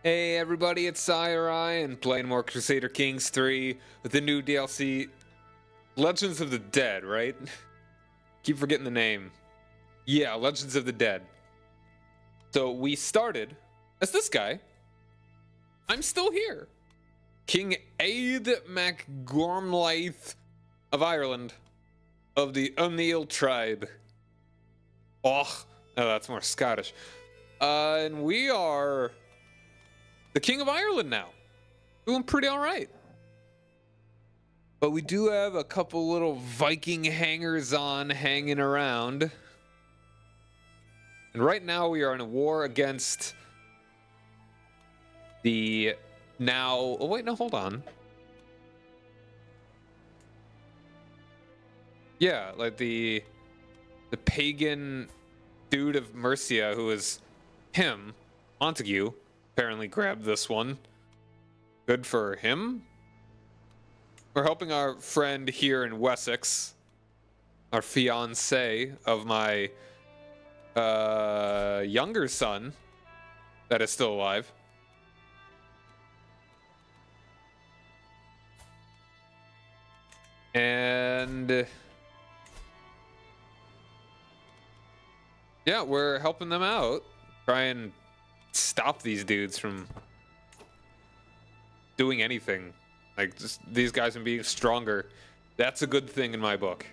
Hey everybody, it's Sakurai and playing more Crusader Kings 3 with the new DLC, Legends of the Dead, right? Keep forgetting the name. Yeah, Legends of the Dead. So we started as this guy. I'm still here. King Aed MacGormlaith of Ireland, of the O'Neill tribe. Oh, that's more Scottish. And we are the King of Ireland now. Doing pretty alright. But we do have a couple little Viking hangers on hanging around. And right now we are in a war against the now... Oh wait, no, hold on. Yeah, like the pagan dude of Mercia, who is him, Montague, apparently grabbed this one. Good for him. We're helping our friend here in Wessex, our fiance of my younger son that is still alive. And yeah, we're helping them out. Try and stop these dudes from doing anything. Like, just these guys from being stronger. That's a good thing in my book.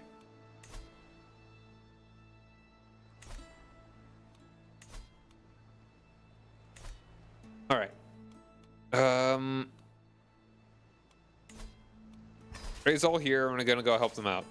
All right. Ray's all here. I'm gonna go help them out.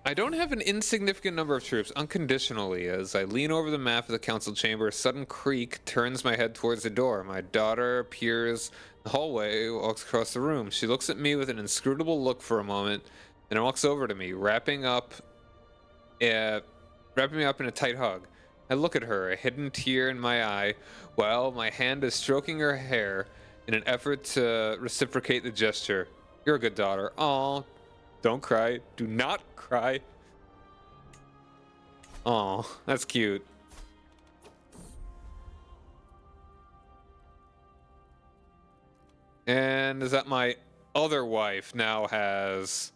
I don't have an insignificant number of troops, unconditionally. As I lean over the map of the council chamber, a sudden creak turns my head towards the door. My daughter appears in the hallway, walks across the room. She looks at me with an inscrutable look for a moment, then walks over to me, wrapping me up in a tight hug. I look at her, a hidden tear in my eye, while my hand is stroking her hair in an effort to reciprocate the gesture. You're a good daughter. Aw. Don't cry. Do not cry. Oh, that's cute. And is that my other wife now has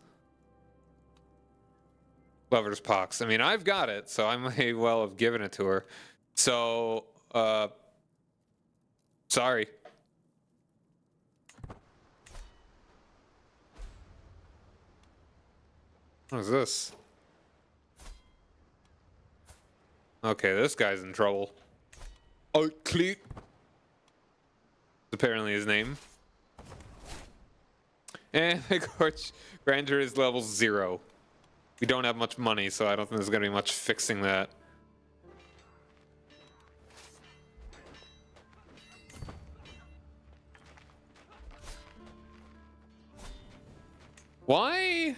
lover's pox? I mean, I've got it, so I may well have given it to her. So, sorry. What is this? Okay, this guy's in trouble. Outcleat. Apparently his name. And the court grandeur is level 0. We don't have much money, so I don't think there's gonna be much fixing that. Why?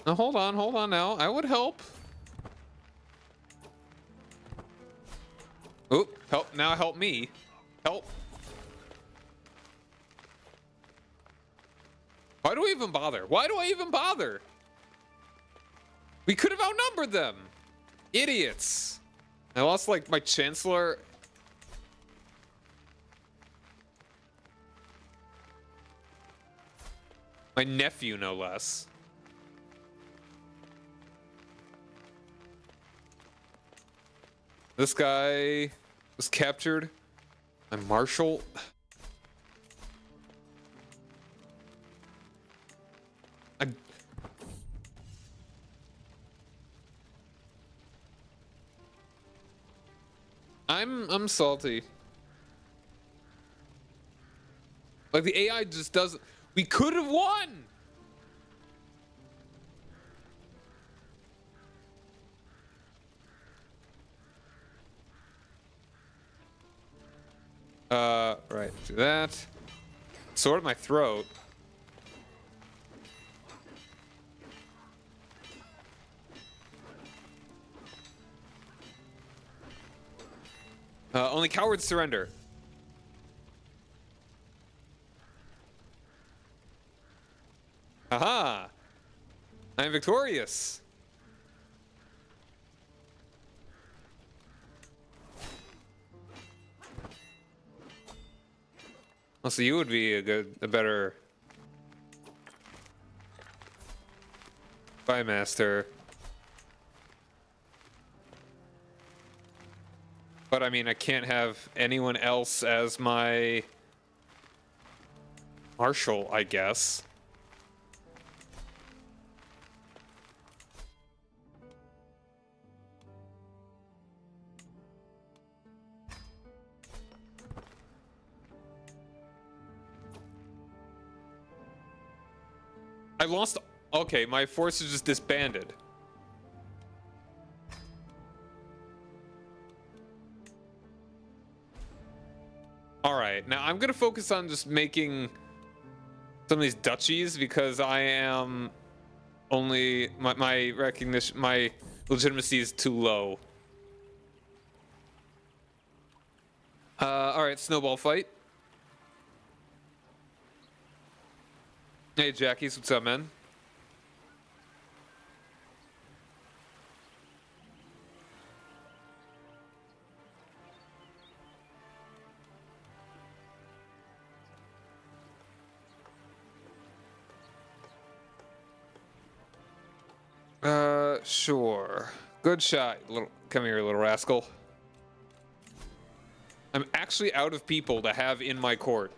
Now, hold on now. I would help. Oop, help, now help me. Help. Why do I even bother? Why do I even bother? We could have outnumbered them. Idiots. I lost, like, my chancellor. My nephew, no less. This guy was captured. My marshal. I'm salty. Like, the AI just doesn't. We could have won. Right, do that. Sword in my throat. Only cowards surrender. Aha! I'm victorious. Also, you would be a better spy master. But I mean, I can't have anyone else as my marshal, I guess. I lost. Okay, my force is just disbanded. Alright, now I'm gonna focus on just making some of these duchies because I am only my recognition, my legitimacy is too low. Alright, snowball fight. Hey Jackies, what's up, man? Sure. Good shot, little. Come here, little rascal. I'm actually out of people to have in my court.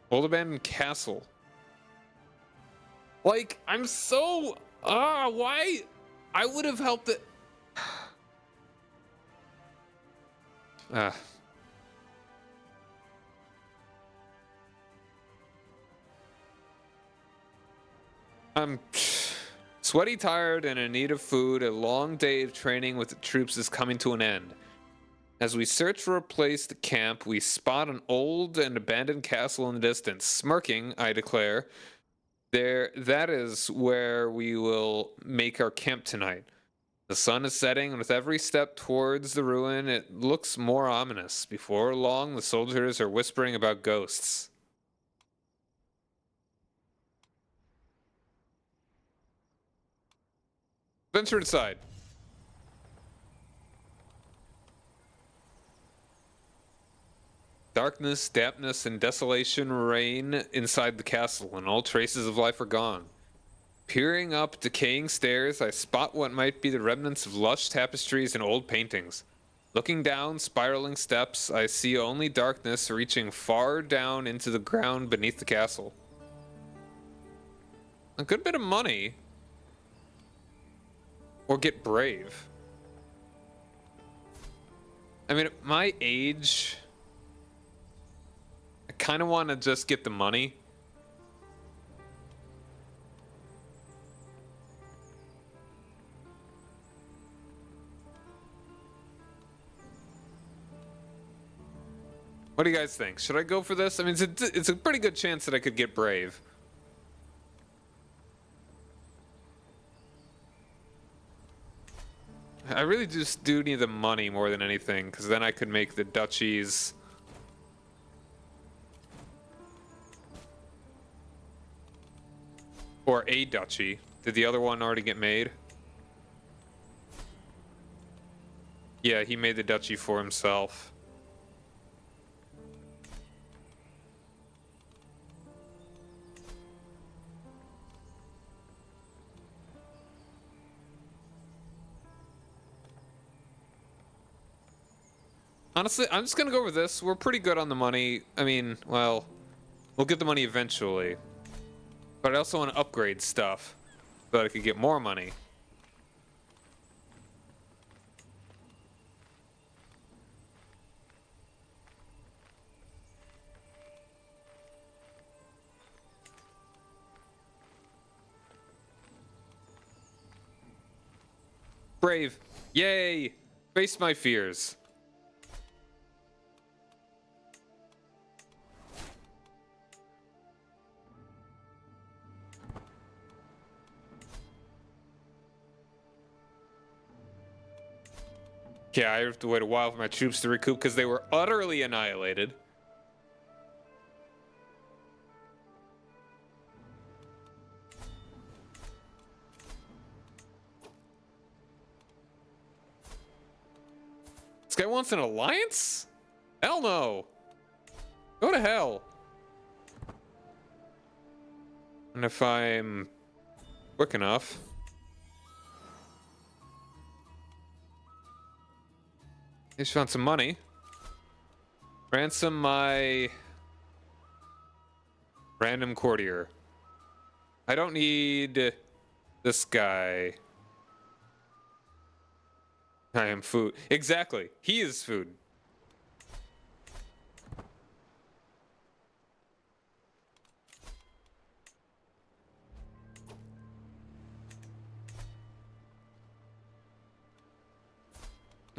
Old abandoned castle. Like, I'm so... why? I would have helped it. I'm sweaty, tired, and in need of food. A long day of training with the troops is coming to an end. As we search for a place to camp, we spot an old and abandoned castle in the distance. Smirking, I declare, that is where we will make our camp tonight. The sun is setting, and with every step towards the ruin, it looks more ominous. Before long, the soldiers are whispering about ghosts. Venture inside. Darkness, dampness, and desolation reign inside the castle, and all traces of life are gone. Peering up decaying stairs, I spot what might be the remnants of lush tapestries and old paintings. Looking down spiraling steps, I see only darkness reaching far down into the ground beneath the castle. A good bit of money. Or get brave. I mean, at my age, I kind of want to just get the money. What do you guys think? Should I go for this? I mean, it's a pretty good chance that I could get brave. I really just do need the money more than anything, because then I could make the duchies. Or a duchy. Did the other one already get made? Yeah, he made the duchy for himself. Honestly, I'm just gonna go over this. We're pretty good on the money. I mean, well, we'll get the money eventually. But I also want to upgrade stuff so that I could get more money. Brave. Yay! Face my fears. Yeah, I have to wait a while for my troops to recoup because they were utterly annihilated. This guy wants an alliance? Hell no. Go to hell. And if I'm quick enough. I just found some money. Ransom my random courtier. I don't need this guy. I am food. Exactly. He is food.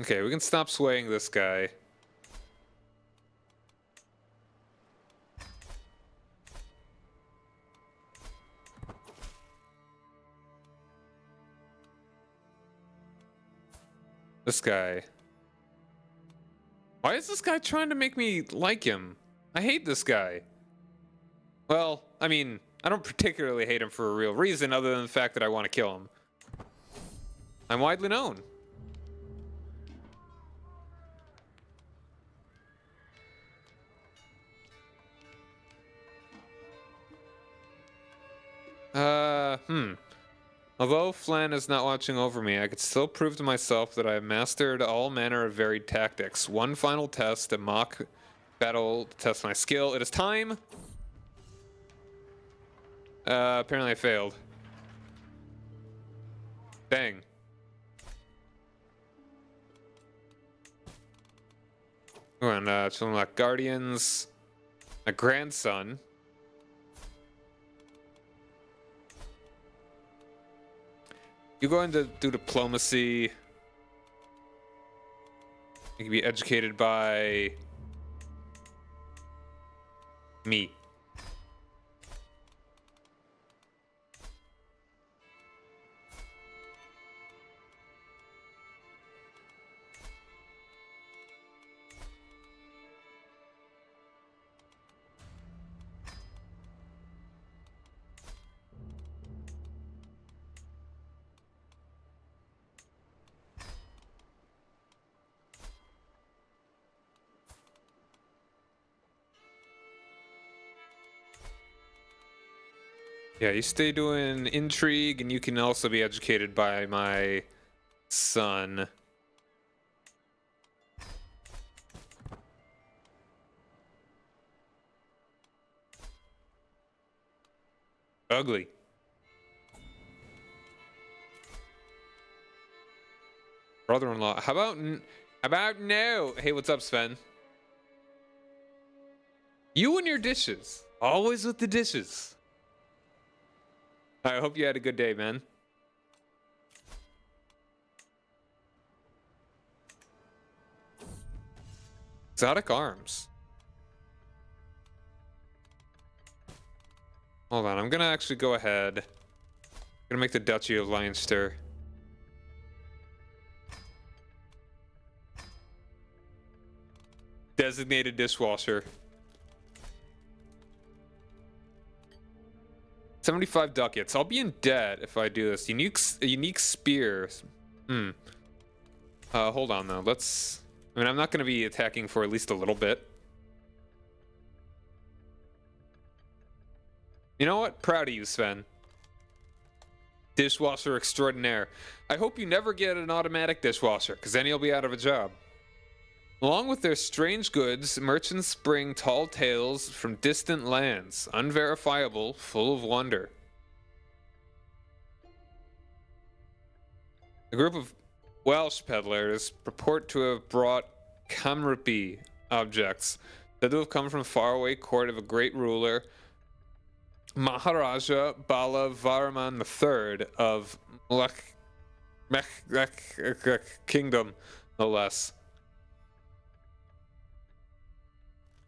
Okay, we can stop swaying this guy. This guy. Why is this guy trying to make me like him? I hate this guy. Well, I mean, I don't particularly hate him for a real reason other than the fact that I want to kill him. I'm widely known. Although Flan is not watching over me, I could still prove to myself that I have mastered all manner of varied tactics. One final test, a mock battle to test my skill. It is time! Apparently I failed. Dang. Oh, and children like guardians. A grandson. You go into do diplomacy. You can be educated by me. Yeah, you stay doing intrigue, and you can also be educated by my son. Ugly. Brother-in-law. How about no? Hey, what's up, Sven? You and your dishes. Always with the dishes. I hope you had a good day, man. Exotic arms. Hold on, I'm gonna actually go ahead. I'm gonna make the Duchy of Leinster. Designated dishwasher. 75 ducats. I'll be in debt if I do this. Unique spear. Hold on though. I mean, I'm not going to be attacking for at least a little bit. You know what? Proud of you, Sven. Dishwasher extraordinaire. I hope you never get an automatic dishwasher, because then you'll be out of a job. Along with their strange goods, merchants bring tall tales from distant lands, unverifiable, full of wonder. A group of Welsh peddlers purport to have brought Camrupy objects that have come from faraway court of a great ruler, Maharaja Bala Varaman III of Mech Kingdom, no less.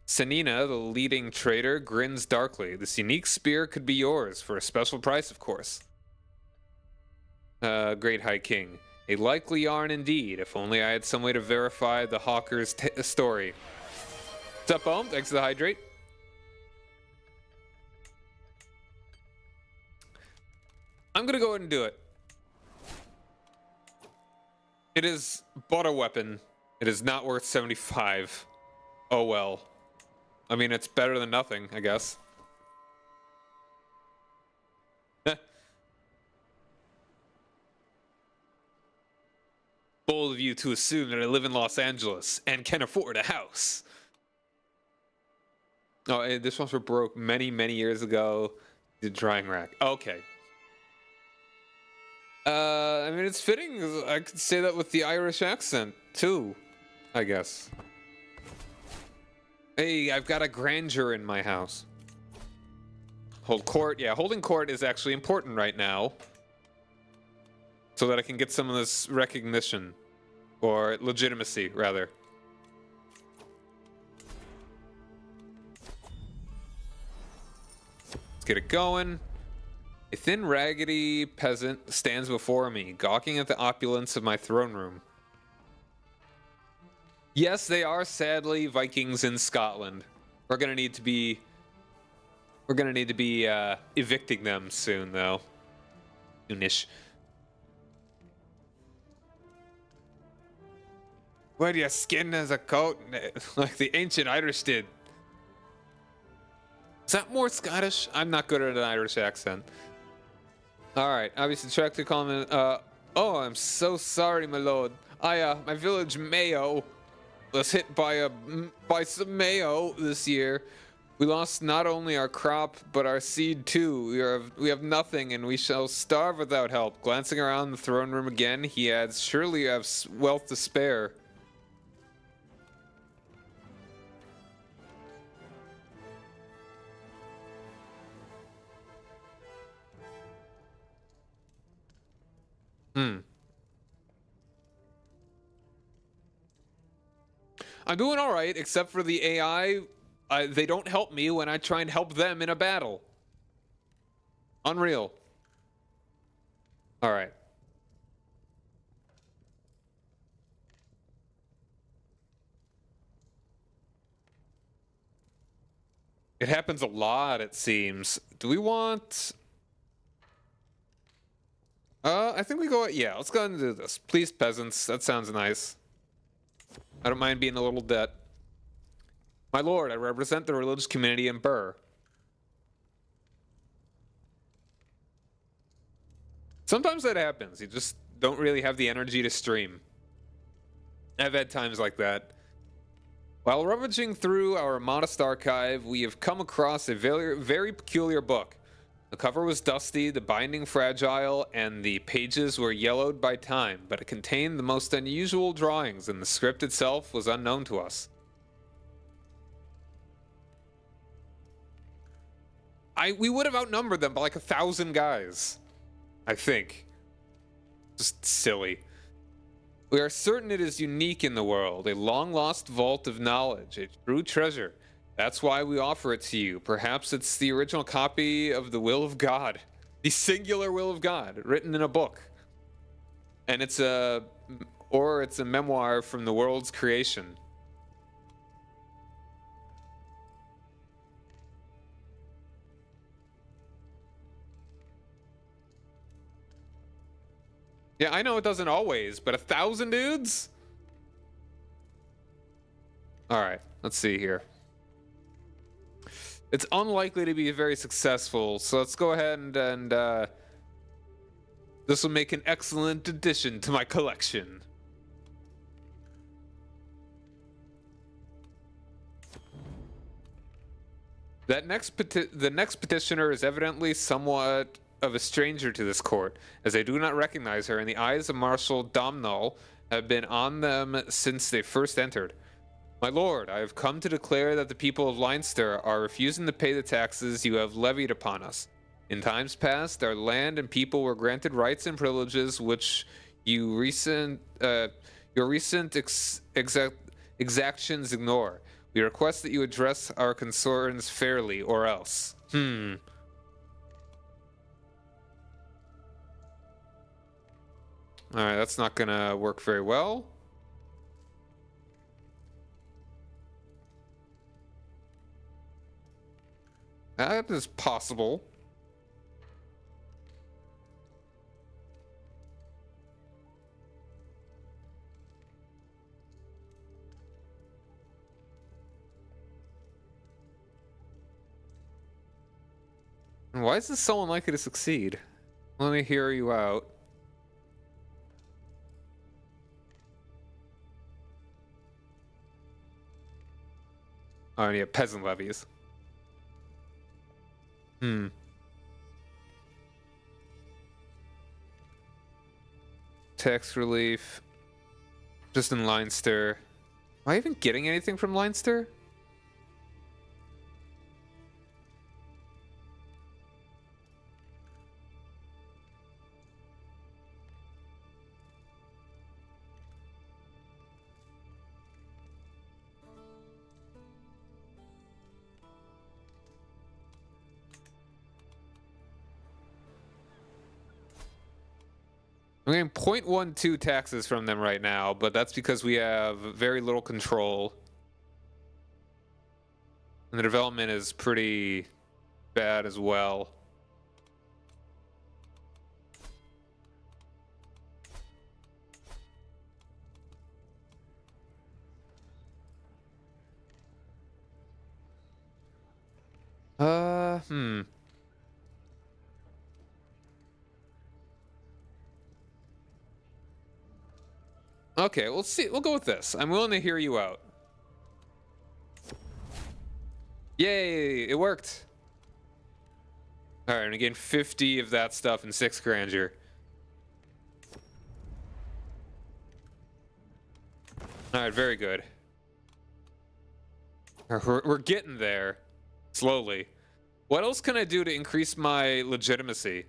Sanina, the leading trader, grins darkly. This unique spear could be yours for a special price, of course. Great High King. A likely yarn indeed. If only I had some way to verify the hawker's story. What's up, Ohm? Thanks for the hydrate. I'm gonna go ahead and do it. It is but a weapon. It is not worth 75. Oh well. I mean, it's better than nothing, I guess. Bold of you to assume that I live in Los Angeles and can afford a house. Oh, this one's broke many, many years ago. The drying rack. Okay. I mean, it's fitting. I could say that with the Irish accent, too, I guess. Hey, I've got a grandeur in my house. Hold court. Yeah, holding court is actually important right now. So that I can get some of this recognition. Or legitimacy, rather. Let's get it going. A thin, raggedy peasant stands before me, gawking at the opulence of my throne room. Yes, they are sadly Vikings in Scotland. We're gonna need to be evicting them soon, though. Soonish. Why do you skin as a coat like the ancient Irish did? Is that more Scottish? I'm not good at an Irish accent. Alright, obviously track to comment. Oh, I'm so sorry, my lord. My village Mayo was hit by some Mayo this year. We lost not only our crop, but our seed too. We have nothing, and we shall starve without help. Glancing around the throne room again, he adds, surely you have wealth to spare. I'm doing all right, except for the AI. They don't help me when I try and help them in a battle. Unreal. All right. It happens a lot, it seems. Do we want... I think we go... Yeah, let's go ahead and do this. Please, peasants. That sounds nice. I don't mind being a little debt. My lord, I represent the religious community in Burr. Sometimes that happens. You just don't really have the energy to stream. I've had times like that. While rummaging through our modest archive, we have come across a very, very peculiar book. The cover was dusty, the binding fragile, and the pages were yellowed by time, but it contained the most unusual drawings, and the script itself was unknown to us. We would have outnumbered them by like 1,000 guys. I think. Just silly. We are certain it is unique in the world, a long-lost vault of knowledge, a true treasure. That's why we offer it to you. Perhaps it's the original copy of the will of God. The singular will of God, written in a book. And it's a memoir from the world's creation. Yeah, I know it doesn't always, but 1,000 dudes? Alright, let's see here. It's unlikely to be very successful, so let's go ahead and this will make an excellent addition to my collection. The next petitioner is evidently somewhat of a stranger to this court, as they do not recognize her, and the eyes of Marshal Domhnall have been on them since they first entered. My lord, I have come to declare that the people of Leinster are refusing to pay the taxes you have levied upon us. In times past, our land and people were granted rights and privileges which your recent exactions ignore. We request that you address our concerns fairly, or else. Alright, that's not gonna work very well. That is possible. Why is this so unlikely to succeed? Let me hear you out. Oh, yeah, peasant levies. Tax relief. Just in Leinster. Am I even getting anything from Leinster? I'm getting 0.12 taxes from them right now, but that's because we have very little control. And the development is pretty bad as well. Okay, we'll see. We'll go with this. I'm willing to hear you out. Yay, it worked. All right, and again, 50 of that stuff and 6 grandeur. All right, very good. We're getting there, slowly. What else can I do to increase my legitimacy?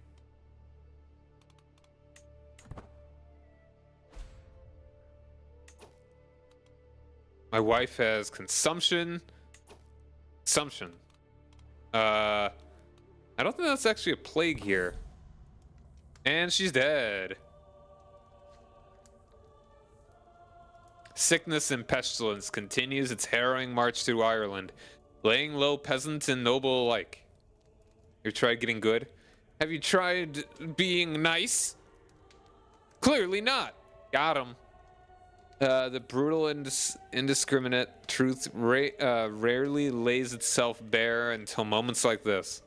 My wife has consumption. Consumption. I don't think that's actually a plague here. And she's dead. Sickness and pestilence continues its harrowing march through Ireland, laying low peasants and noble alike. You tried getting good? Have you tried being nice? Clearly not. Got him. The brutal and indiscriminate truth rarely lays itself bare until moments like this.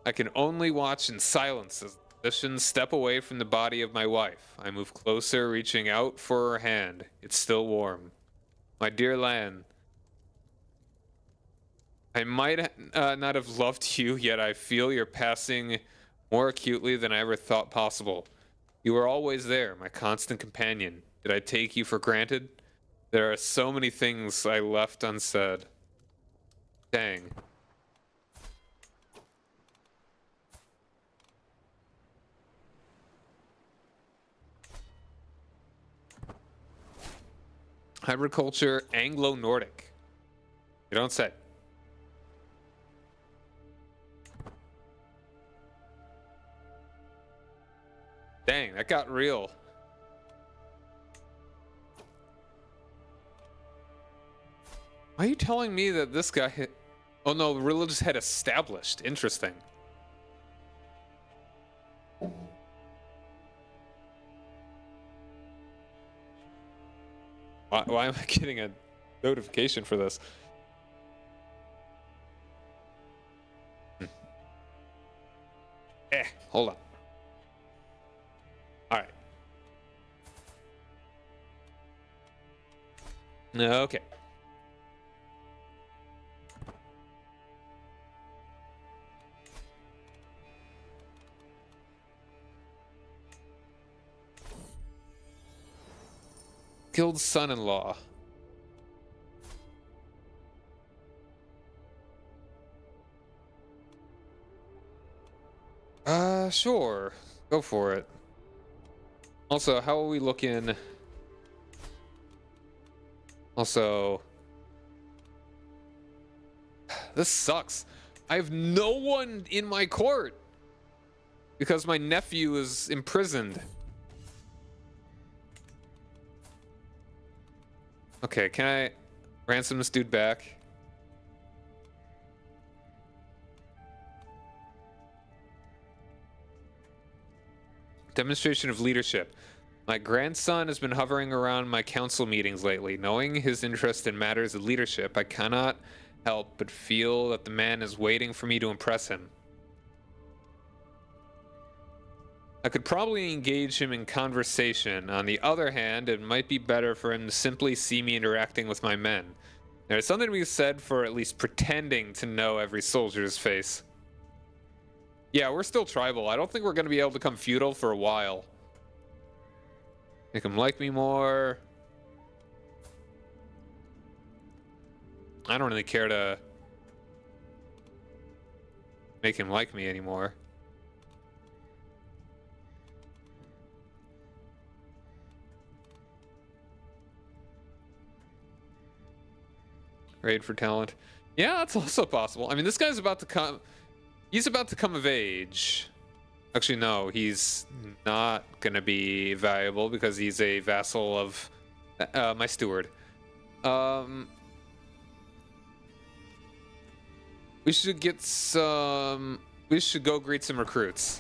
I can only watch in silence as the physicians step away from the body of my wife. I move closer, reaching out for her hand. It's still warm. My dear Lan, I might not have loved you, yet I feel your passing more acutely than I ever thought possible. You were always there, my constant companion. Did I take you for granted? There are so many things I left unsaid. Dang. Agriculture, Anglo-Nordic. You don't say. Dang, that got real. Why are you telling me that this guy hit? Oh no, religious head established. Interesting. Why am I getting a notification for this? Hold on. All right. Okay. Killed son-in-law. Sure. Go for it. Also, how are we looking? Also, this sucks. I have no one in my court because my nephew is imprisoned. Okay, can I ransom this dude back? Demonstration of leadership. My grandson has been hovering around my council meetings lately. Knowing his interest in matters of leadership, I cannot help but feel that the man is waiting for me to impress him. I could probably engage him in conversation. On the other hand, it might be better for him to simply see me interacting with my men. There's something to be said for at least pretending to know every soldier's face. Yeah, we're still tribal. I don't think we're going to be able to become feudal for a while. Make him like me more. I don't really care to make him like me anymore. Raid for talent. Yeah, that's also possible. I mean, this guy's about to come... He's about to come of age. Actually, no, he's not going to be valuable because he's a vassal of my steward. We should get some... We should go greet some recruits.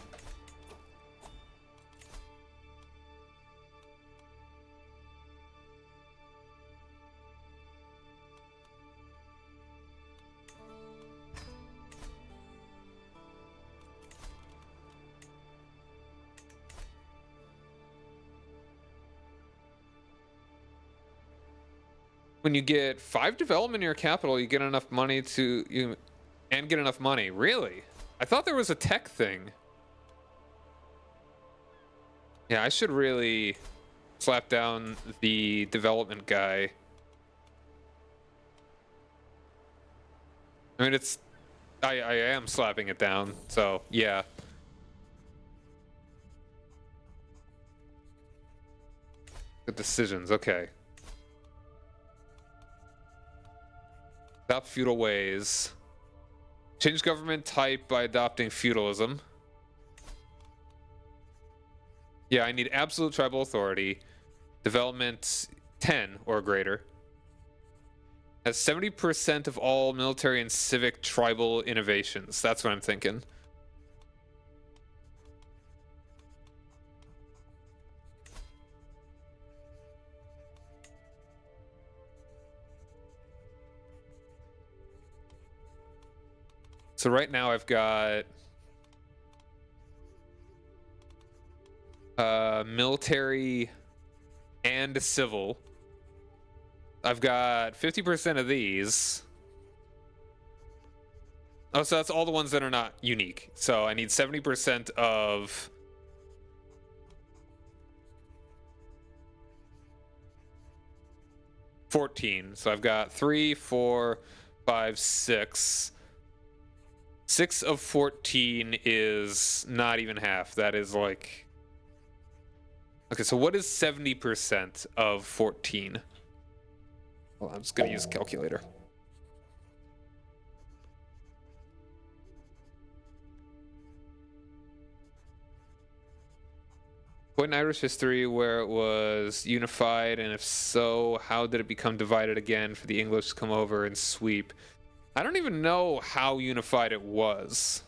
When you get 5 development in your capital, you get enough money to get enough money. Really? I thought there was a tech thing. Yeah, I should really slap down the development guy. I mean, it's I am slapping it down, so yeah. Good decisions, okay. Stop feudal ways. Change government type by adopting feudalism. Yeah, I need absolute tribal authority. Development 10 or greater. Has 70% of all military and civic tribal innovations. That's what I'm thinking. So right now I've got military and civil. I've got 50% of these. Oh, so that's all the ones that are not unique. So I need 70% of... $14. So I've got 3, 4, 5, 6. 6 of 14 is not even half. That is like... Okay, so what is 70% of 14? Well, I'm just going to use a calculator. Point in Irish history where it was unified, and if so, how did it become divided again for the English to come over and sweep? I don't even know how unified it was.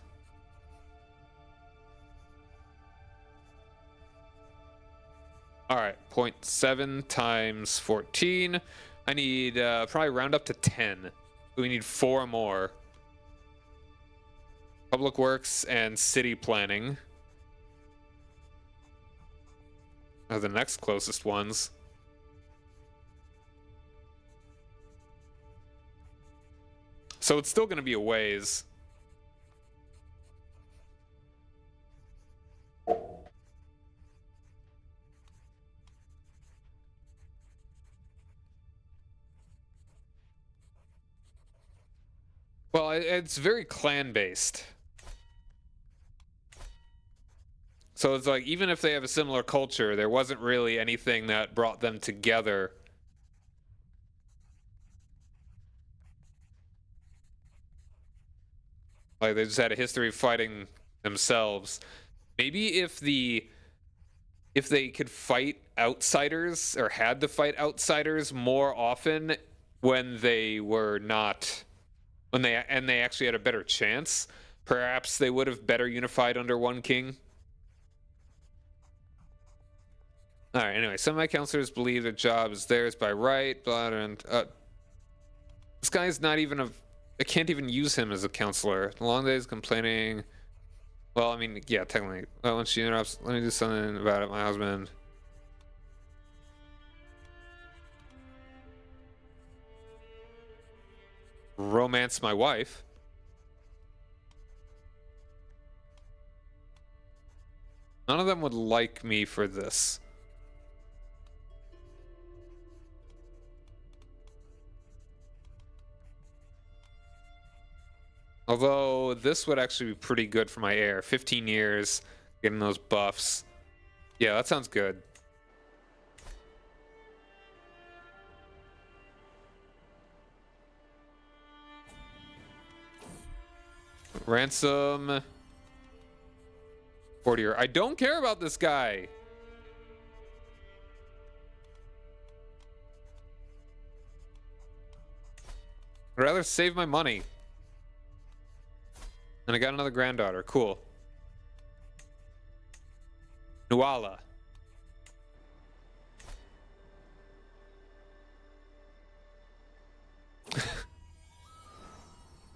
All right, 0.7 times 14. I need probably round up to 10. We need 4 more. Public works and city planning are the next closest ones. So it's still going to be a ways. Well, it's very clan-based. So it's like, even if they have a similar culture, there wasn't really anything that brought them together. Like, they just had a history of fighting themselves. Maybe if the if they could fight outsiders or had to fight outsiders more often when they were not, when they actually had a better chance, perhaps they would have better unified under one king. All right, anyway, some of my counselors believe the job is theirs by right, blah, and this guy's not even I can't even use him as a counselor. Long days complaining. Well, I mean, yeah, technically. Well, when she interrupts, let me do something about it, my husband. Romance my wife. None of them would like me for this. Although this would actually be pretty good for my heir. 15 years, getting those buffs. Yeah, that sounds good. Ransom. Courtier. I don't care about this guy. I'd rather save my money. And I got another granddaughter. Cool. Nuala.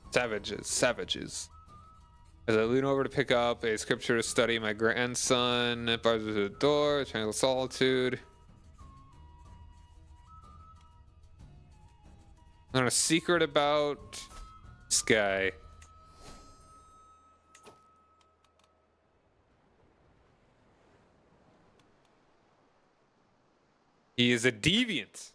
Savages. Savages. As I lean over to pick up a scripture to study, my grandson bars to the door, Triangle of Solitude. I learn a secret about this guy. He is a deviant.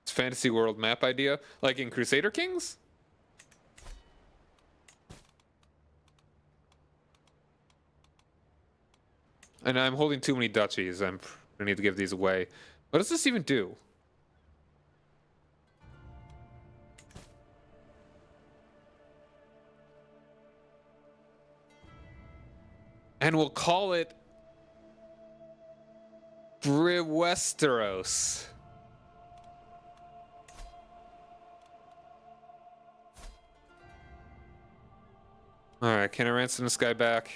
It's fantasy world map idea, like in Crusader Kings? And I'm holding too many duchies. I need to give these away. What does this even do? And we'll call it Westeros. Alright, can I ransom this guy back?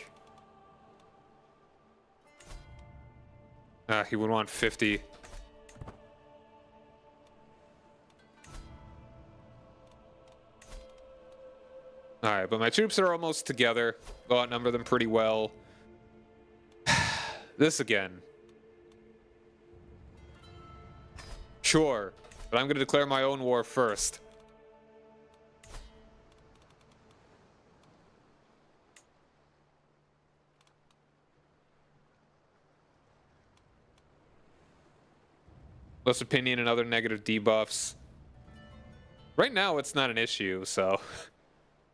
He would want 50. Alright, but my troops are almost together. I'll outnumber them pretty well. This again. Sure, but I'm going to declare my own war first. Less opinion and other negative debuffs. Right now, it's not an issue, so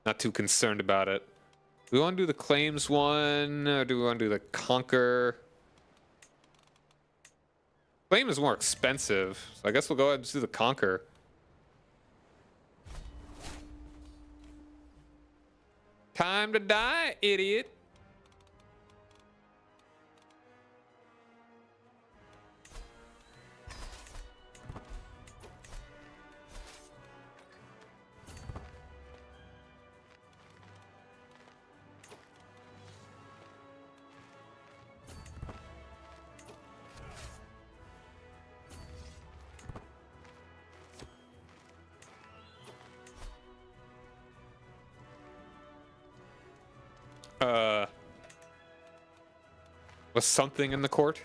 not too concerned about it. Do we want to do the claims one, or do we want to do the conquer? Claim is more expensive, so I guess we'll go ahead and do the conquer. Time to die, idiot. Was something in the court?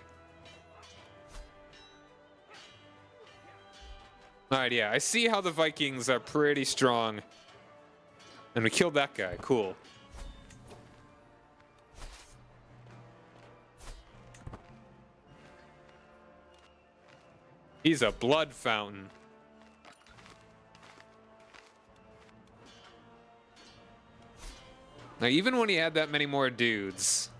Alright, yeah, I see how the Vikings are pretty strong. And we killed that guy, cool. He's a blood fountain. Now, even when he had that many more dudes,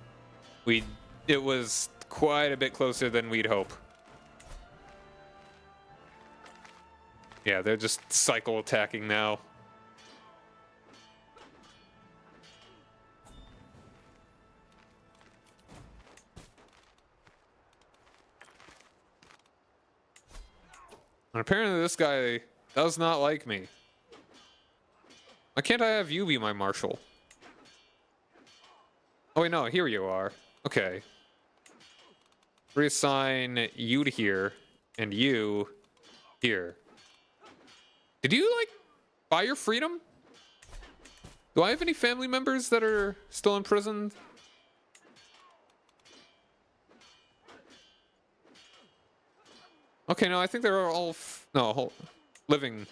it was quite a bit closer than we'd hope. Yeah, they're just cycle attacking now. And apparently this guy does not like me. Why can't I have you be my marshal? Oh wait, no, here you are. Okay. Reassign you to here, and you here. Did you, like, buy your freedom? Do I have any family members that are still imprisoned? Okay, no, I think they're all whole living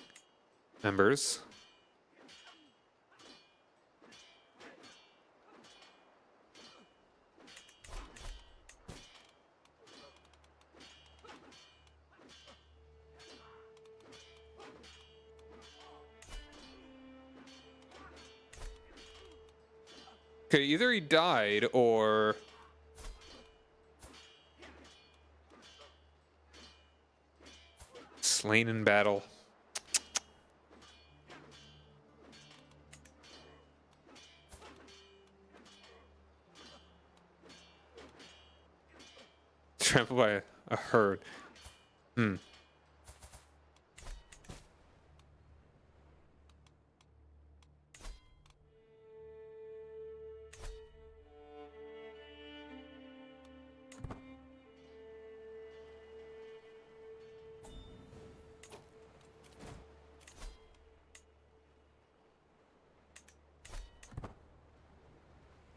members. Okay, either he died or slain in battle. Trampled by a herd. Hmm.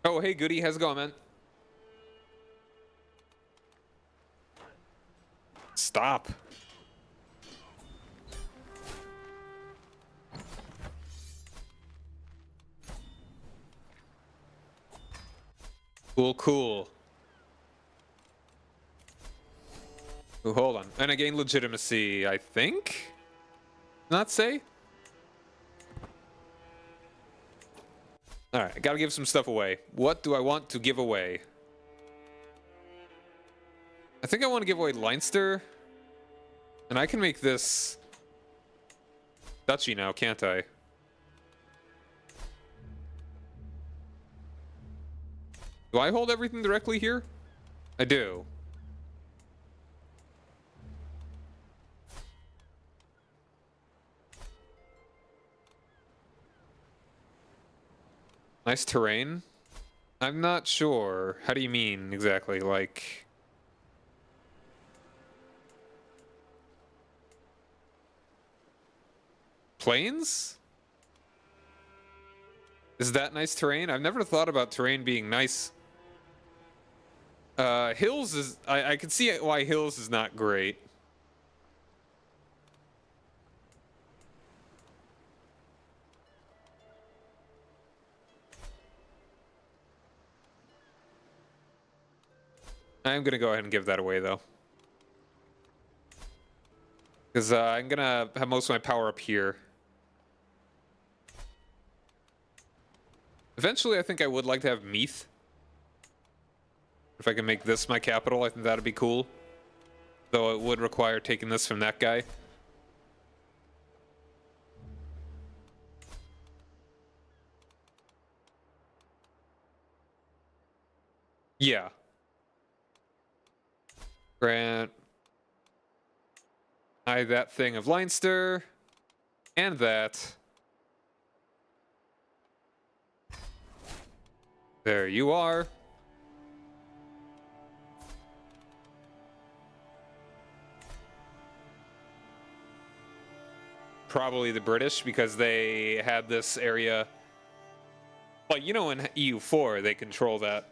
Oh, hey, Goody, how's it going, man? Stop. Cool, cool. Ooh, hold on. And I gain legitimacy, I think? Not say? Alright, I gotta give some stuff away. What do I want to give away? I think I want to give away Leinster. And I can make this duchy now, can't I? Do I hold everything directly here? I do. Nice terrain. I'm not sure. How do you mean exactly? Like... plains? Is that nice terrain? I've never thought about terrain being nice. Hills is... I can see why hills is not great. I'm gonna go ahead and give that away, though. Because I'm gonna have most of my power up here. Eventually, I think I would like to have Meath. If I can make this my capital, I think that'd be cool. Though it would require taking this from that guy. Yeah. Grant I that thing of Leinster. And that. There you are. Probably the British, because they had this area. Well, you know, in EU4, they control that.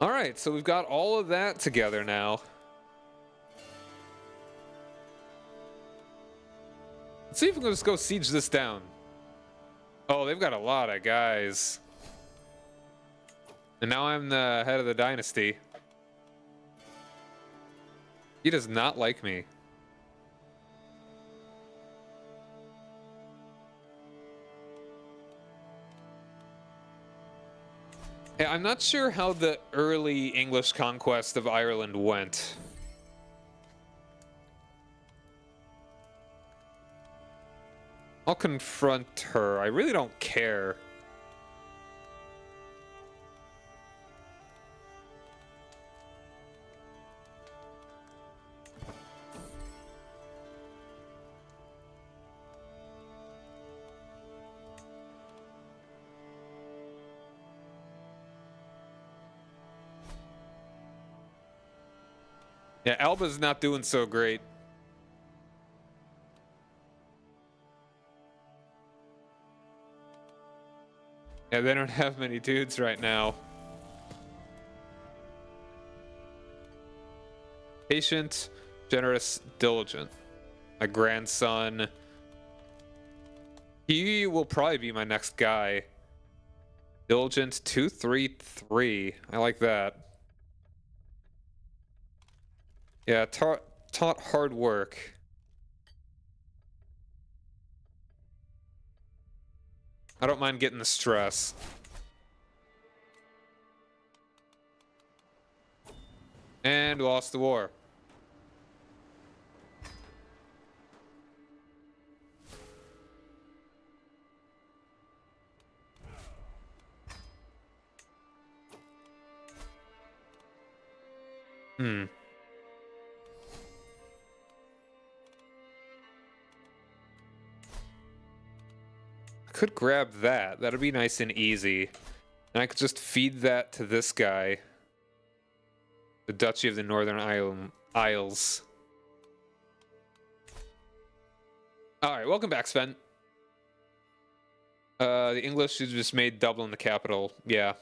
All right, so we've got all of that together now. Let's see if we can just go siege this down. Oh, they've got a lot of guys. And now I'm the head of the dynasty. He does not like me. Yeah, I'm not sure how the early English conquest of Ireland went. I'll confront her. I really don't care. Yeah, Alba's not doing so great. Yeah, they don't have many dudes right now. Patient, generous, diligent. My grandson. He will probably be my next guy. Diligent 233. I like that. Yeah, taught hard work. I don't mind getting the stress. And lost the war. Hmm. I could grab that. That'd be nice and easy. And I could just feed that to this guy. The Duchy of the Northern Isles. Alright, welcome back, Sven. The English just made Dublin the capital. Yeah.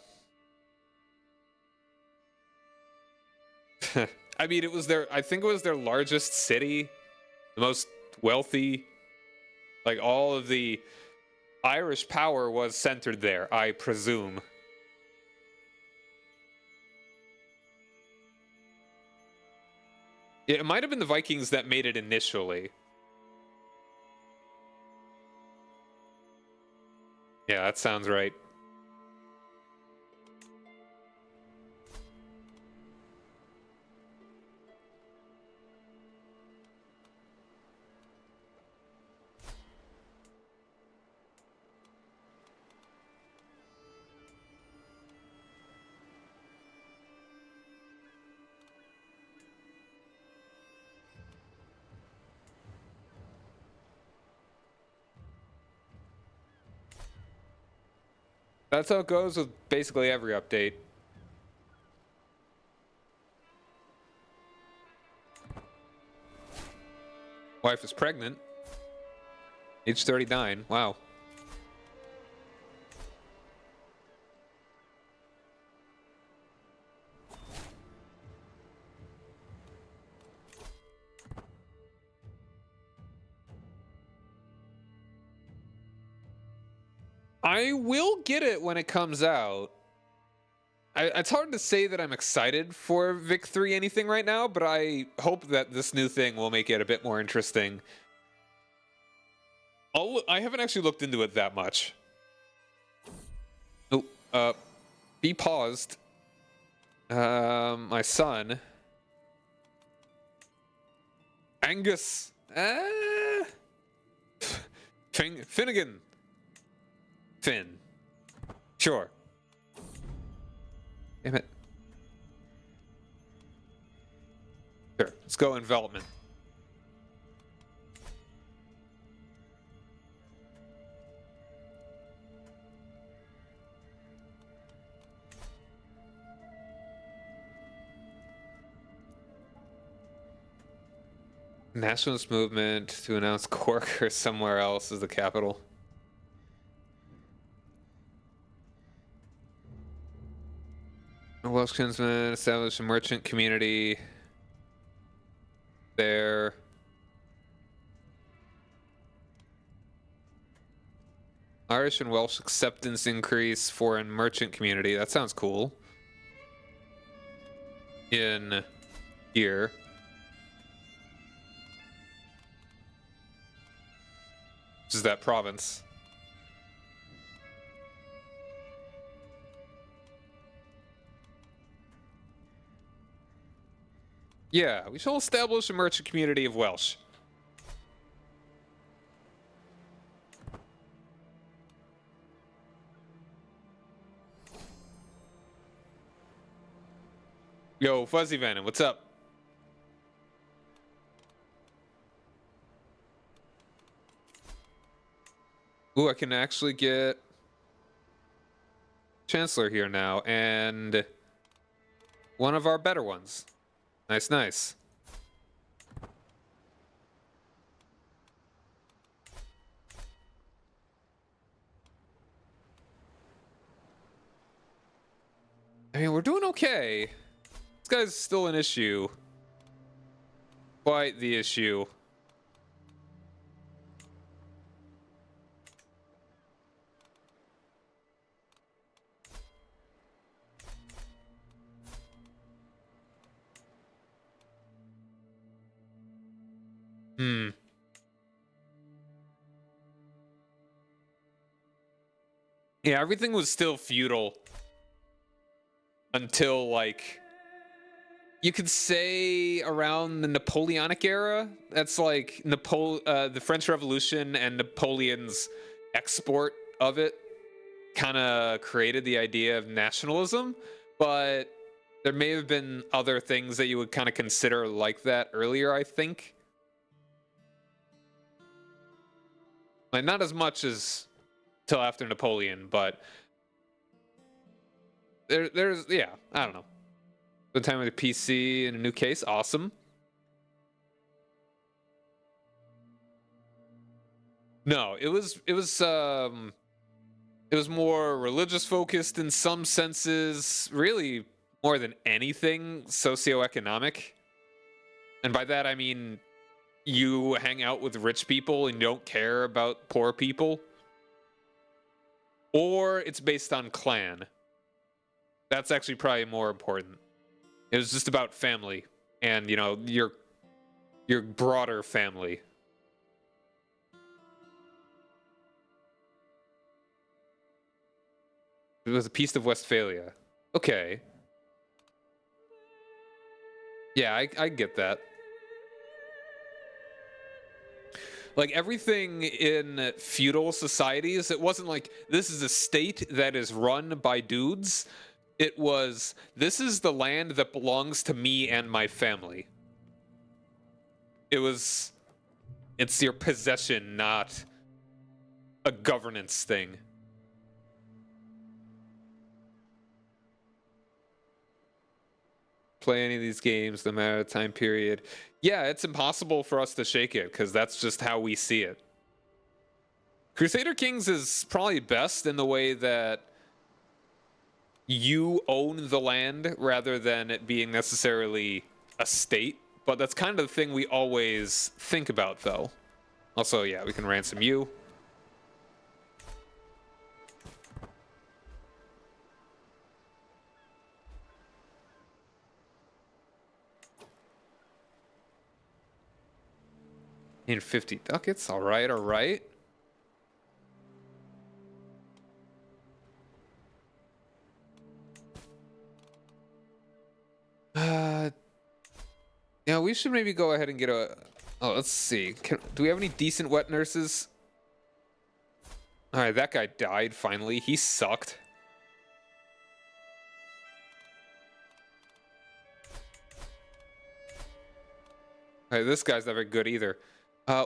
I mean, I think it was their largest city. The most wealthy. Like, all of the Irish power was centered there, I presume. It might have been the Vikings that made it initially. Yeah, that sounds right. That's how it goes with basically every update. Wife is pregnant. Age 39. Wow. I will get it when it comes out. It's hard to say that I'm excited for Vic 3 anything right now, but I hope that this new thing will make it a bit more interesting. I haven't actually looked into it that much. Oh, be paused. My son. Angus. Finnegan. Finn. Sure. Damn it. Sure. Let's go envelopment. Nationalist movement to announce Cork or somewhere else as the capital. Welsh kinsman established a merchant community there. Irish and Welsh acceptance increase foreign merchant community. That sounds cool. In here. Which is that province. Yeah, we shall establish a merchant community of Welsh. Yo, Fuzzy Venom, what's up? Ooh, I can actually get Chancellor here now, and one of our better ones. Nice, nice. I mean, we're doing okay. This guy's still an issue. Quite the issue. Hmm. Yeah, everything was still feudal until, like, you could say around the Napoleonic era. That's like the French Revolution and Napoleon's export of it kind of created the idea of nationalism, but there may have been other things that you would kind of consider like that earlier, I think. Like, not as much as till after Napoleon, but there's, yeah, I don't know. The time with the PC in a new case, awesome. No, it was more religious focused in some senses, really more than anything socioeconomic. And by that I mean you hang out with rich people and you don't care about poor people. Or it's based on clan. That's actually probably more important. It was just about family and, you know, your broader family. It was a Peace of Westphalia. Okay. Yeah, I get that. Like, everything in feudal societies, it wasn't like this is a state that is run by dudes. It was, this is the land that belongs to me and my family. It was, it's your possession, not a governance thing. Play any of these games, no matter the time period. Yeah, it's impossible for us to shake it because that's just how we see it. Crusader Kings is probably best in the way that you own the land rather than it being necessarily a state. But that's kind of the thing we always think about, though. Also, yeah, we can ransom you. In 50 ducats, all right, all right. Yeah, we should maybe go ahead and get a... Oh, let's see. Do we have any decent wet nurses? All right, that guy died finally. He sucked. All right, this guy's not very good either.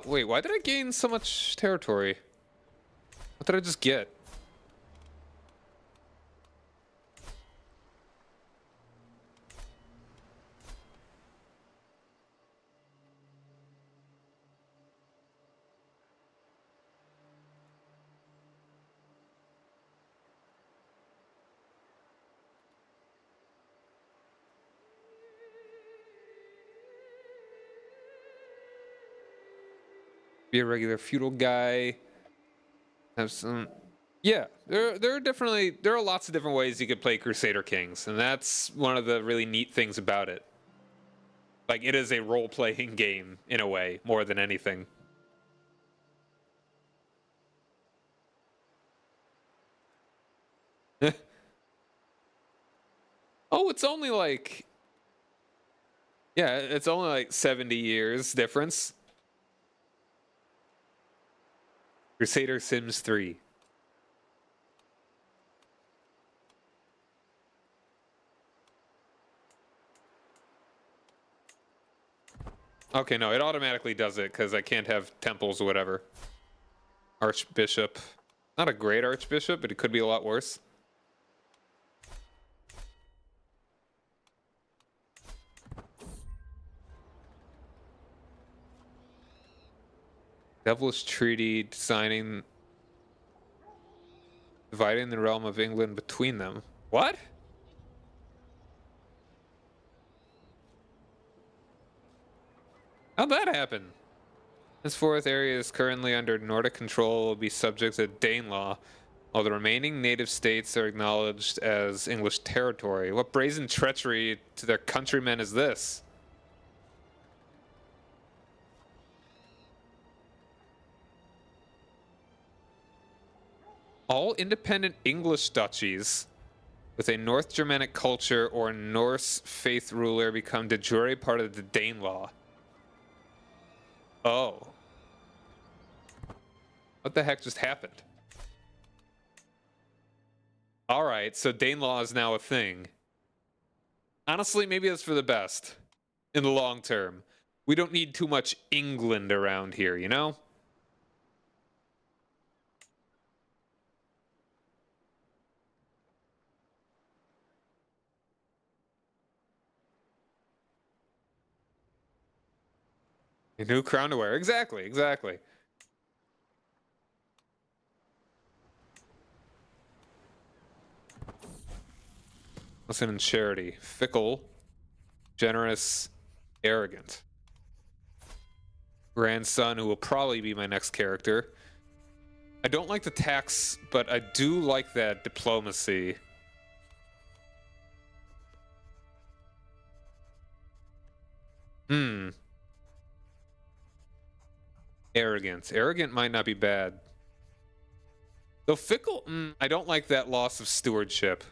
Wait, why did I gain so much territory? What did I just get? Be a regular feudal guy. Have some... Yeah, there are lots of different ways you could play Crusader Kings, and that's one of the really neat things about it. Like, it is a role-playing game, in a way, more than anything. Oh, it's only like... Yeah, it's only like 70 years difference. Crusader Sims 3. Okay, no, it automatically does it because I can't have temples or whatever. Archbishop. Not a great archbishop, but it could be a lot worse. Devilish Treaty dividing the realm of England between them. What? How'd that happen? Henceforth, areas currently under Nordic control will be subject to Danelaw, while the remaining native states are acknowledged as English territory. What brazen treachery to their countrymen is this? All independent English duchies with a North Germanic culture or Norse faith ruler become de jure part of the Danelaw. Oh. What the heck just happened? Alright, so Danelaw is now a thing. Honestly, maybe that's for the best. In the long term. We don't need too much England around here, you know? A new crown to wear. Exactly, exactly. Listen in charity. Fickle, generous, arrogant. Grandson, who will probably be my next character. I don't like the tax, but I do like that diplomacy. Arrogant. Arrogant might not be bad. Though fickle, I don't like that loss of stewardship.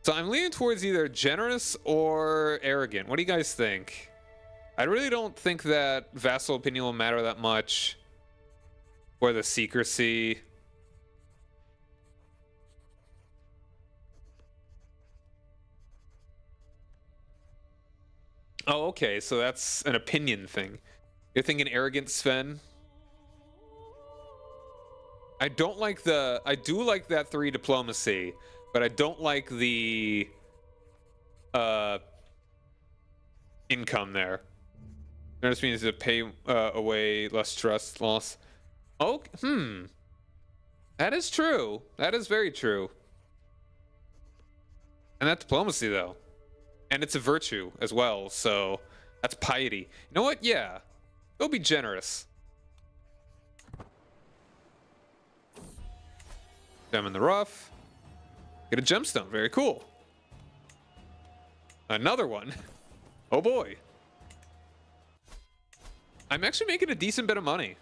So I'm leaning towards either generous or arrogant. What do you guys think? I really don't think that vassal opinion will matter that much. Or the secrecy. Oh, okay, so that's an opinion thing. You're thinking arrogant, Sven? I don't like the... I do like that 3 diplomacy, but I don't like the... income there. That just means to pay away less trust loss. Oh, That is true. That is very true. And that diplomacy, though. And it's a virtue as well, so that's piety. You know what? Yeah. Go be generous. Gem in the rough. Get a gemstone. Very cool. Another one. Oh boy. I'm actually making a decent bit of money.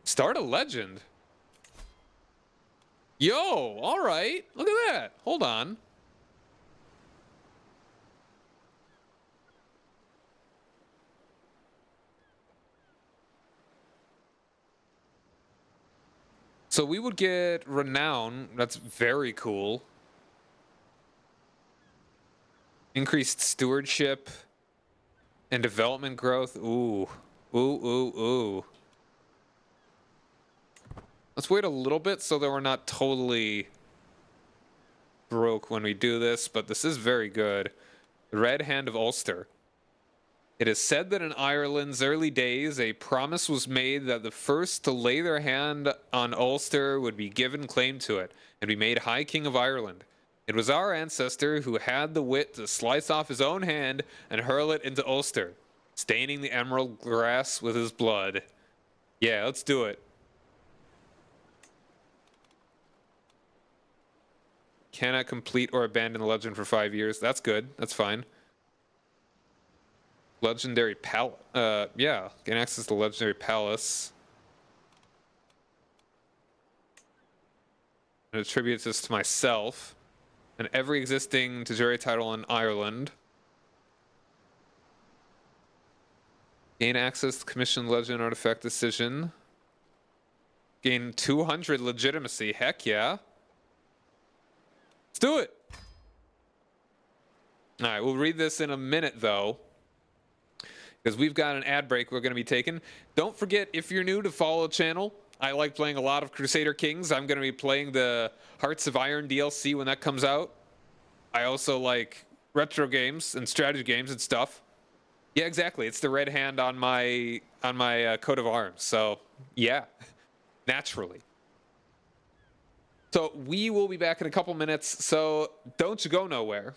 Start a legend. Yo, all right. Look at that. Hold on. So we would get renown. That's very cool. Increased stewardship and development growth. Ooh. Ooh, ooh, ooh. Let's wait a little bit so that we're not totally broke when we do this, but this is very good. The Red Hand of Ulster. It is said that in Ireland's early days, a promise was made that the first to lay their hand on Ulster would be given claim to it and be made High King of Ireland. It was our ancestor who had the wit to slice off his own hand and hurl it into Ulster, staining the emerald grass with his blood. Yeah, let's do it. Cannot complete or abandon the legend for 5 years. That's good. That's fine. Legendary palace. Yeah, gain access to the legendary palace. and attributes this to myself. And every existing Tajiri title in Ireland. Gain access to commission legend artifact decision. Gain 200 legitimacy. Heck yeah. Let's do it. All right, we'll read this in a minute, though, because we've got an ad break we're going to be taking. Don't forget, if you're new, to follow the channel. I like playing a lot of Crusader Kings. I'm going to be playing the Hearts of Iron DLC when that comes out. I also like retro games and strategy games and stuff. Yeah, exactly. It's the red hand on my coat of arms. So, yeah, naturally. So we will be back in a couple minutes. So don't you go nowhere.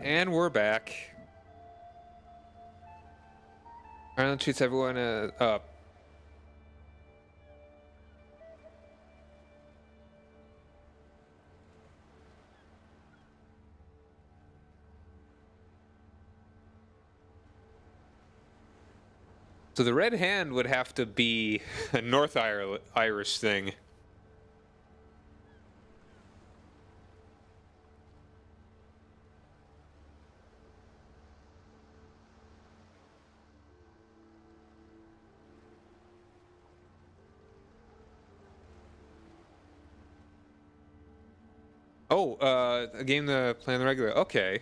and we're back. Ireland treats everyone up. So the Red Hand would have to be a North Irish thing. Oh, a game to play on the regular. Okay.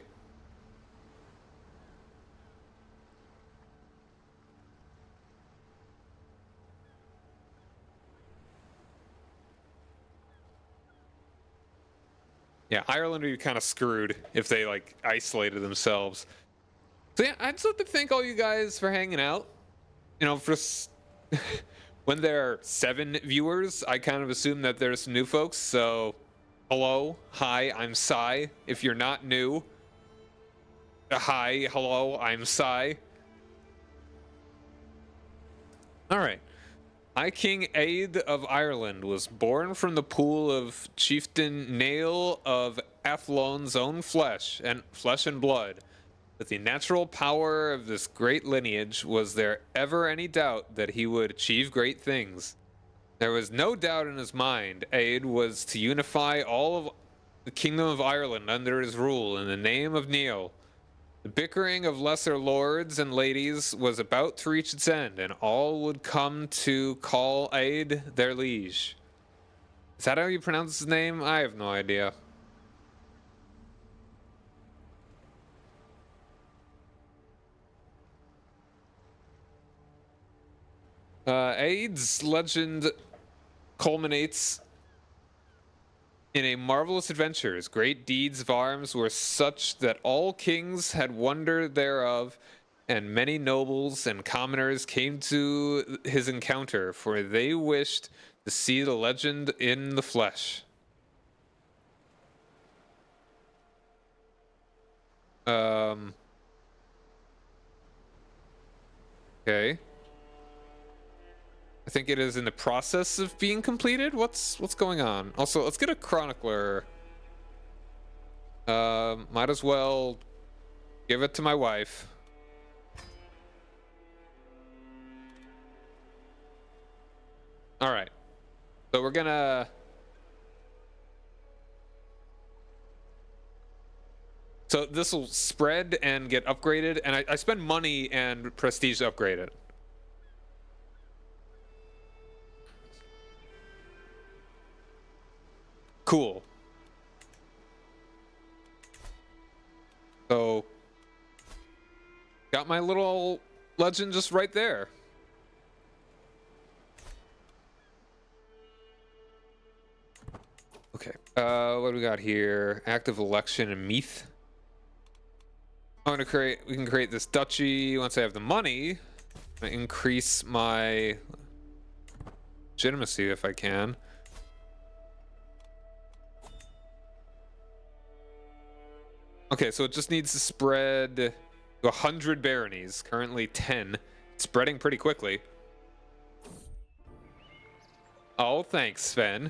Yeah, Ireland would be kind of screwed if they like isolated themselves. So yeah, I'd just like to thank all you guys for hanging out. You know, for when there are 7 viewers, I kind of assume that there's some new folks. So, hello, hi, I'm Sai. If you're not new, hi, hello, I'm Sai. All right. High King Aed of Ireland was born from the pool of Chieftain Nail of Athlon's own flesh and blood. With the natural power of this great lineage, was there ever any doubt that he would achieve great things? There was no doubt in his mind. Aed was to unify all of the Kingdom of Ireland under his rule in the name of Neil. The bickering of lesser lords and ladies was about to reach its end, and all would come to call Aed their liege. Is that how you pronounce his name? I have no idea. Aed's legend culminates in a marvelous adventure. His great deeds of arms were such that all kings had wonder thereof, and many nobles and commoners came to his encounter, for they wished to see the legend in the flesh. Okay. I think it is in the process of being completed. What's going on? Also, let's get a chronicler. Might as well give it to my wife. All right. So we're gonna. So this will spread and get upgraded, and I spend money and prestige to upgrade it. Cool. So, got my little legend just right there. Okay. What do we got here? Active election in Meath. I'm gonna create. We can create this duchy once I have the money. I'm gonna increase my legitimacy if I can. Okay, so it just needs to spread to 100 baronies. Currently 10. Spreading pretty quickly. Oh, thanks, Sven.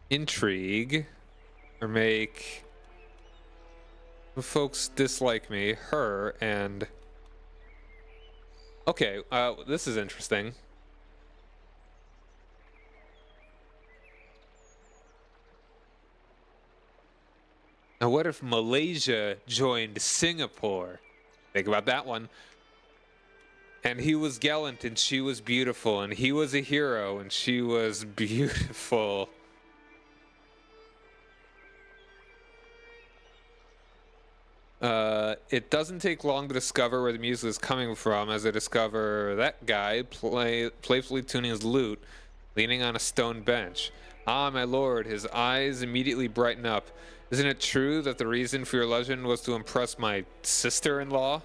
Intrigue. Or make folks dislike me, her, and... Okay, this is interesting. Now what if Malaysia joined Singapore? Think about that one. And he was gallant and she was beautiful, and he was a hero and she was beautiful. It doesn't take long to discover where the music is coming from, as I discover that guy playfully tuning his lute, leaning on a stone bench. Ah, my lord, his eyes immediately brighten up. Isn't it true that the reason for your legend was to impress my sister-in-law?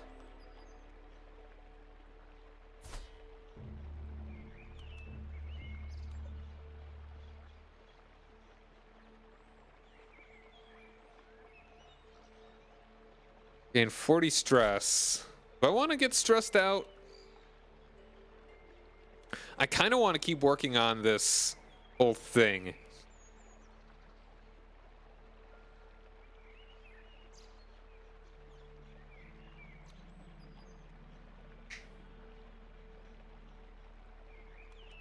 Gain 40 stress. Do I want to get stressed out? I kind of want to keep working on this whole thing.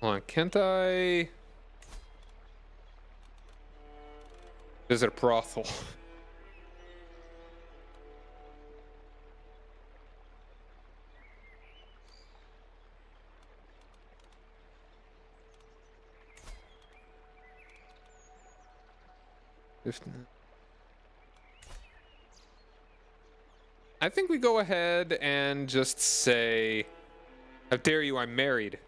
Hold on, can't I visit a brothel? I think we go ahead and just say, how dare you, I'm married.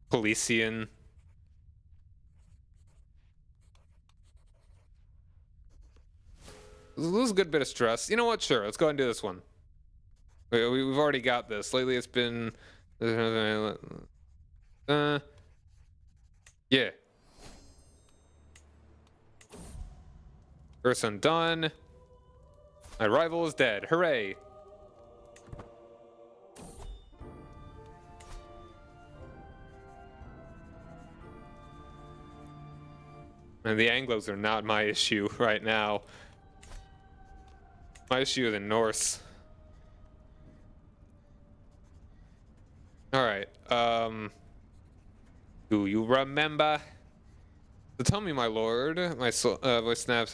Polician. This is a good bit of stress. You know what? Sure, let's go ahead and do this one. We've already got this. Lately it's been... yeah. Curse undone. My rival is dead. Hooray. And the Anglos are not my issue right now. My issue are the Norse. Alright, do you remember? So tell me, my lord, my voice snaps,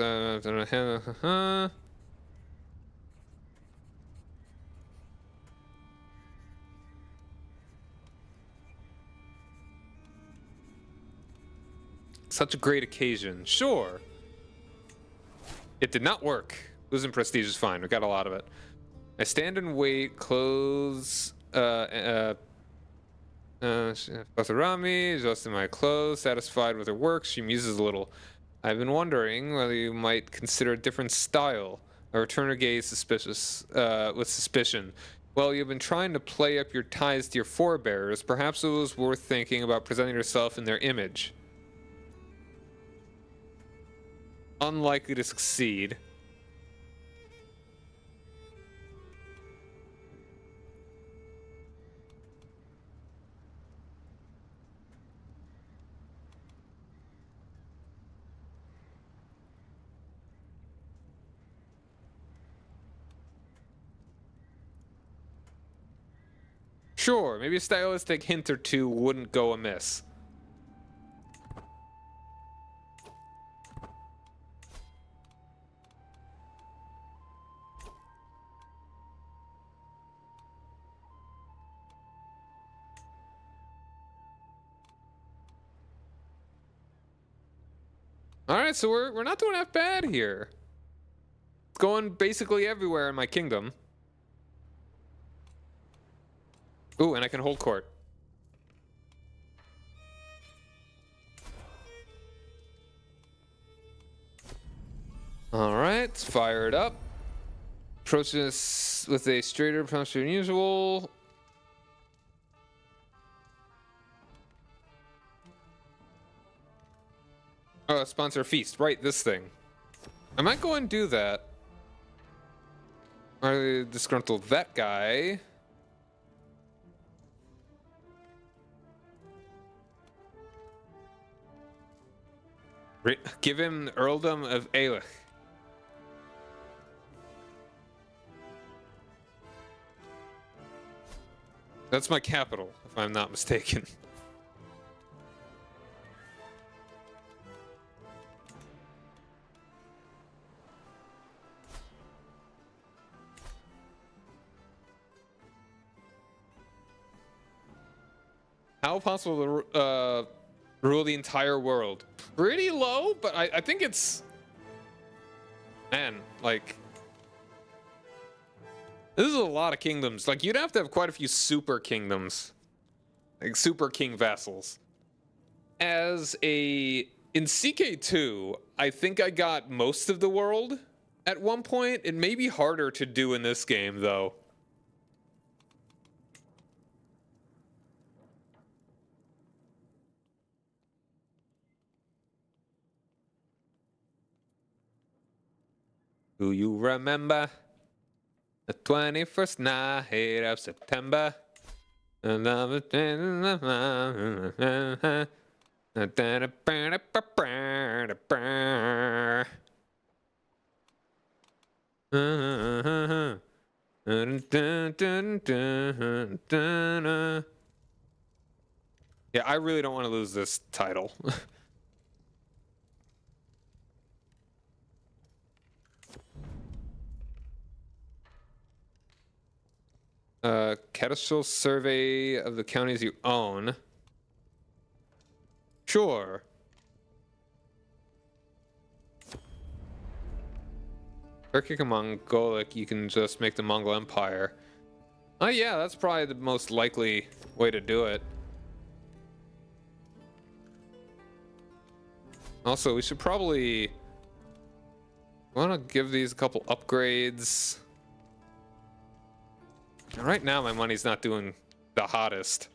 such a great occasion. Sure. It did not work. Losing prestige is fine. We got a lot of it. I stand and wait. Clothes. Around me, adjusting my clothes. Satisfied with her work, she muses a little. I've been wondering whether you might consider a different style. I return her gaze suspicious, with suspicion. Well, you've been trying to play up your ties to your forebears. Perhaps it was worth thinking about presenting yourself in their image. Unlikely to succeed. Sure, maybe a stylistic hint or two wouldn't go amiss. All right, so we're not doing that bad here. It's going basically everywhere in my kingdom. Ooh, and I can hold court. All right, let's fire it up. Approach this with a straighter posture than usual. Sponsor a feast. Right, this thing. I might go and do that. Are they disgruntled? That guy. Give him the earldom of Aelech. That's my capital, if I'm not mistaken. How possible to rule the entire world? pretty low, but I think it's... Man, like... This is a lot of kingdoms. Like, you'd have to have quite a few super kingdoms. Like, super king vassals. As a... In CK2, I think I got most of the world at one point. It may be harder to do in this game, though. Do you remember the 21st night of September? Yeah, I really don't want to lose this title. Cadastral survey of the counties you own. Sure. Turkic and Mongolic, you can just make the Mongol Empire. Oh yeah, that's probably the most likely way to do it. Also, we should probably want to give these a couple upgrades. Right now, my money's not doing the hottest.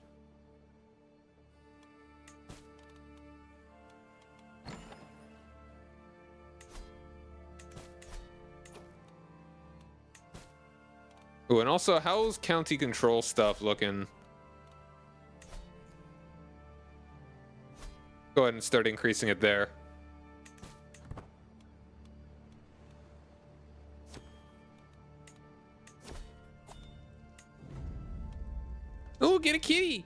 Ooh, and also, how's county control stuff looking? Go ahead and start increasing it there. Oh, get a kitty!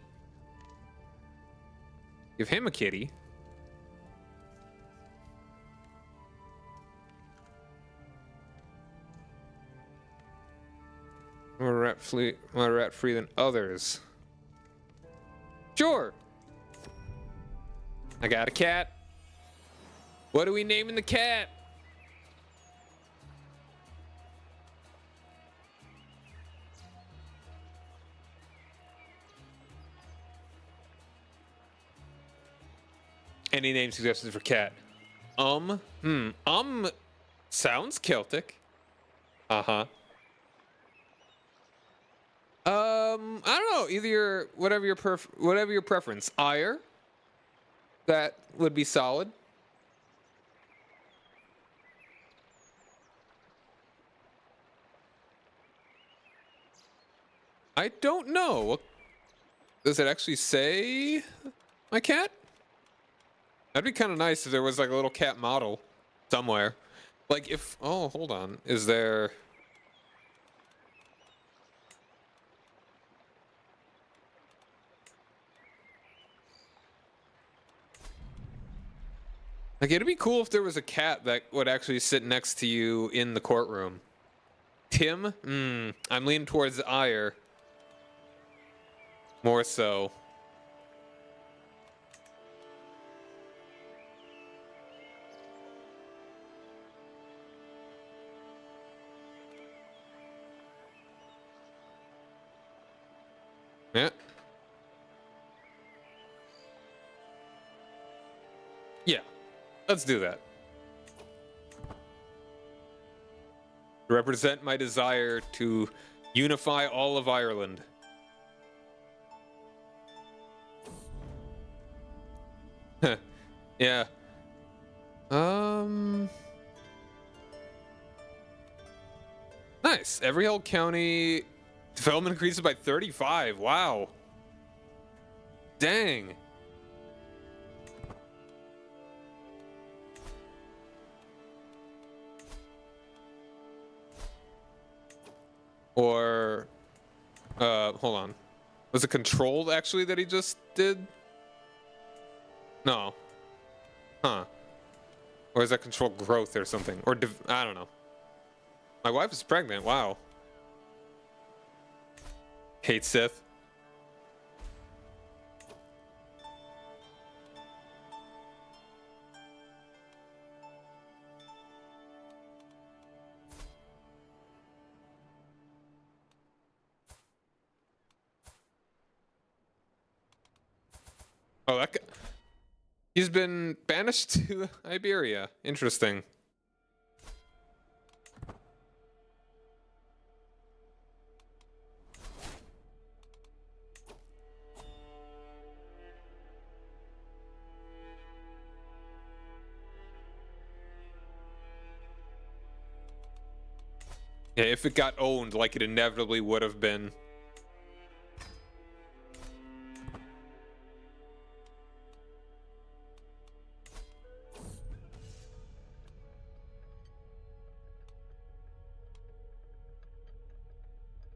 Give him a kitty. More rat free than others. Sure. I got a cat. What are we naming the cat? Any name suggestions for cat? Sounds Celtic. Uh-huh. I don't know. Either your whatever your preference. Ire. That would be solid. I don't know. Does it actually say my cat? That'd be kind of nice if there was like a little cat model somewhere. Like if, oh, hold on. Is there... Like, it'd be cool if there was a cat that would actually sit next to you in the courtroom. Tim? I'm leaning towards Ire. More so. Yeah. Yeah. Let's do that. Represent my desire to unify all of Ireland. Yeah. Nice. Every old county development increases by 35. Wow. Dang. Or, hold on. Was it controlled actually that he just did? No. Huh. Or is that controlled growth or something? Or, I don't know. My wife is pregnant. Wow. Hate Sith. Oh, he's been banished to Iberia. Interesting. Yeah, if it got owned like it inevitably would have been.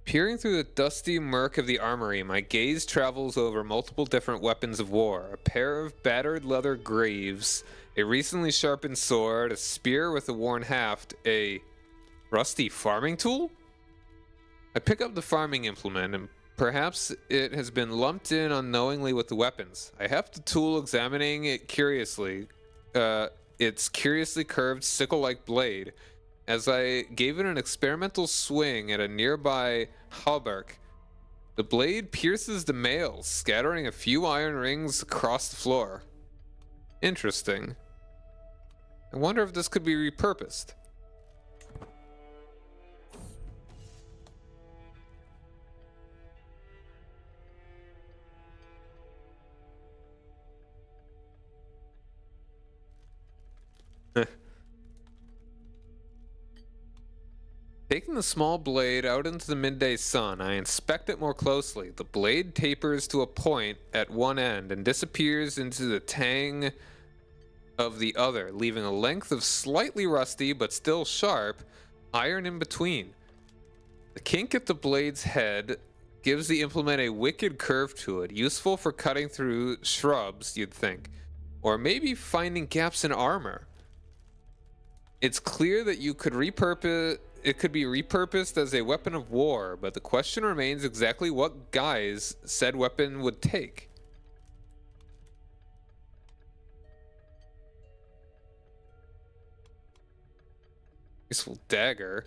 Peering through the dusty murk of the armory, my gaze travels over multiple different weapons of war. A pair of battered leather greaves, a recently sharpened sword, a spear with a worn haft, a rusty farming tool? I pick up the farming implement, and perhaps it has been lumped in unknowingly with the weapons. I heft the tool, examining it curiously. Its curiously curved sickle-like blade. As I gave it an experimental swing at a nearby hauberk, the blade pierces the mail, scattering a few iron rings across the floor. Interesting. I wonder if this could be repurposed. Taking the small blade out into the midday sun, I inspect it more closely. The blade tapers to a point at one end and disappears into the tang of the other, leaving a length of slightly rusty but still sharp iron in between. The kink at the blade's head gives the implement a wicked curve to it, useful for cutting through shrubs, you'd think, or maybe finding gaps in armor. It's clear that it could be repurposed as a weapon of war, but the question remains exactly what guise said weapon would take. Useful dagger.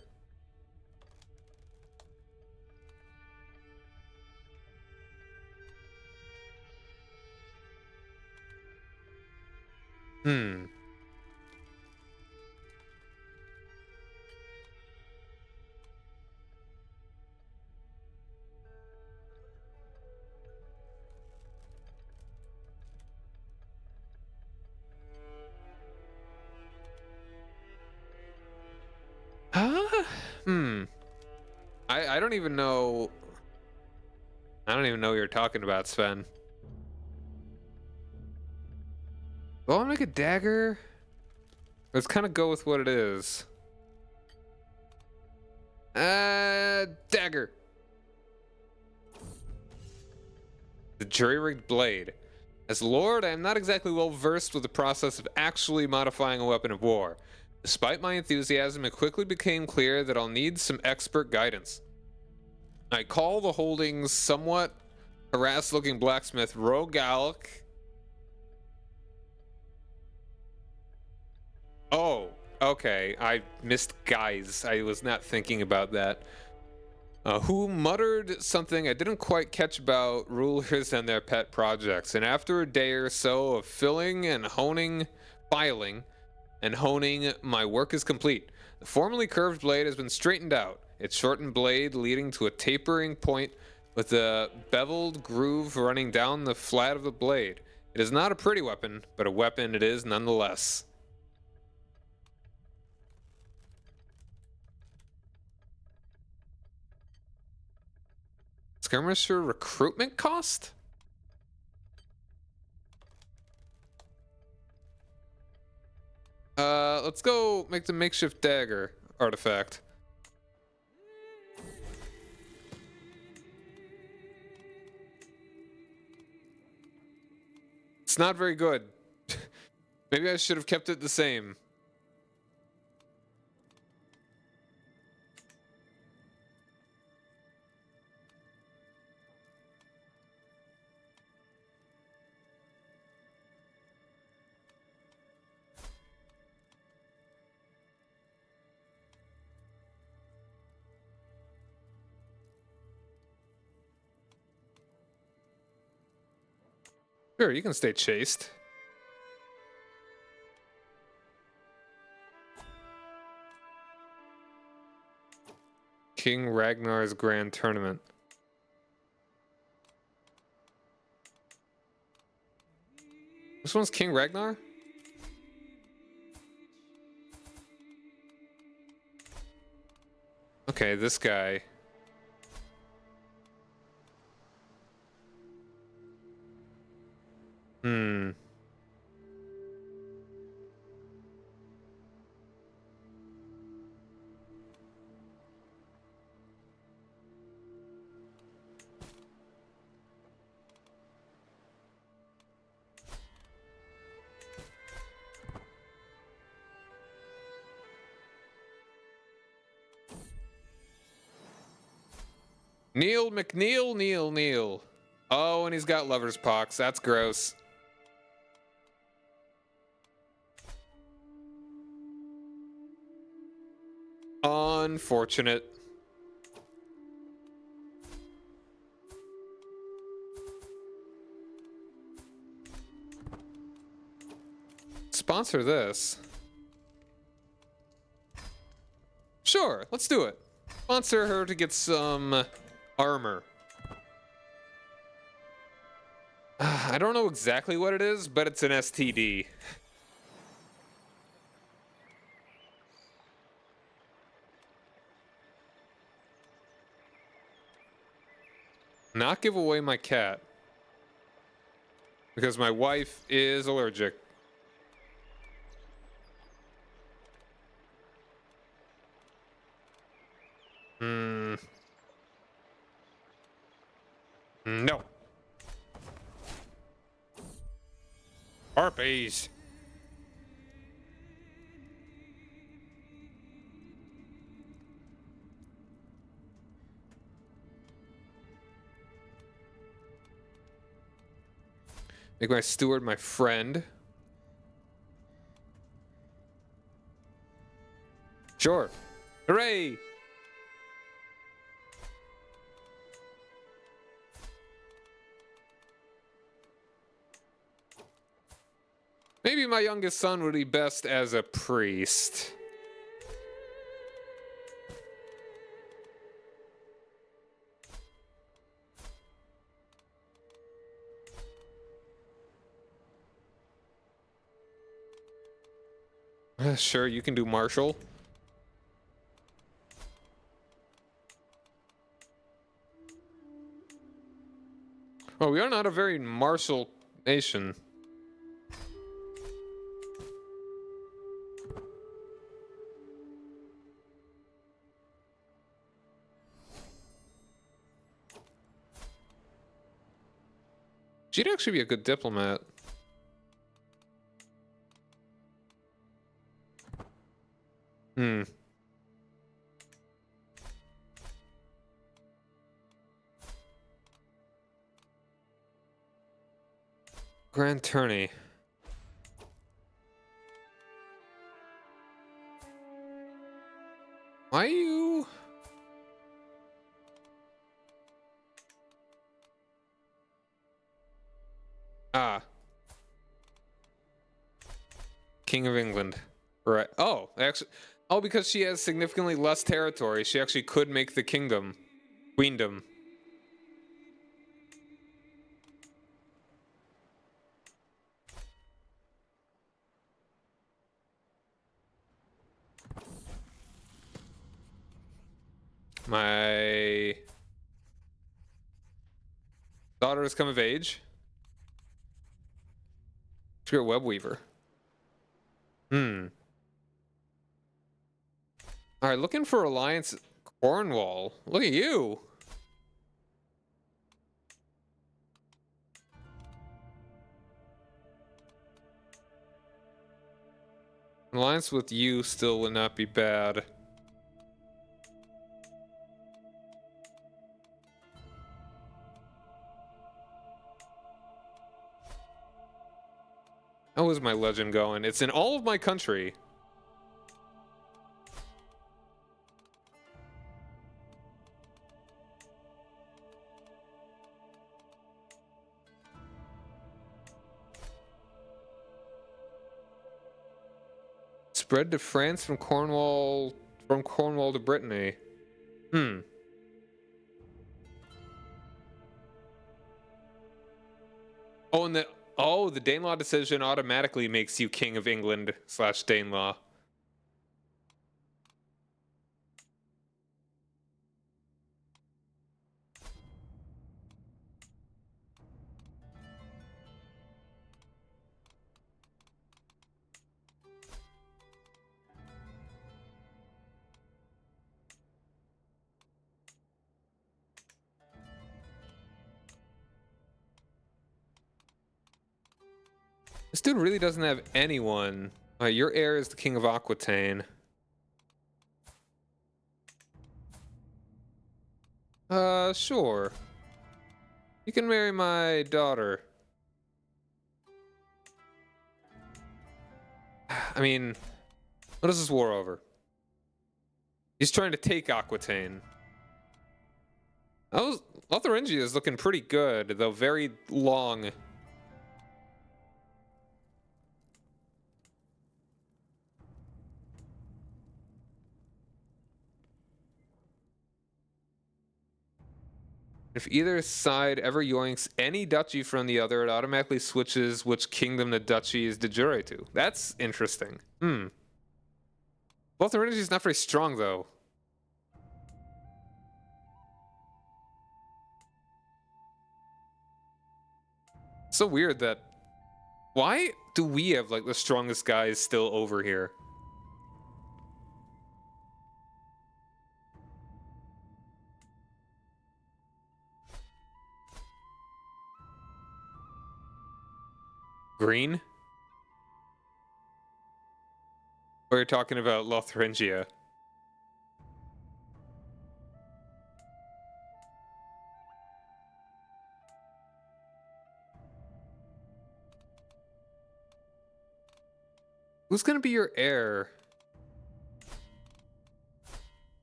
Hmm. Ah. Hmm. I don't even know. I don't even know what you're talking about, Sven. Well, I'll make a dagger. Let's kind of go with what it is. Dagger. The jury-rigged blade. As Lord, I am not exactly well versed with the process of actually modifying a weapon of war. Despite my enthusiasm, it quickly became clear that I'll need some expert guidance. I call the holdings somewhat harassed-looking blacksmith Rogalk. Oh, okay. I missed guys. I was not thinking about that. Who muttered something I didn't quite catch about rulers and their pet projects. And after a day or so of filing and honing, my work is complete. The formerly curved blade has been straightened out, its shortened blade leading to a tapering point with a beveled groove running down the flat of the blade. It is not a pretty weapon, but a weapon it is nonetheless. Skirmisher recruitment cost? Let's go make the makeshift dagger artifact. It's not very good. Maybe I should have kept it the same. Sure, you can stay chaste. King Ragnar's Grand Tournament. This one's King Ragnar? Okay, this guy. Hmm. Neil McNeil, Neil. Oh, and he's got lover's pox. That's gross. Unfortunate. Sponsor this. Sure, let's do it. Sponsor her to get some armor. I don't know exactly what it is, but it's an STD. Not give away my cat. Because my wife is allergic. No. Harpies. Make my steward my friend. Sure. Hooray! Maybe my youngest son would be best as a priest. Sure, you can do martial. Oh, we are not a very martial nation. She'd actually be a good diplomat. Hmm. Grand Tourney. Why you? Ah. King of England. Right. Oh, actually. Oh, because she has significantly less territory, she actually could make the kingdom. Queendom. My daughter has come of age. She's a web weaver. Hmm. All right, looking for alliance. Cornwall. Look at you. Alliance with you still would not be bad. How is my legend going? It's in all of my country. Spread to France from Cornwall to Brittany. Hmm. Oh, and the Danelaw decision automatically makes you King of England / Danelaw. This dude really doesn't have anyone. Your heir is the King of Aquitaine. Sure. You can marry my daughter. I mean, what is this war over? He's trying to take Aquitaine. Lotharingia is looking pretty good, though very long. If either side ever yoinks any duchy from the other, it automatically switches which kingdom the duchy is de jure to. That's interesting. Lotharingia is not very strong, though. So weird that... Why do we have, like, the strongest guys still over here? Green? Or you're talking about Lotharingia? Who's gonna be your heir?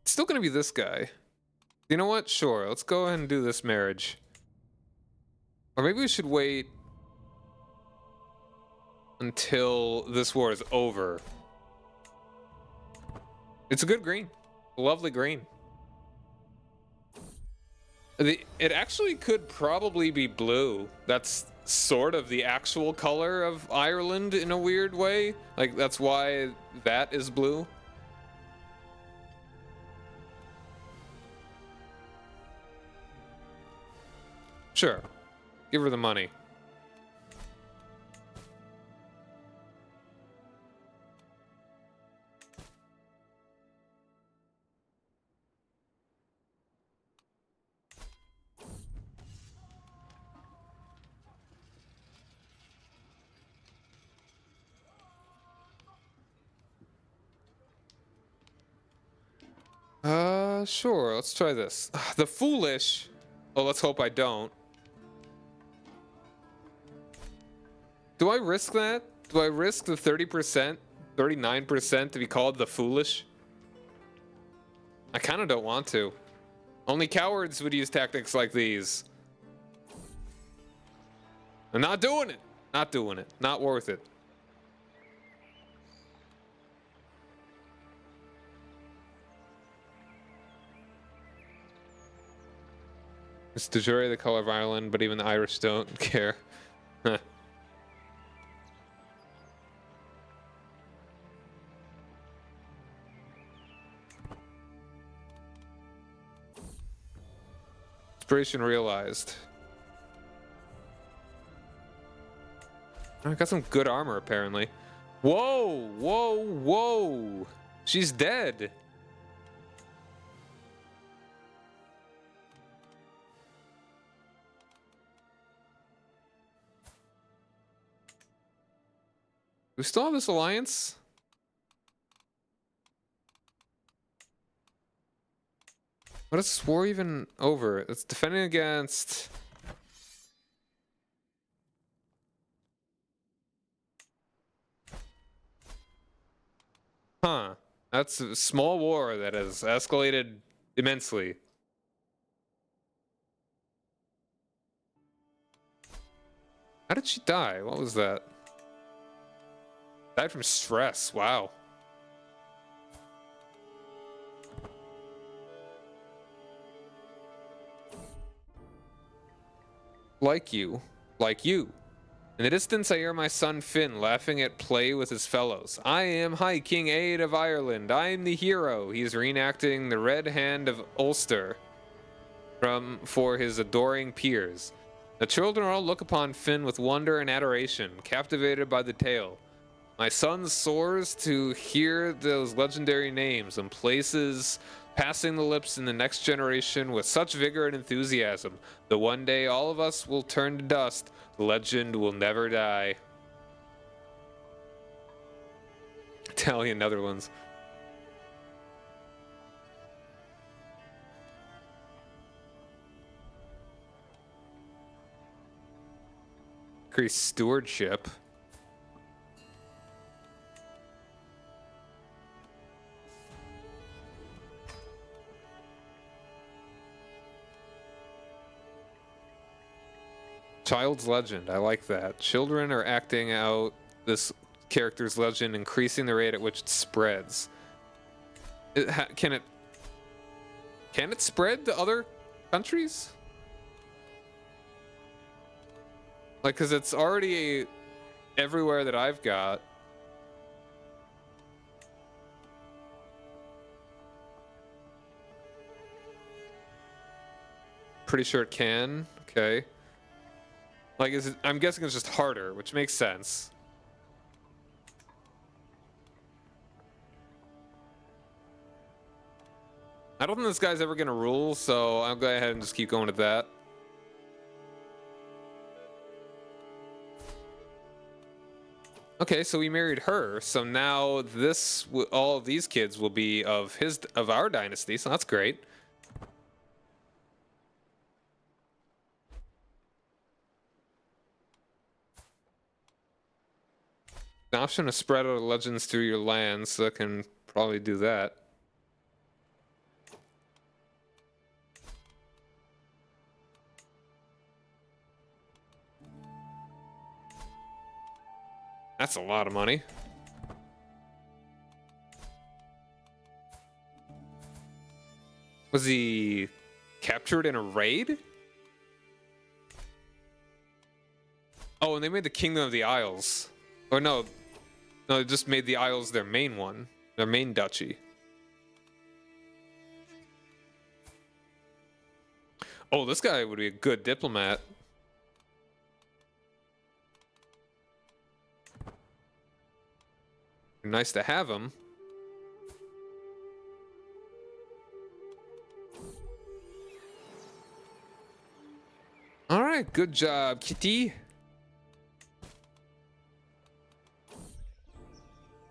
It's still gonna be this guy. You know what? Sure, let's go ahead and do this marriage. Or maybe we should wait until this war is over. It's a good green. A lovely green. It actually could probably be blue. That's sort of the actual color of Ireland in a weird way. Like, that's why that is blue. Sure. Give her the money. Sure, let's try this. The foolish. Oh, let's hope I don't. Do I risk that? Do I risk the 30%, 39% to be called the foolish? I kind of don't want to. Only cowards would use tactics like these. I'm not doing it. Not doing it. Not worth it. It's de jure the color of Ireland, but even the Irish don't care. Inspiration realized. I got some good armor, apparently. Whoa, whoa, whoa! She's dead. We still have this alliance? What is this war even over? It's defending against... Huh. That's a small war that has escalated immensely. How did she die? What was that? Died from stress. Wow. like you. Like you. In the distance, I hear my son Finn laughing at play with his fellows. I am High King Aed of Ireland. I am the hero. He is reenacting the Red Hand of Ulster for his adoring peers. The children all look upon Finn with wonder and adoration, captivated by the tale. My son soars to hear those legendary names and places passing the lips in the next generation with such vigor and enthusiasm that one day all of us will turn to dust. The legend will never die. Italian Netherlands. Increase stewardship. Child's legend. I like that. Children are acting out this character's legend, increasing the rate at which it spreads. Can it spread to other countries? Like, because it's already everywhere that I've got. Pretty sure it can. Okay. Like, I'm guessing it's just harder, which makes sense. I don't think this guy's ever gonna rule, so I'll go ahead and just keep going with that. Okay, so we married her, so now all of these kids will be of our dynasty, so that's great. An option to spread out legends through your lands, so I can probably do that. That's a lot of money. Was he captured in a raid? Oh, and they made the Kingdom of the Isles. Or no, they just made the Isles their main one, their main duchy. Oh, this guy would be a good diplomat. Nice to have him. All right, good job, Kitty.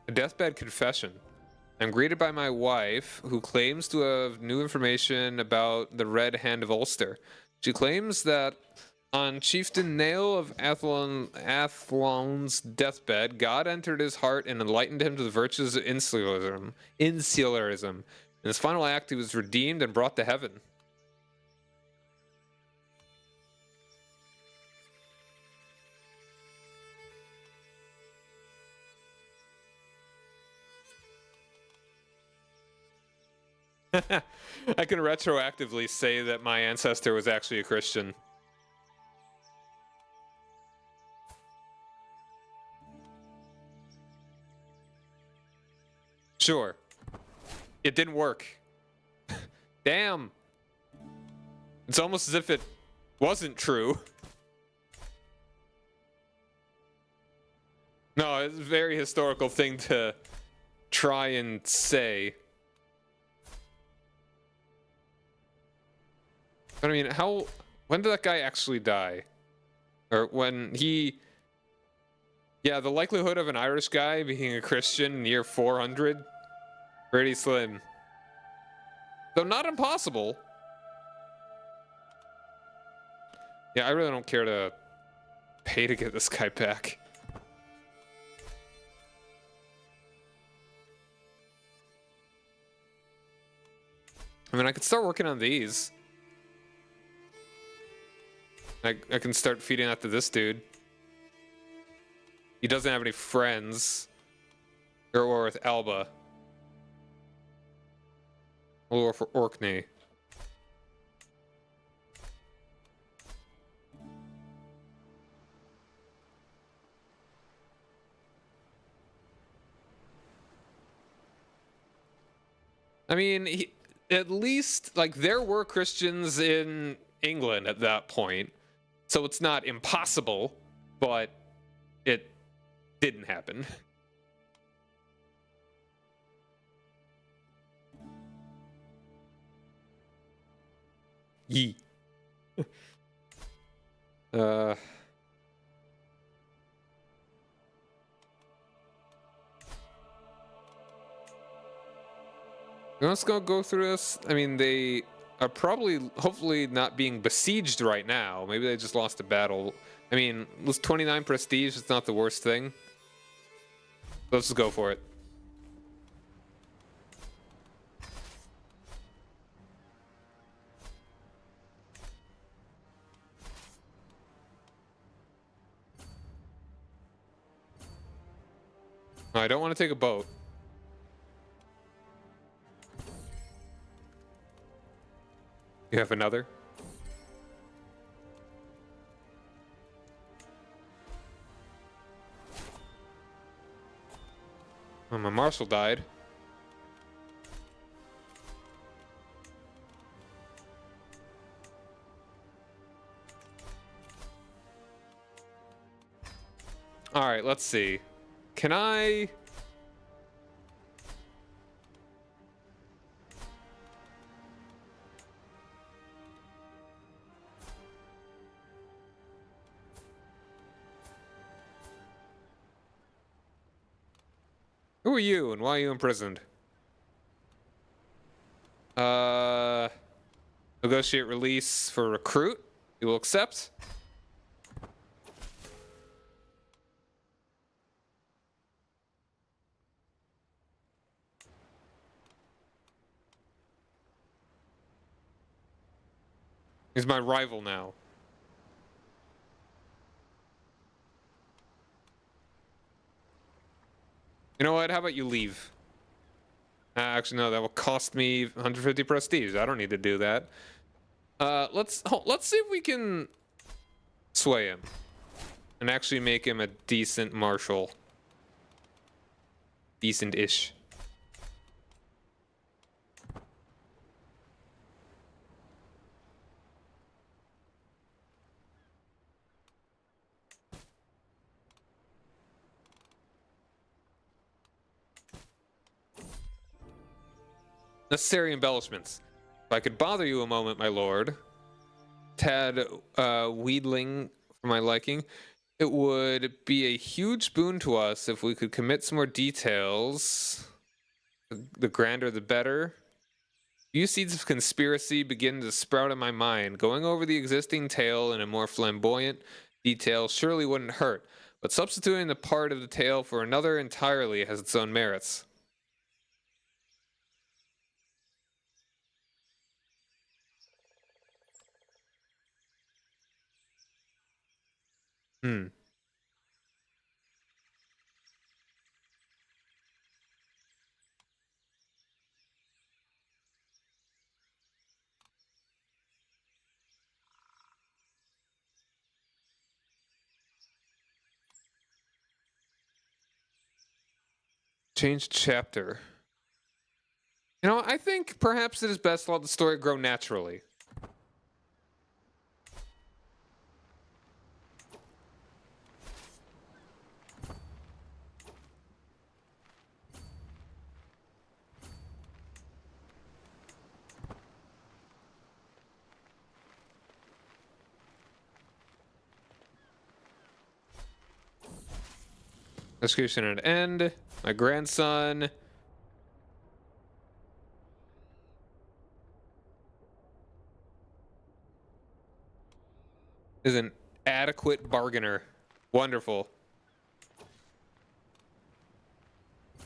A deathbed confession. I'm greeted by my wife, who claims to have new information about the Red Hand of Ulster. She claims that on Chieftain Nail of Athlon's deathbed, God entered his heart and enlightened him to the virtues of insularism. In his final act, he was redeemed and brought to heaven. I can retroactively say that my ancestor was actually a Christian. Sure. It didn't work. Damn. It's almost as if it wasn't true. No, it's a very historical thing to try and say. But I mean, when did that guy actually die? Or when he... Yeah, the likelihood of an Irish guy being a Christian near 400? Pretty slim. Though not impossible. Yeah, I really don't care to pay to get this guy back. I mean, I could start working on these. I can start feeding that to this dude. He doesn't have any friends. Or with Alba. Or for Orkney. I mean, at least, like, there were Christians in England at that point, so it's not impossible, but it didn't happen. Yee. uh... Let's go through this. I mean, they are probably, hopefully, not being besieged right now. Maybe they just lost a battle. I mean, it was 29 prestige. It's not the worst thing. Let's just go for it. I don't want to take a boat. You have another? Oh, my marshal died. All right, let's see. Can I... Who are you, and why are you imprisoned? Negotiate release for recruit. You will accept. He's my rival now. You know what? How about you leave? Actually, no. That will cost me 150 prestige. I don't need to do that. Let's see if we can sway him and actually make him a decent marshal. Decent-ish. Necessary embellishments. If I could bother you a moment, my lord. Tad wheedling for my liking. It would be a huge boon to us if we could commit some more details. The grander, the better. Few seeds of conspiracy begin to sprout in my mind. Going over the existing tale in a more flamboyant detail surely wouldn't hurt, but substituting the part of the tale for another entirely has its own merits. Change chapter. You know, I think perhaps it is best to let the story grow naturally. Execution at end. My grandson. Is an adequate bargainer. Wonderful.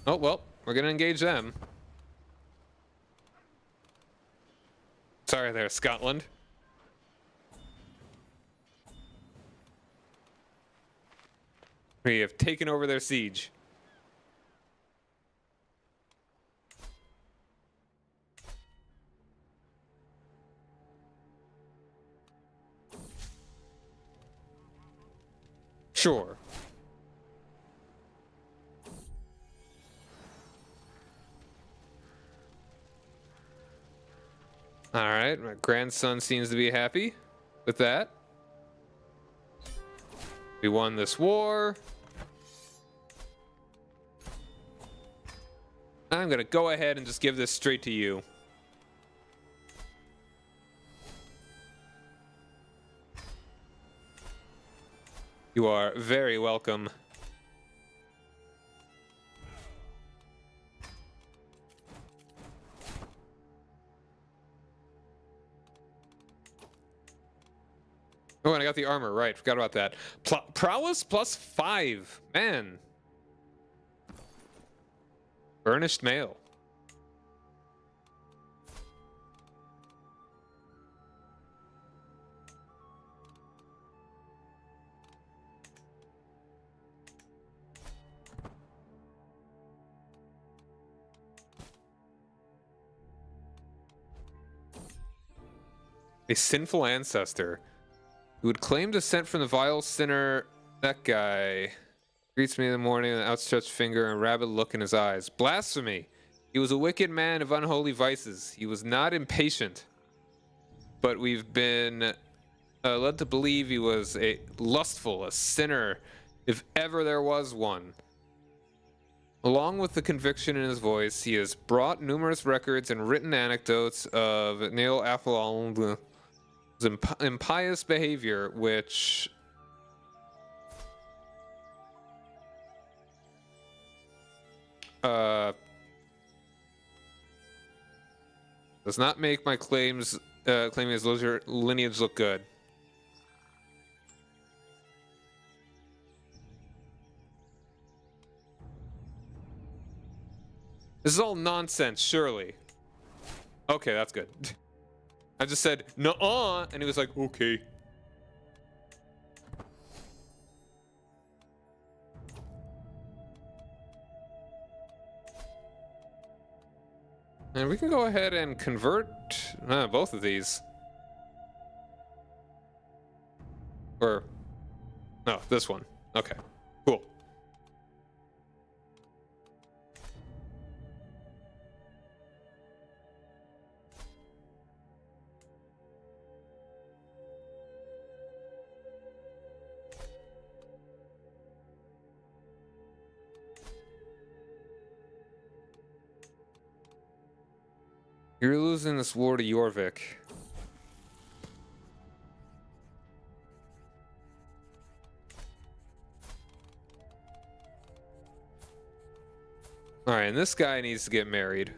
Oh, well, we're gonna engage them. Sorry there, Scotland. We have taken over their siege. Sure. All right, my grandson seems to be happy with that. We won this war. I'm gonna go ahead and just give this straight to you. You are very welcome. Oh, and I got the armor, right. Forgot about that. Prowess +5. Man. Burnished mail. A sinful ancestor who would claim descent from the vile sinner. That guy greets me in the morning with an outstretched finger and a rabid look in his eyes. Blasphemy! He was a wicked man of unholy vices. He was not impatient, but we've been led to believe he was a lustful, a sinner, if ever there was one. Along with the conviction in his voice, he has brought numerous records and written anecdotes of Neil Athal's impious behavior, which does not make my claiming his lineage look good. This is all nonsense, surely. Okay, that's good. I just said, nuh-uh, and he was like, okay. And we can go ahead and convert both of these. Or, no, this one. Okay, cool. You're losing this war to Jorvik. Alright, and this guy needs to get married.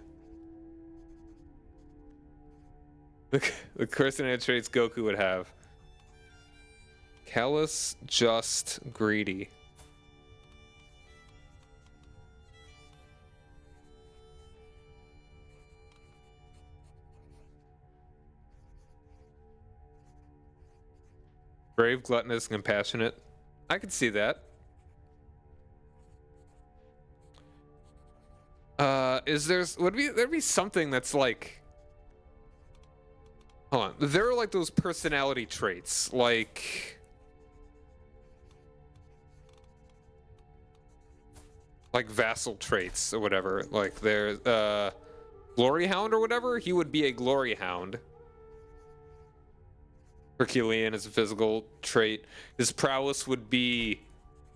The Crusader traits Goku would have. Callous, just, greedy. Brave, gluttonous, compassionate. I could see that. Would there be something that's like, hold on, there are like those personality traits, like vassal traits or whatever. Like there's glory hound or whatever. He would be a glory hound. Herculean is a physical trait. His prowess would be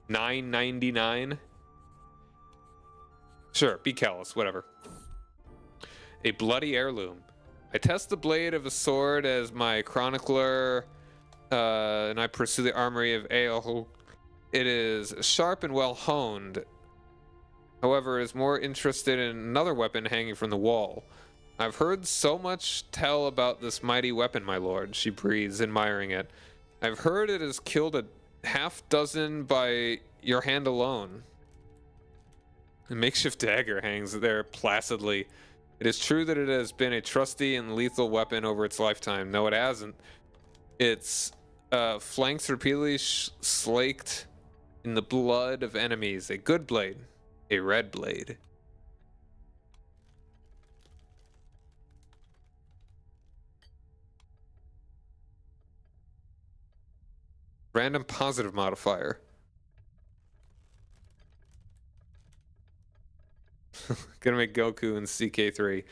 999. Sure, be callous, whatever. A bloody heirloom. I test the blade of a sword as my chronicler, and I pursue the armory of Ale. It is sharp and well honed. However, is more interested in another weapon hanging from the wall. I've heard so much tell about this mighty weapon, my lord, she breathes, admiring it. I've heard it has killed a half dozen by your hand alone. A makeshift dagger hangs there placidly. It is true that it has been a trusty and lethal weapon over its lifetime. No, it hasn't. Its flanks repeatedly slaked in the blood of enemies. A good blade. A red blade. Random positive modifier. Gonna make Goku in CK3.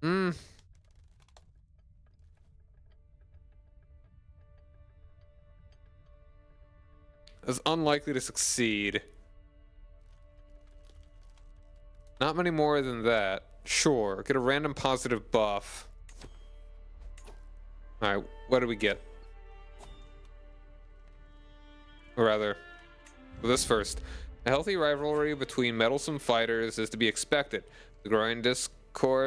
Hmm. Is unlikely to succeed. Not many more than that. Sure. Get a random positive buff. Alright, what do we get? Or rather, well, this first. A healthy rivalry between meddlesome fighters is to be expected. The growing discord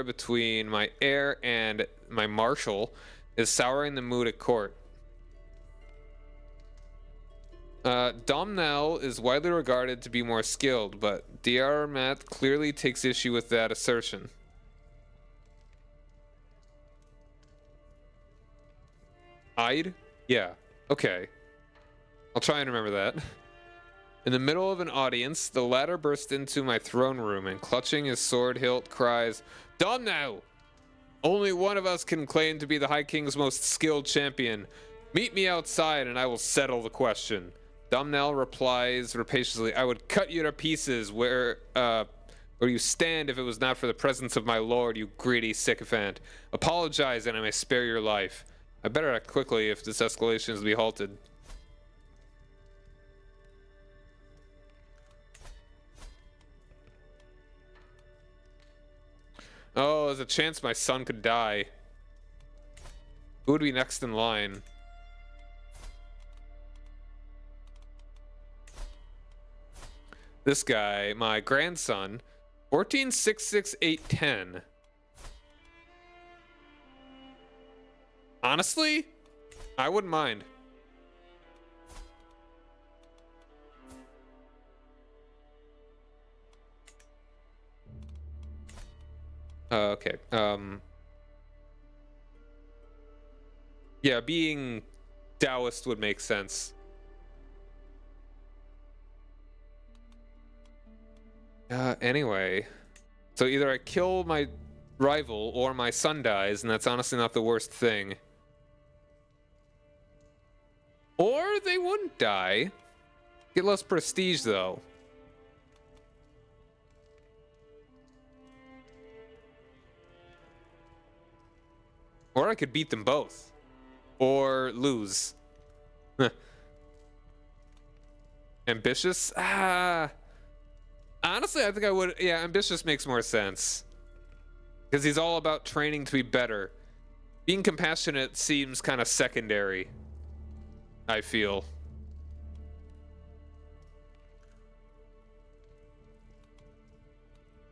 between my heir and my marshal is souring the mood at court. Domhnall is widely regarded to be more skilled, but Diarmat clearly takes issue with that assertion. I'd? Yeah. Okay. I'll try and remember that. In the middle of an audience, the latter burst into my throne room and, clutching his sword hilt, cries, Domhnall! Only one of us can claim to be the High King's most skilled champion. Meet me outside and I will settle the question. Domhnall replies rapaciously, I would cut you to pieces where you stand if it was not for the presence of my lord, you greedy sycophant. Apologize and I may spare your life. I better act quickly if this escalation is to be halted. Oh, there's a chance my son could die. Who would be next in line? This guy, my grandson, 1466-810. Honestly, I wouldn't mind. Okay. Yeah, being Taoist would make sense. Anyway, so either I kill my rival or my son dies, and that's honestly not the worst thing. Or they wouldn't die. Get less prestige, though. Or I could beat them both. Or lose. Ambitious? Honestly, I think I would. Yeah, ambitious makes more sense. Because he's all about training to be better. Being compassionate seems kind of secondary, I feel.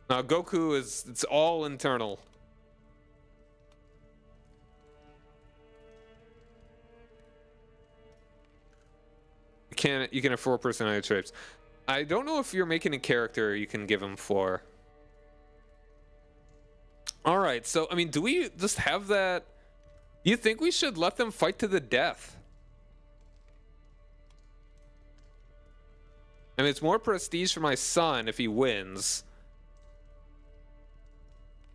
Now, Goku it's all internal. You can have 4 personality traits. I don't know if you're making a character you can give him 4. All right, so I mean, do we just have that? Do you think we should let them fight to the death? I mean, it's more prestige for my son if he wins.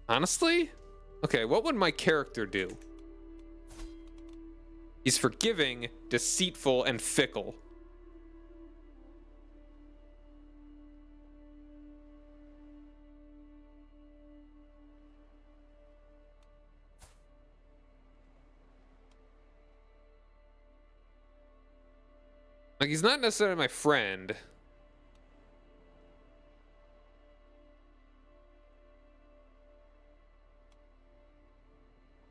Honestly? Okay, what would my character do? He's forgiving, deceitful, and fickle. Like, he's not necessarily my friend.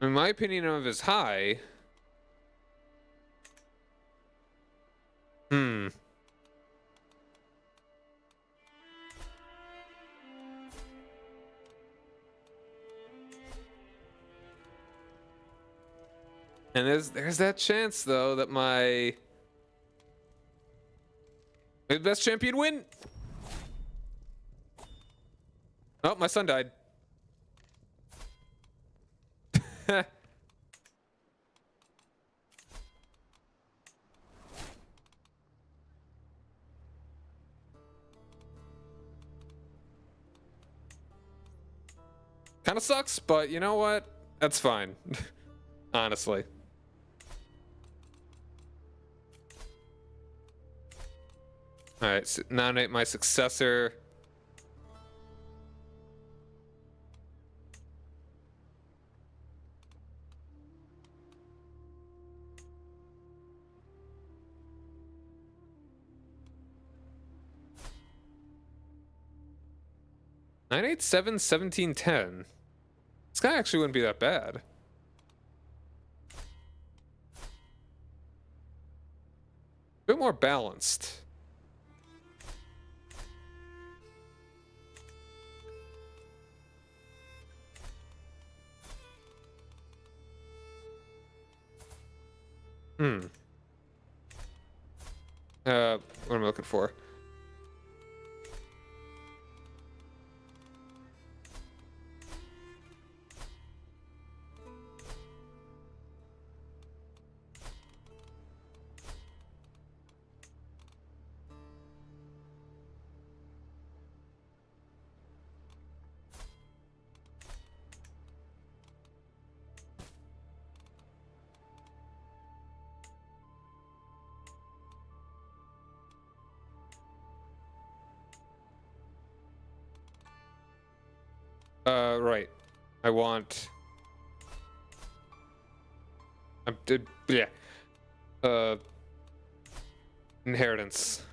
In my opinion of his high. And there's that chance though that my best champion win. Oh, my son died. Kind of sucks, but you know what? That's fine. Honestly. All right, so nominate my successor. 987, 1710. This guy actually wouldn't be that bad. A bit more balanced. What am I looking for? Right. I want. Yeah. Inheritance.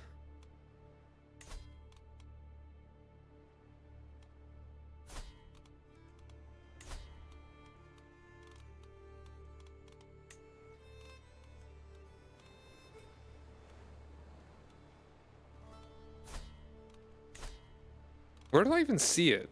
Where do I even see it?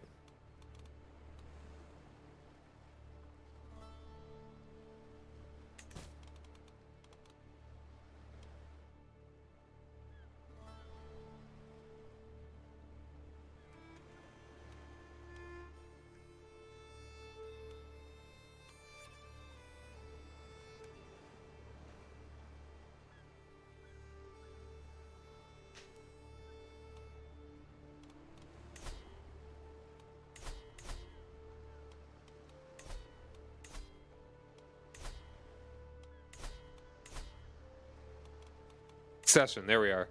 Session. There we are.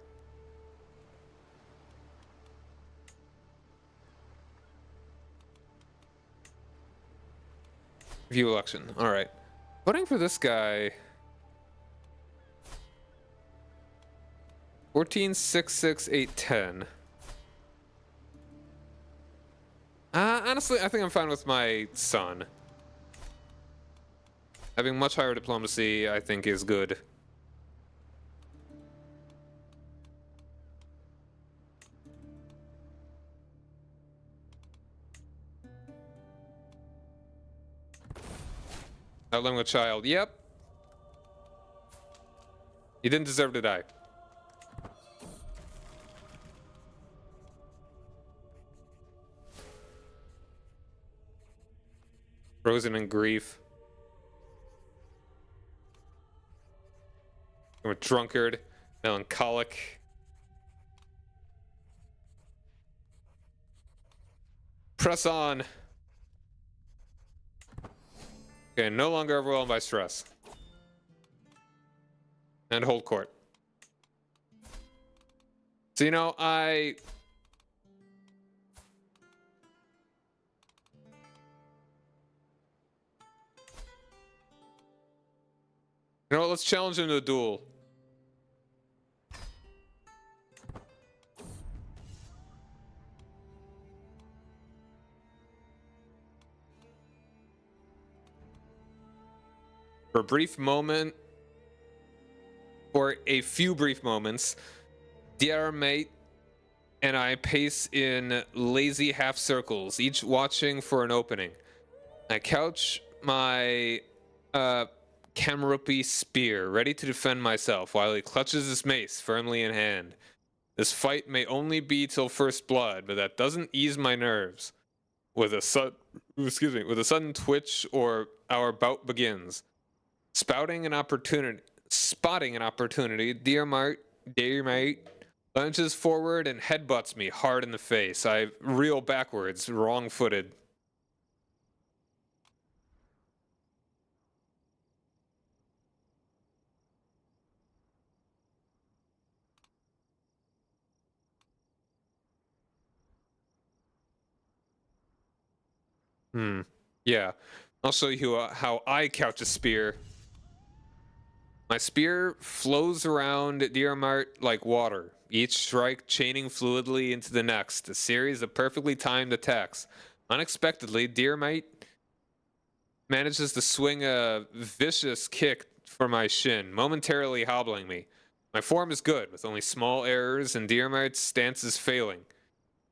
View election. All right. Voting for this guy. 14, 6, 6, 8, 10. Honestly, I think I'm fine with my son. Having much higher diplomacy, I think, is good. Outlive a child. Yep. You didn't deserve to die. Frozen in grief. I'm a drunkard. Melancholic. Press on. Okay, no longer overwhelmed by stress. And hold court. So, you know, You know what, let's challenge him to a duel. For a brief moment, or a few brief moments, dear mate and I pace in lazy half circles, each watching for an opening. I couch my Kamrupi spear, ready to defend myself, while he clutches his mace firmly in hand. This fight may only be till first blood, but that doesn't ease my nerves. With a sudden twitch, or our bout begins. Spotting an opportunity, dear mate lunges forward and headbutts me hard in the face. I reel backwards, wrong-footed. Yeah. I'll show you how I couch a spear. My spear flows around Dioramart like water, each strike chaining fluidly into the next, a series of perfectly timed attacks. Unexpectedly, Deermite manages to swing a vicious kick for my shin, momentarily hobbling me. My form is good, with only small errors and Deermite's stance is failing.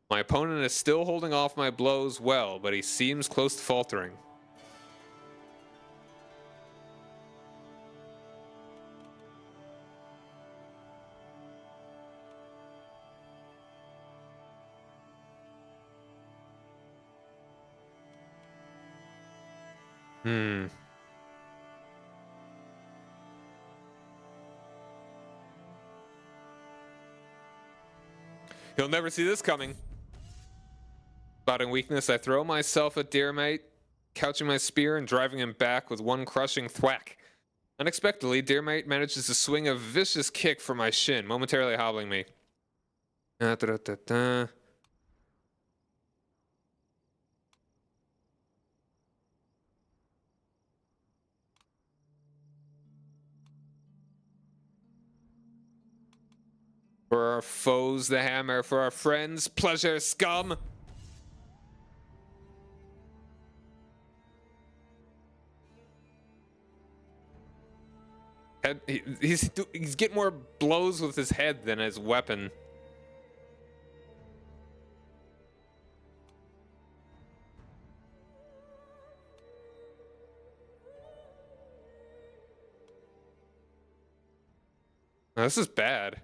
My opponent is still holding off my blows well, but he seems close to faltering. He'll never see this coming. Spotting weakness, I throw myself at Deermite, couching my spear and driving him back with one crushing thwack. Unexpectedly, Deermite manages to swing a vicious kick for my shin, momentarily hobbling me. For our foes, the hammer. For our friends, pleasure, scum. He's getting more blows with his head than his weapon. Now, this is bad.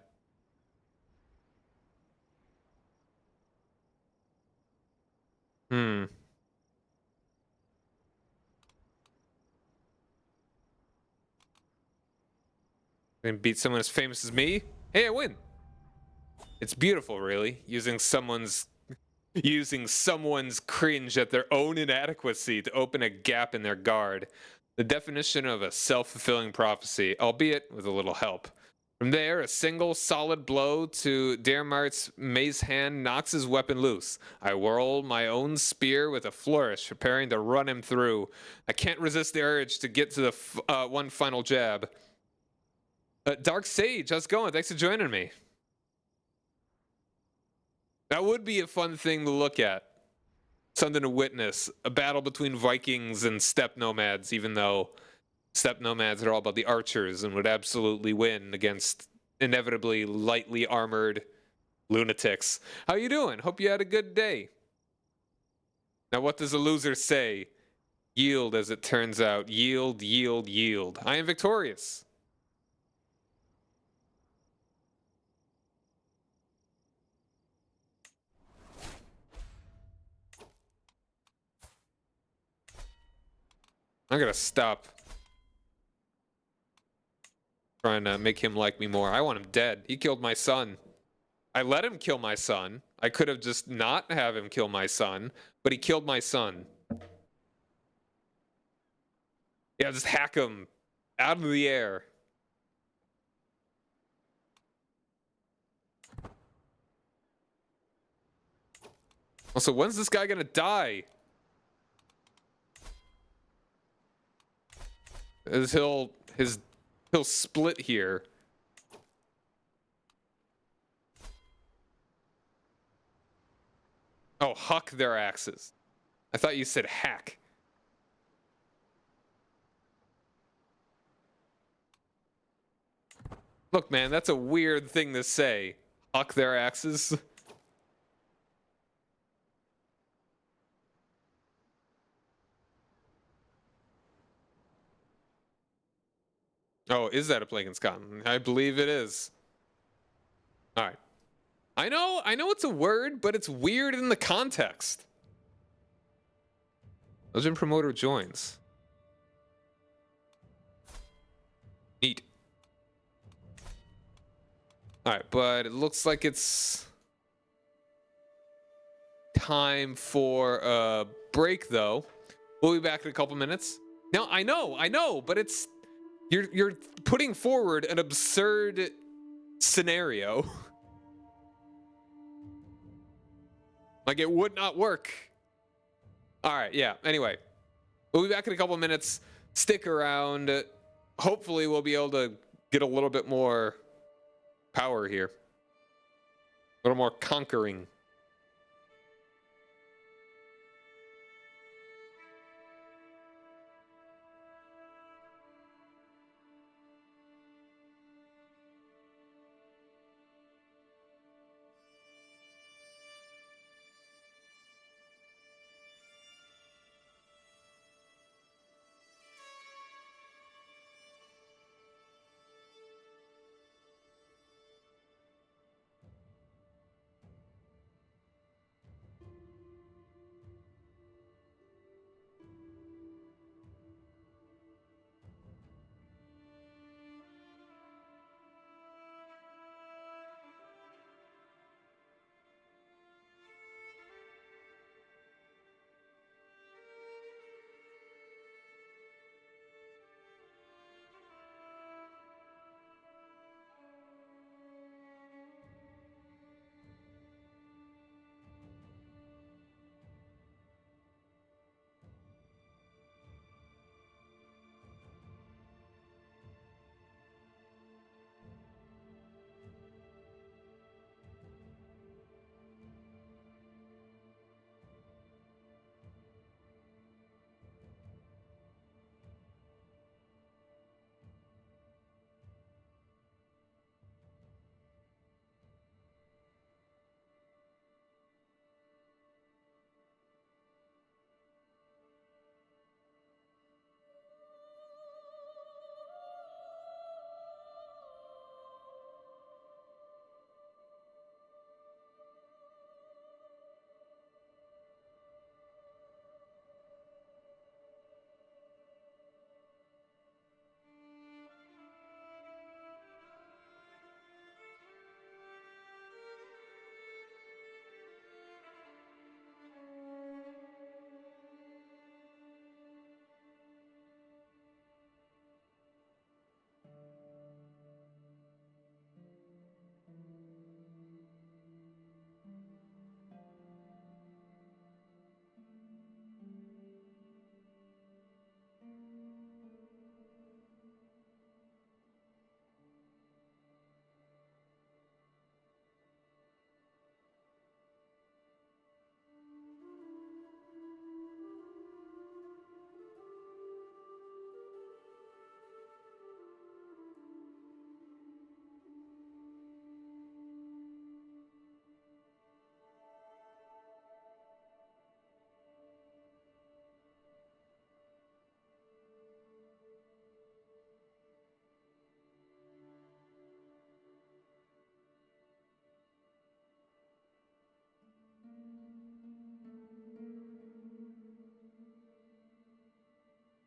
And beat someone as famous as me? Hey, I win. It's beautiful, really, using someone's cringe at their own inadequacy to open a gap in their guard. The definition of a self-fulfilling prophecy, albeit with a little help. From there, a single solid blow to Deermite's mace hand knocks his weapon loose. I whirl my own spear with a flourish, preparing to run him through. I can't resist the urge to get to the one final jab. Dark Sage, how's it going? Thanks for joining me. That would be a fun thing to look at. Something to witness. A battle between Vikings and steppe nomads, even though steppe nomads are all about the archers and would absolutely win against inevitably lightly armored lunatics. How you doing? Hope you had a good day. Now what does a loser say? Yield, as it turns out. Yield, yield, yield. I am victorious. I'm gonna stop trying to make him like me more. I want him dead. He killed my son. I let him kill my son. I could have just not have him kill my son, but he killed my son. Yeah, just hack him out of the air. Also, when's this guy gonna die? As he'll split here. Oh, huck their axes. I thought you said hack. Look, man, that's a weird thing to say. Huck their axes. Oh, is that a Plague and Scotland? I believe it is. All right. I know it's a word, but it's weird in the context. Legend promoter joins. Neat. All right, but it looks like it's time for a break, though. We'll be back in a couple minutes. Now, I know, but it's you're putting forward an absurd scenario. Like it would not work. All right, yeah. Anyway, we'll be back in a couple minutes. Stick around. Hopefully, we'll be able to get a little bit more power here. A little more conquering.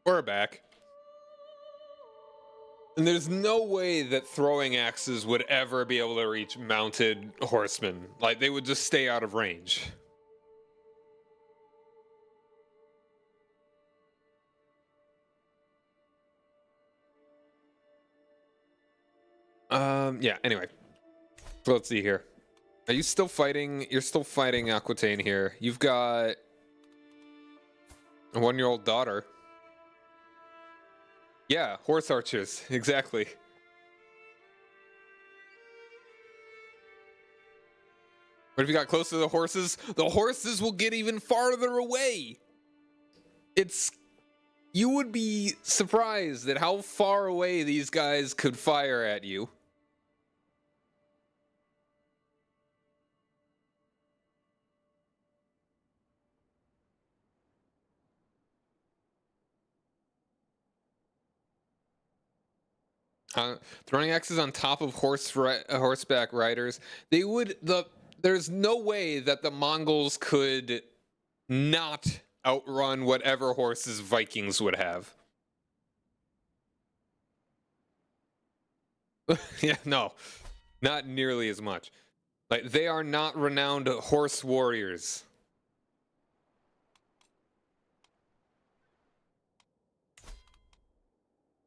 We're back. And there's no way that throwing axes would ever be able to reach mounted horsemen. Like, they would just stay out of range. Yeah, anyway. So let's see here. Are you still fighting? You're still fighting Aquitaine here. You've got a 1-year-old daughter. Yeah, horse archers, exactly. But if you got close to the horses will get even farther away. You would be surprised at how far away these guys could fire at you. Throwing axes on top of horseback riders, there's no way that the Mongols could not outrun whatever horses Vikings would have. Yeah, no, not nearly as much. Like, they are not renowned horse warriors.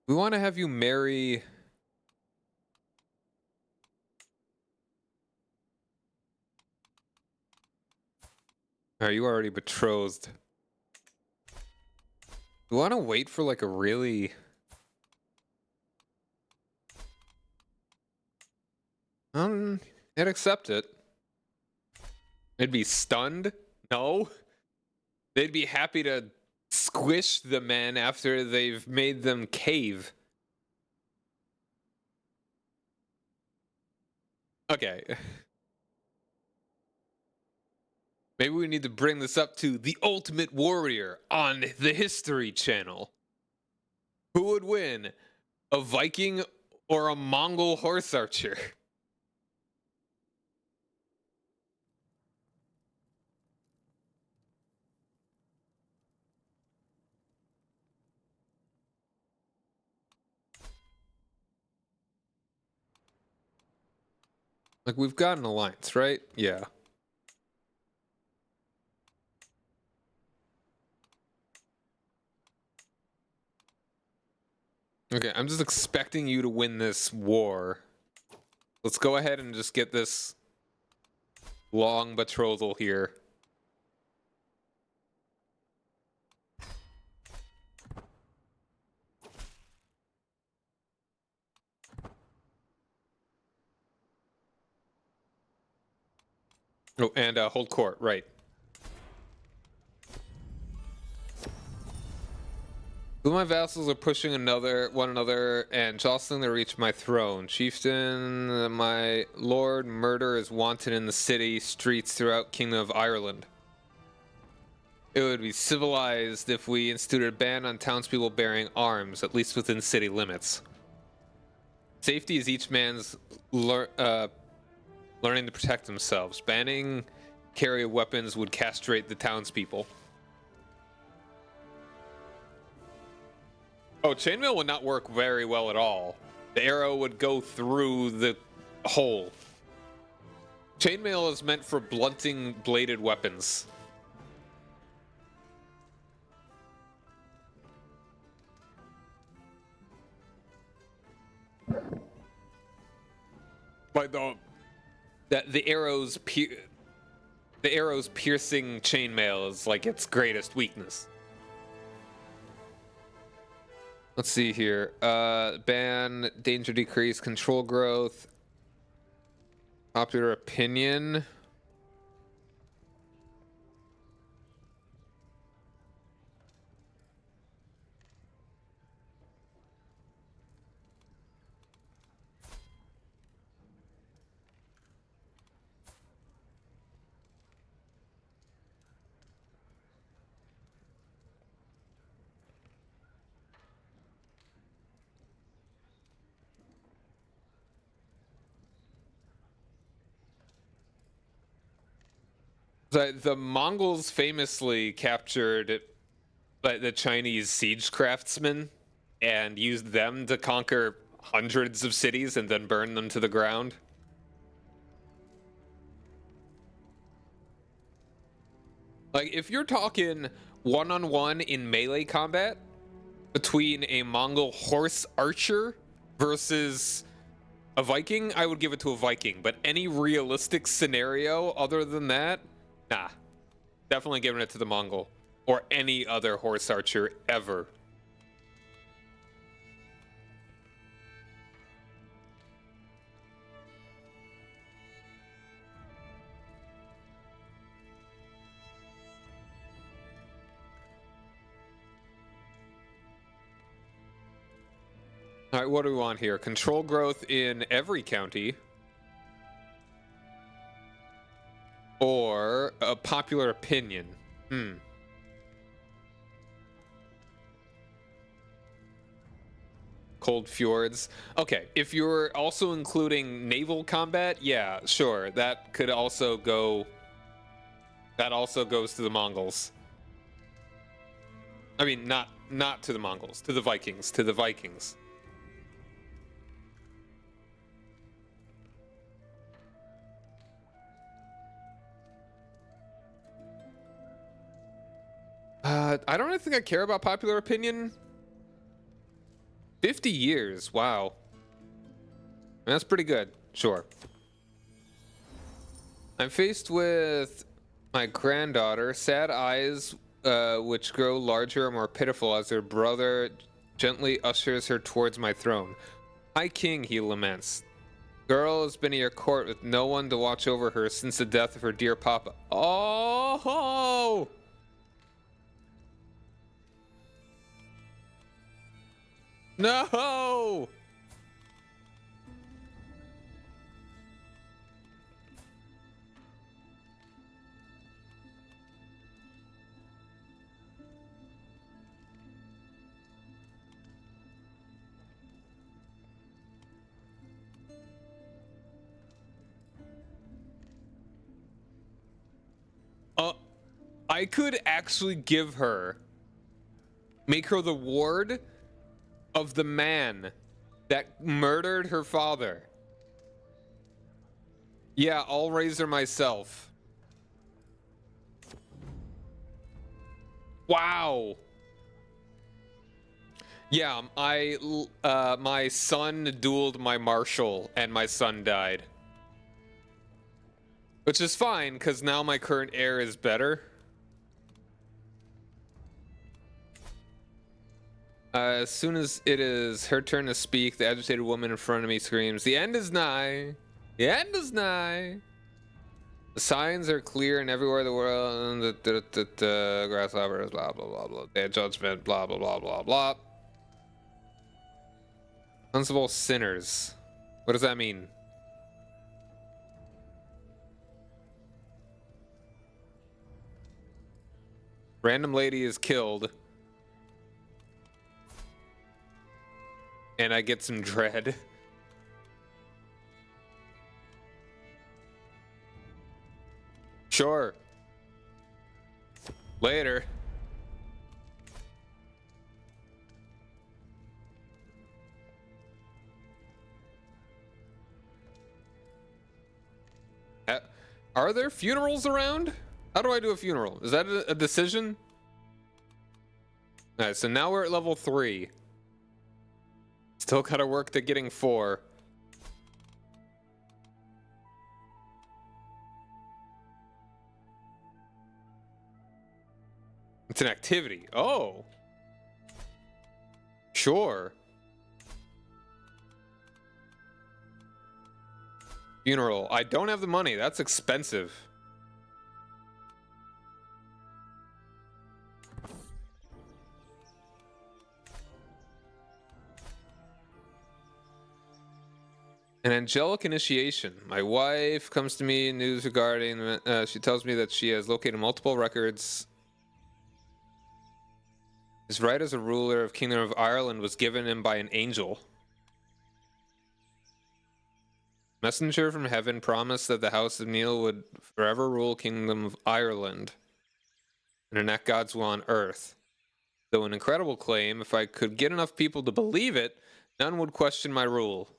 We want to have you marry... Are you already betrothed? We want to wait for like a really... I'd accept it. They'd be stunned? No. They'd be happy to squish the men after they've made them cave. Okay. Maybe we need to bring this up to the Ultimate Warrior on the History Channel. Who would win, a Viking or a Mongol horse archer? Like, we've got an alliance, right? Yeah. Okay, I'm just expecting you to win this war. Let's go ahead and just get this long betrothal here. Oh, and hold court, right. Two of my vassals are pushing one another and jostling to reach my throne. Chieftain, my lord, murder is wanted in the city streets throughout Kingdom of Ireland. It would be civilized if we instituted a ban on townspeople bearing arms, at least within city limits. Safety is each man's learning to protect themselves. Banning carry of weapons would castrate the townspeople. Oh, chainmail would not work very well at all. The arrow would go through the hole. Chainmail is meant for blunting bladed weapons. But the arrows piercing chainmail is like its greatest weakness. Let's see here. Ban, danger decrease, control growth, popular opinion. The Mongols famously captured the Chinese siege craftsmen and used them to conquer hundreds of cities and then burn them to the ground. Like, if you're talking one-on-one in melee combat between a Mongol horse archer versus a Viking, I would give it to a Viking. But any realistic scenario other than that, nah. Definitely giving it to the Mongol. Or any other horse archer ever. All right, what do we want here? Control growth in every county. Or a popular opinion. Cold fjords. Okay, if you're also including naval combat, yeah, sure. That could also go... That also goes to the Mongols. I mean, not to the Mongols. To the Vikings. To the Vikings. I don't really think I care about popular opinion. 50 years, wow. That's pretty good, sure. I'm faced with my granddaughter, sad eyes which grow larger and more pitiful as her brother gently ushers her towards my throne. High King, he laments. Girl has been in your court with no one to watch over her since the death of her dear papa. Oh! No! I could actually make her the ward of the man that murdered her father. Yeah, I'll raise her myself. Wow. Yeah, my son dueled my marshal and my son died. Which is fine, because now my current heir is better. As soon as it is her turn to speak, the agitated woman in front of me screams, "The end is nigh! The end is nigh!" The signs are clear and everywhere in the world. Grasshoppers, blah, blah, blah, blah. Day of judgment, blah, blah, blah, blah, blah. Sons of all sinners. What does that mean? Random lady is killed. And I get some dread. Sure. Later. Are there funerals around? How do I do a funeral? Is that a decision? Alright, so now we're at level 3. Still gotta work to getting 4. It's an activity. Oh. Sure. Funeral. I don't have the money. That's expensive. An angelic initiation. My wife comes to me, news regarding, she tells me that she has located multiple records. His right as a ruler of Kingdom of Ireland was given him by an angel. Messenger from heaven promised that the House of Neil would forever rule Kingdom of Ireland and enact God's will on earth. Though an incredible claim, if I could get enough people to believe it, none would question my rule.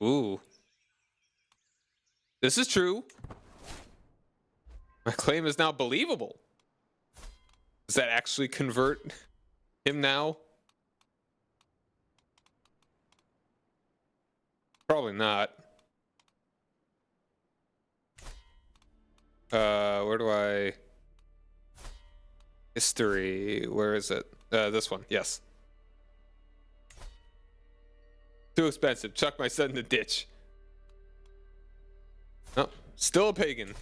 Ooh. This is true. My claim is now believable. Does that actually convert him now? Probably not. Where do I... History, where is it? This one, yes. Too expensive, chuck my son in the ditch. Oh, still a pagan.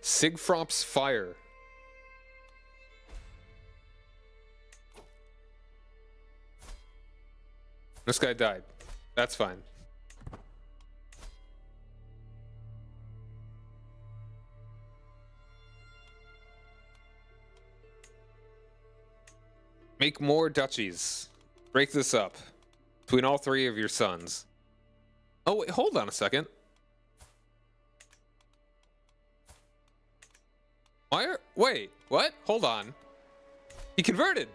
Sigfrop's fire. This guy died. That's fine. Make more duchies. Break this up between all 3 of your sons. Oh, wait, hold on a second. Wait, what? Hold on. He converted.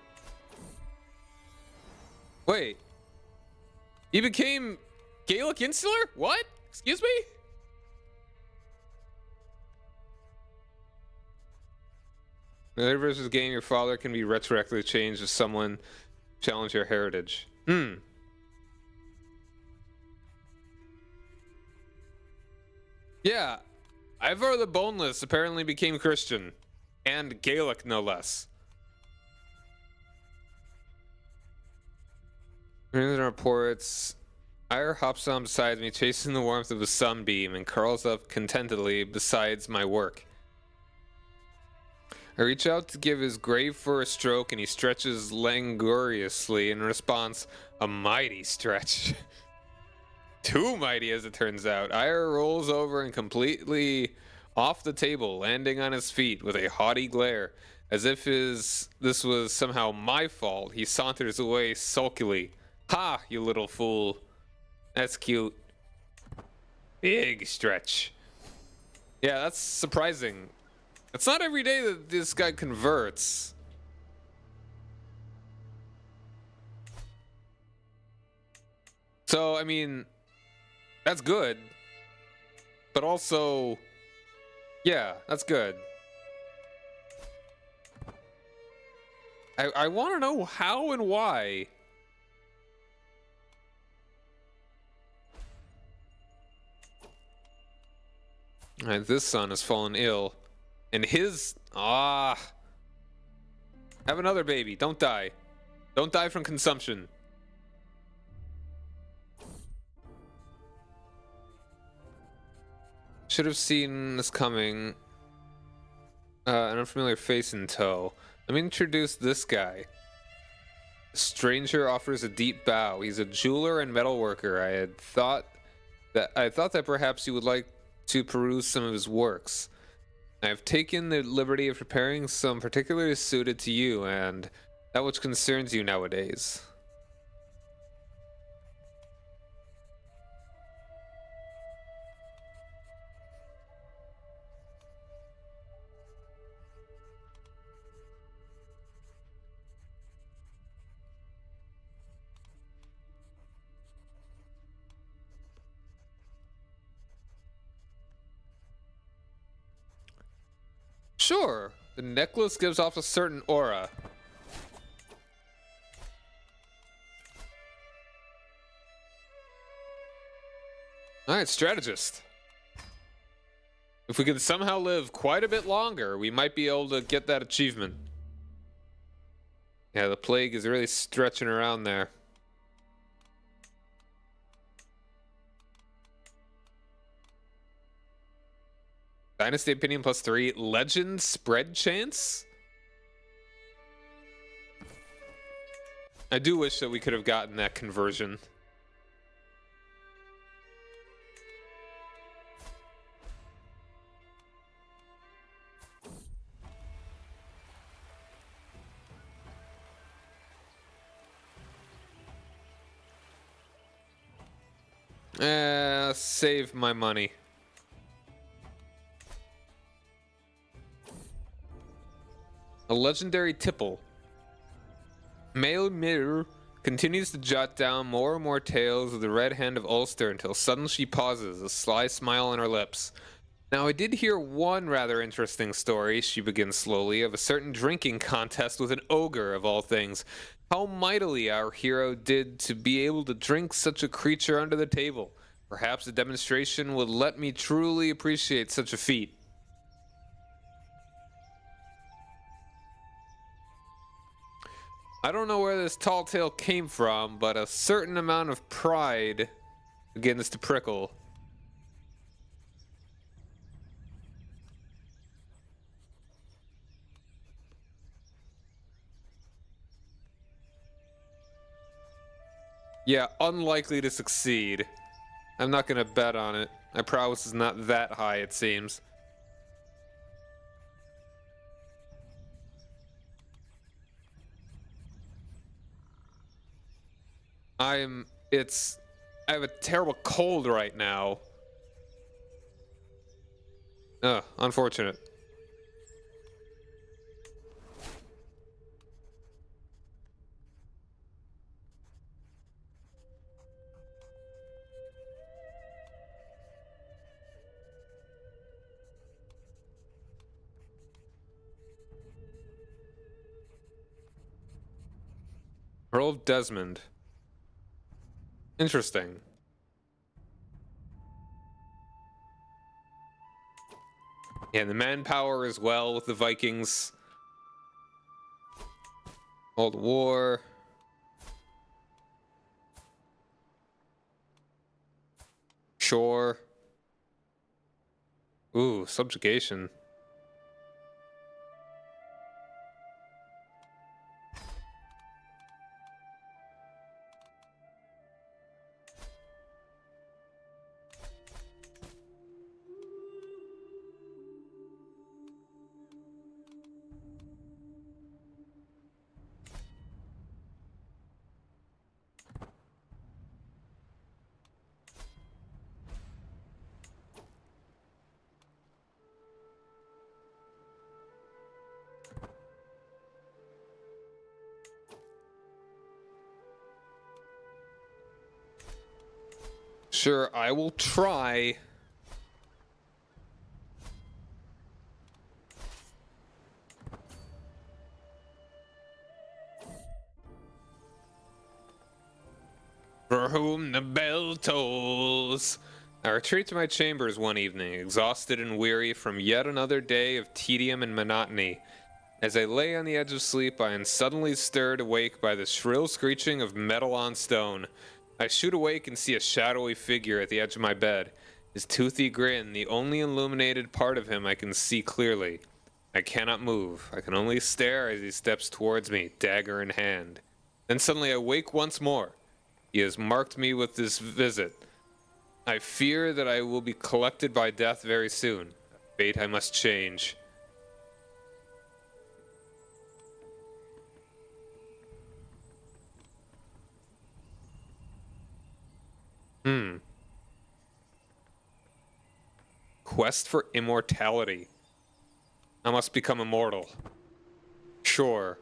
Wait. He became Gaelic Insular? What? Excuse me? The versus game, your father can be retroactively changed if someone challenge your heritage. Hmm. Yeah, Ivar the Boneless apparently became Christian. And Gaelic, no less. News reports, Ire hops on beside me, chasing the warmth of a sunbeam, and curls up contentedly beside my work. I reach out to give his grave fur a stroke, and he stretches languorously in response. A mighty stretch. Too mighty, as it turns out. Ire rolls over and completely off the table, landing on his feet with a haughty glare. As if this was somehow my fault, he saunters away sulkily. Ha, you little fool. That's cute. Big stretch. Yeah, that's surprising. It's not every day that this guy converts. So, I mean, that's good. But also, yeah, that's good. I want to know how and why. Alright, this son has fallen ill. And his... have another baby. Don't die. Don't die from consumption. Should have seen this coming. An unfamiliar face in tow. Let me introduce this guy. A stranger offers a deep bow. He's a jeweler and metalworker. I thought that perhaps you would like to peruse some of his works. I have taken the liberty of preparing some particularly suited to you and that which concerns you nowadays. Sure, the necklace gives off a certain aura. Alright, strategist. If we can somehow live quite a bit longer, we might be able to get that achievement. Yeah, the plague is really stretching around there. Dynasty opinion +3. Legend spread chance? I do wish that we could have gotten that conversion. Save my money. A legendary tipple. Male Mirror continues to jot down more and more tales of the Red Hand of Ulster until suddenly she pauses, a sly smile on her lips. Now, I did hear one rather interesting story, she begins slowly, of a certain drinking contest with an ogre, of all things. How mightily our hero did to be able to drink such a creature under the table. Perhaps a demonstration would let me truly appreciate such a feat. I don't know where this tall tale came from, but a certain amount of pride begins to prickle. Yeah, unlikely to succeed. I'm not gonna bet on it. My prowess is not that high, it seems. I have a terrible cold right now. Ugh, unfortunate. Earl of Desmond. Interesting. Yeah, the manpower as well with the Vikings. Old war. Sure. Ooh, subjugation. Sure, I will try. For whom the bell tolls. I retreat to my chambers one evening, exhausted and weary from yet another day of tedium and monotony. As I lay on the edge of sleep, I am suddenly stirred awake by the shrill screeching of metal on stone. I shoot awake and see a shadowy figure at the edge of my bed. His toothy grin, the only illuminated part of him I can see clearly. I cannot move. I can only stare as he steps towards me, dagger in hand. Then suddenly I wake once more. He has marked me with this visit. I fear that I will be collected by death very soon. Fate I must change. Quest for immortality. I must become immortal. Sure.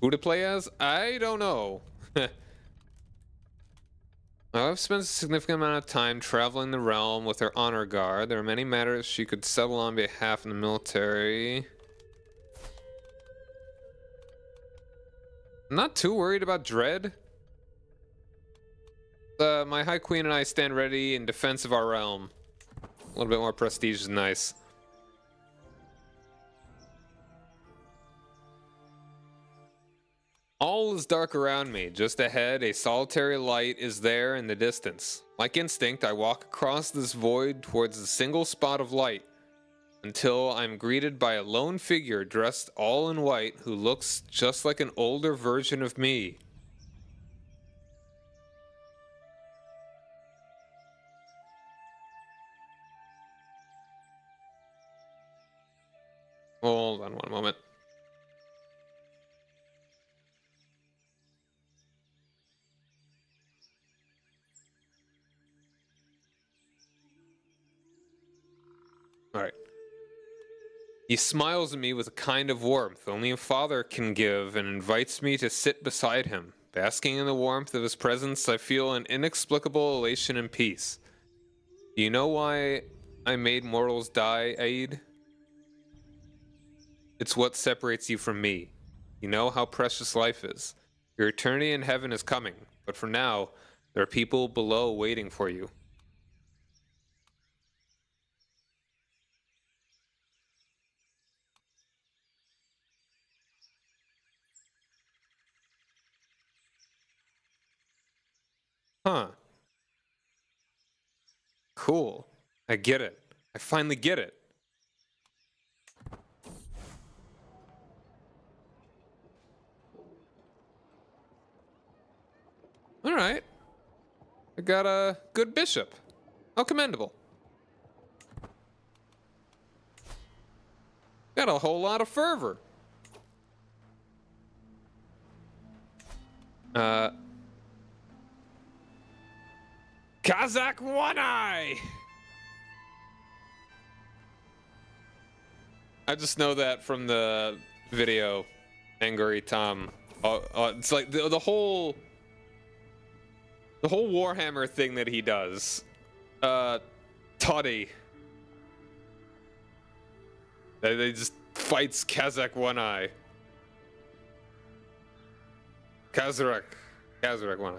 Who to play as? I don't know. I've spent a significant amount of time traveling the realm with her honor guard. There are many matters she could settle on behalf of the military. I'm not too worried about Dread. My High Queen and I stand ready in defense of our realm. A little bit more prestige is nice. All is dark around me. Just ahead, a solitary light is there in the distance. Like instinct, I walk across this void towards a single spot of light until I'm greeted by a lone figure dressed all in white who looks just like an older version of me. Hold on one moment. All right. He smiles at me with a kind of warmth only a father can give and invites me to sit beside him. Basking in the warmth of his presence, I feel an inexplicable elation and peace. Do you know why I made mortals die, Aid? It's what separates you from me. You know how precious life is. Your eternity in heaven is coming, but for now, there are people below waiting for you. Huh. Cool. I get it. I finally get it. All right. I got a good bishop. How commendable. Got a whole lot of fervor. Kazakh One Eye! I just know that from the video, Angry Tom. It's like the whole Warhammer thing that he does. Toddy. They just fights Kazakh One Eye. Kazarek. Kazarek one eye.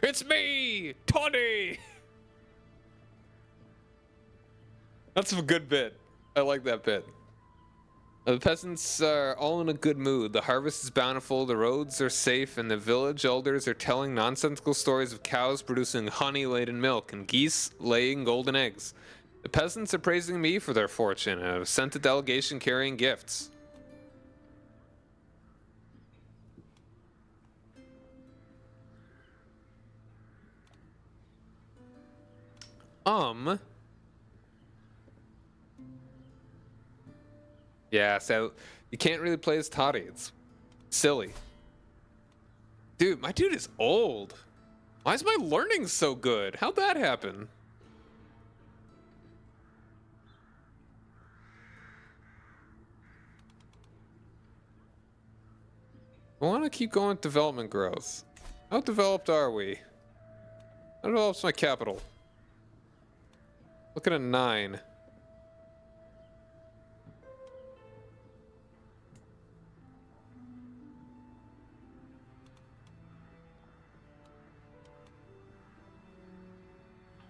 It's me, Tawny! That's a good bit. I like that bit. The peasants are all in a good mood. The harvest is bountiful, the roads are safe, and the village elders are telling nonsensical stories of cows producing honey-laden milk and geese laying golden eggs. The peasants are praising me for their fortune and have sent a delegation carrying gifts. Yeah, so you can't really play as Toddy. It's silly. Dude, my dude is old. Why is my learning so good? How'd that happen? I want to keep going with development growth. How developed are we? How developed my capital? Looking at 9.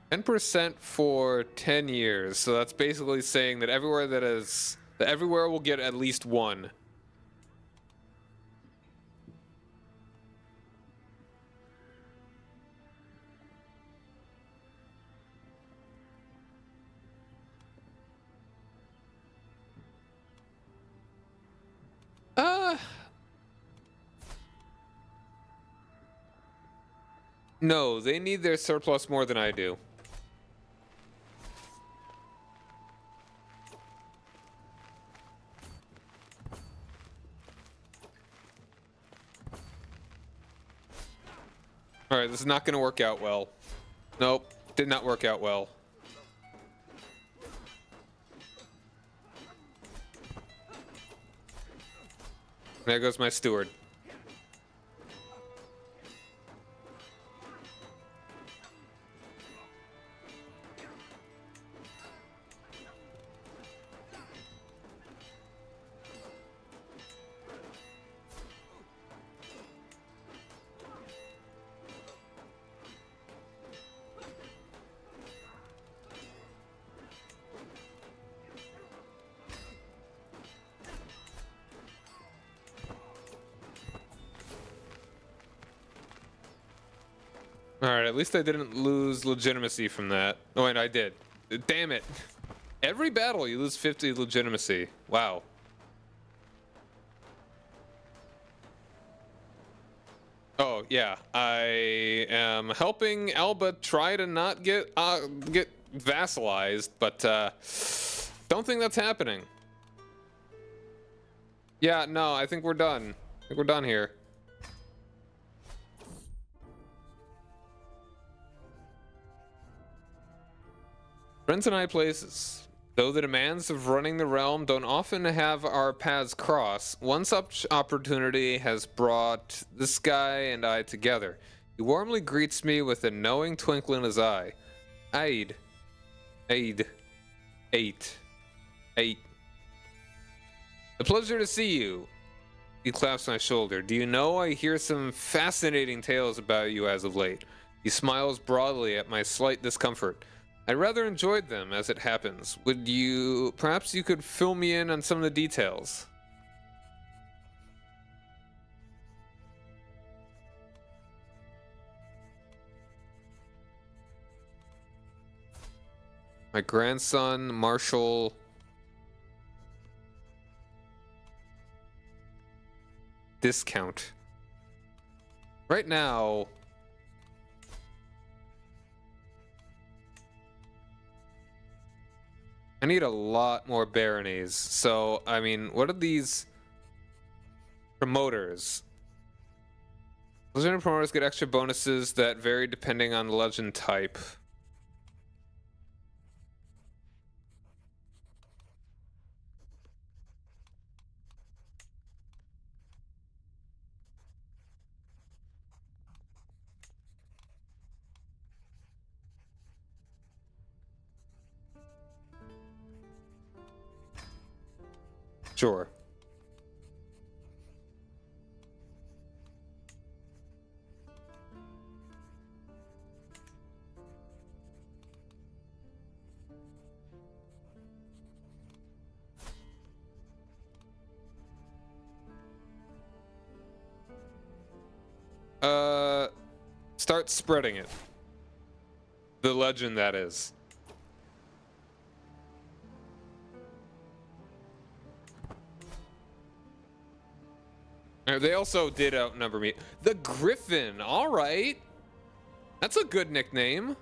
%10 for 10 years. So that's basically saying that everywhere will get at least 1. No, they need their surplus more than I do. Alright, this is not going to work out well. Nope, did not work out well. There goes my steward. Alright, at least I didn't lose legitimacy from that. Oh, wait, I did. Damn it. Every battle you lose 50 legitimacy. Wow. Oh, yeah. I am helping Alba try to not get vassalized, but don't think that's happening. Yeah, no, I think we're done. I think we're done here. Friends and I places. Though the demands of running the realm don't often have our paths cross, one such opportunity has brought this guy and I together. He warmly greets me with a knowing twinkle in his eye. Aid. A pleasure to see you. He claps my shoulder. Do you know I hear some fascinating tales about you as of late? He smiles broadly at my slight discomfort. I rather enjoyed them, as it happens. Perhaps you could fill me in on some of the details? My grandson, Marshall. Discount. Right now, I need a lot more baronies. So, I mean, what are these promoters? Legendary promoters get extra bonuses that vary depending on the legend type. Sure. Start spreading it. The legend, that is. They also did outnumber me. The Griffin, all right. That's a good nickname.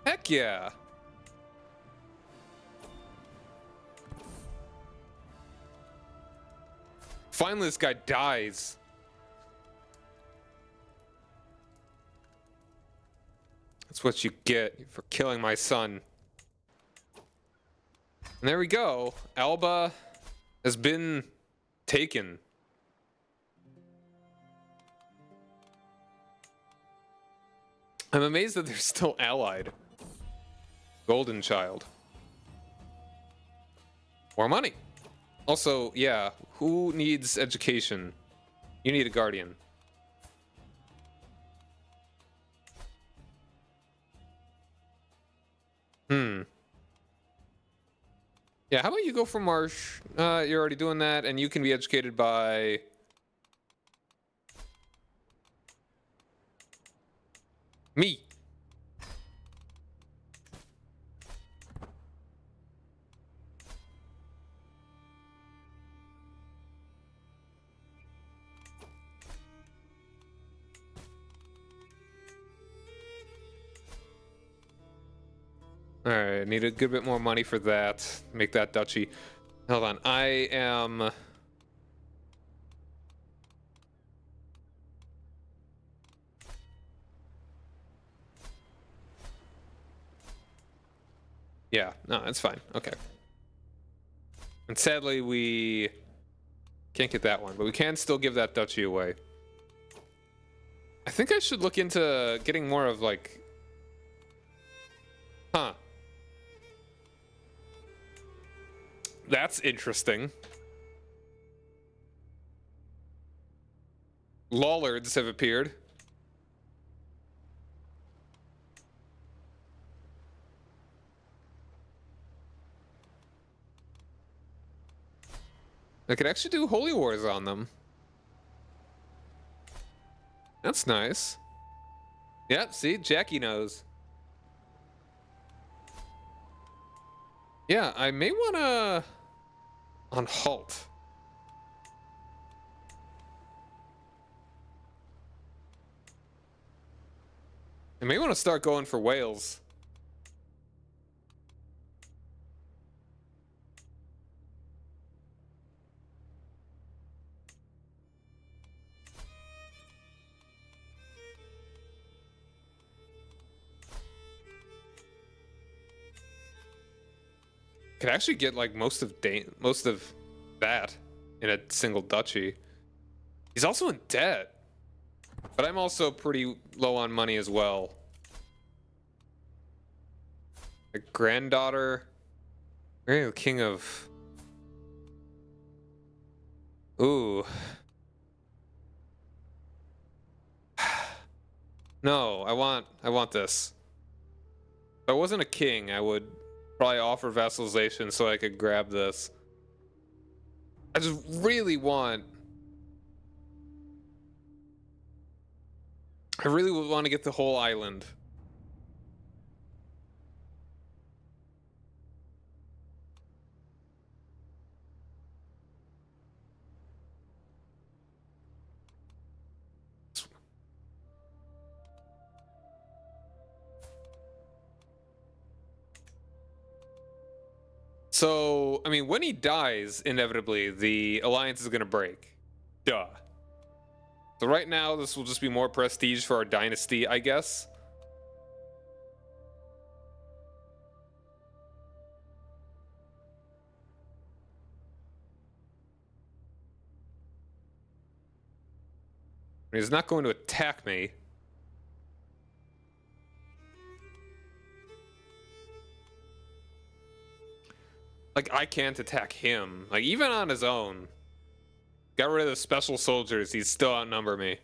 Heck yeah. Finally, this guy dies. That's what you get for killing my son. And there we go. Alba has been taken. I'm amazed that they're still allied. Golden Child. More money. Also, yeah, who needs education? You need a guardian. Yeah, how about you go for Marsh? You're already doing that, and you can be educated by... me. Alright, I need a good bit more money for that. Make that duchy. Hold on, I am... Yeah, no, that's fine. Okay. And sadly, we can't get that one, but we can still give that duchy away. I think I should look into getting more of, like... Huh. That's interesting. Lollards have appeared. I could actually do holy wars on them. That's nice. Yeah, see, Jackie knows. Yeah, I may wanna... on halt. I may want to start going for Wales. Could actually get like most of that in a single duchy. He's also in debt, but I'm also pretty low on money as well. A granddaughter, the king of. Ooh. No, I want this. If I wasn't a king, I would probably offer vassalization so I could grab this. I just really want... I really would want to get the whole island. So, I mean, when he dies, inevitably, the alliance is going to break. Duh. So right now, this will just be more prestige for our dynasty, I guess. He's not going to attack me. Like, I can't attack him. Like, even on his own. Got rid of the special soldiers, he'd still outnumber me.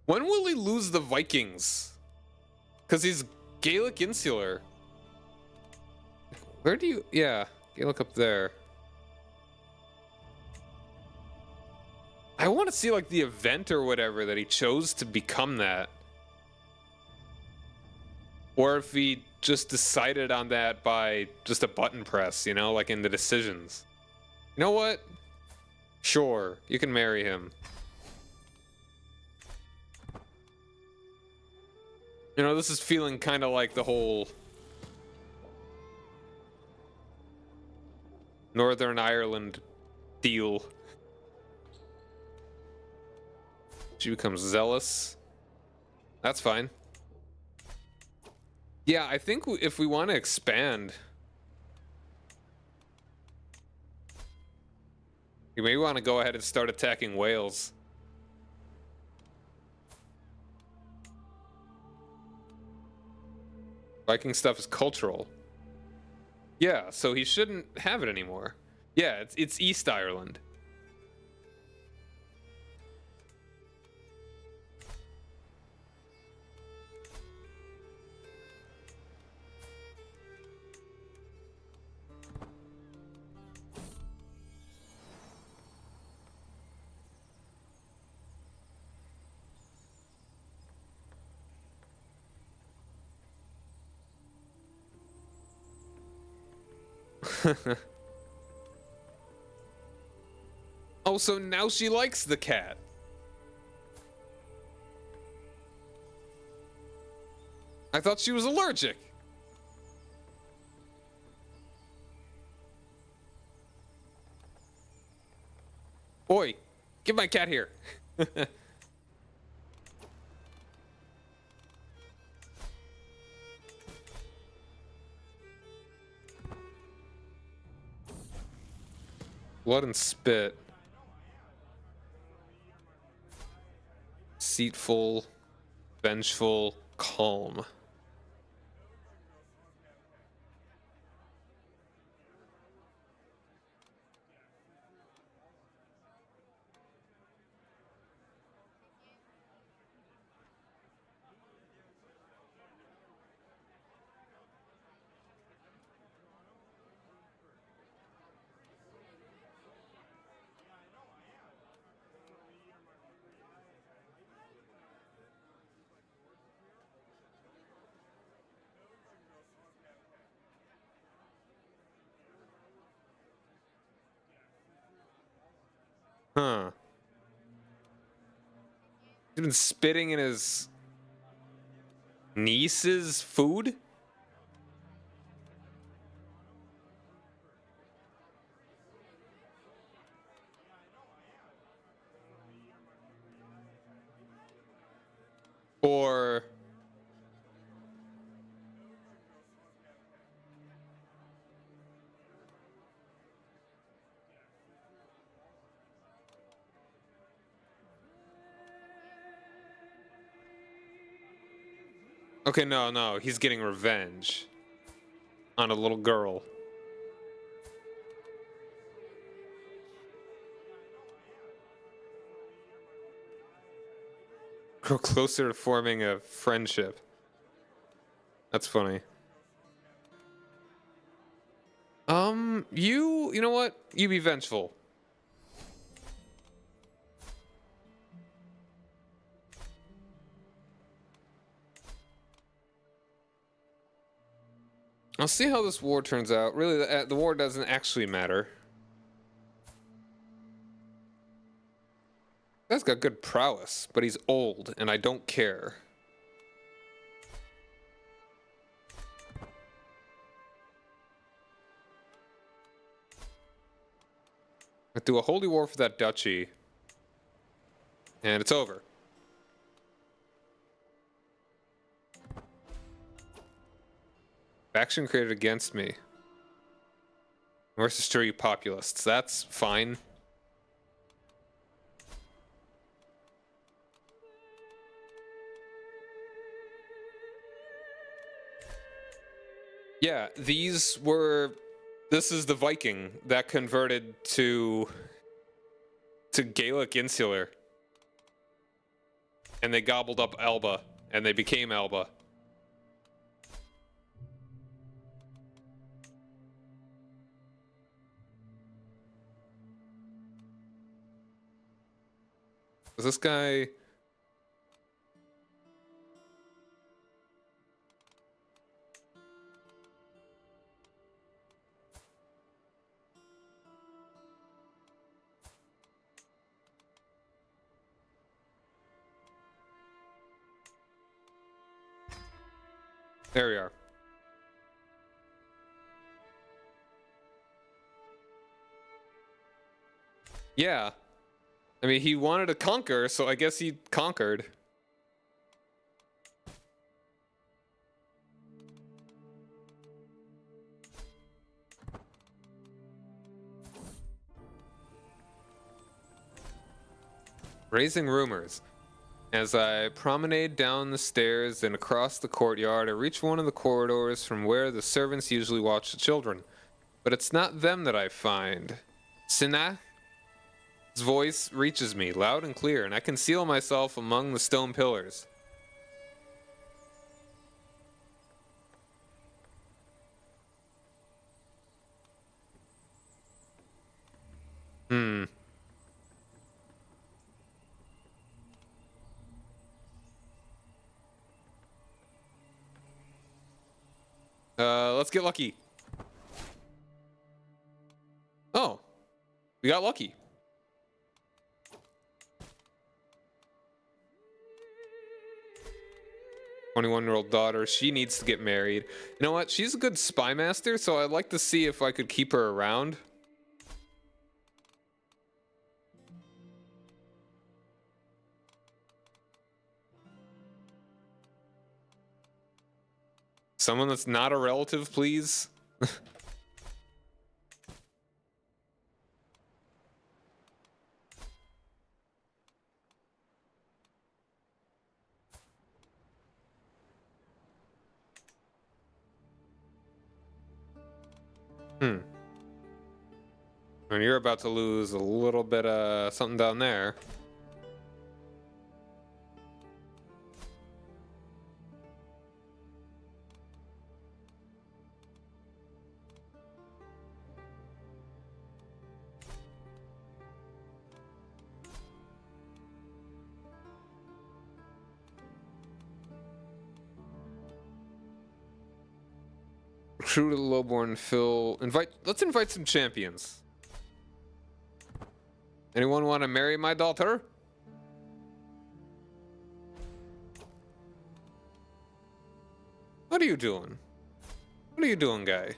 When will he lose the Vikings? Because he's Gaelic Insular. Where do you... Yeah, Gaelic up there. I want to see, like, the event or whatever that he chose to become that. Or if he just decided on that by just a button press, you know, like in the decisions. You know what? Sure, you can marry him. You know, this is feeling kind of like the whole Northern Ireland deal. She becomes zealous. That's fine. Yeah, I think if we want to expand, you may want to go ahead and start attacking Wales. Viking stuff is cultural. Yeah, so he shouldn't have it anymore. Yeah, it's East Ireland. Oh, so now she likes the cat. I thought she was allergic. Oi, give my cat here. Blood and spit. Deceitful, vengeful, calm. Huh. He's been spitting in his niece's food? Or... Okay, no, he's getting revenge on a little girl. Grow closer to forming a friendship. That's funny. You know what? You be vengeful. I'll see how this war turns out. Really, the war doesn't actually matter. Guy's got good prowess, but he's old, and I don't care. I do a holy war for that duchy, and it's over. Faction created against me. North to stir you populists. That's fine. Yeah, these were This is the Viking that converted to Gaelic Insular. And they gobbled up Elba, and they became Elba. Is this guy... There we are. Yeah. I mean, he wanted to conquer, so I guess he conquered. Raising rumors. As I promenade down the stairs and across the courtyard, I reach one of the corridors from where the servants usually watch the children. But it's not them that I find. Sinach's voice reaches me, loud and clear, and I conceal myself among the stone pillars. Let's get lucky. Oh, we got lucky. 21-year-old daughter, she needs to get married. You know what? She's a good spy master, so I'd like to see if I could keep her around. Someone that's not a relative, please. And you're about to lose a little bit of something down there. Recruit a lowborn Phil. Let's invite some champions. Anyone want to marry my daughter? What are you doing? What are you doing, guy?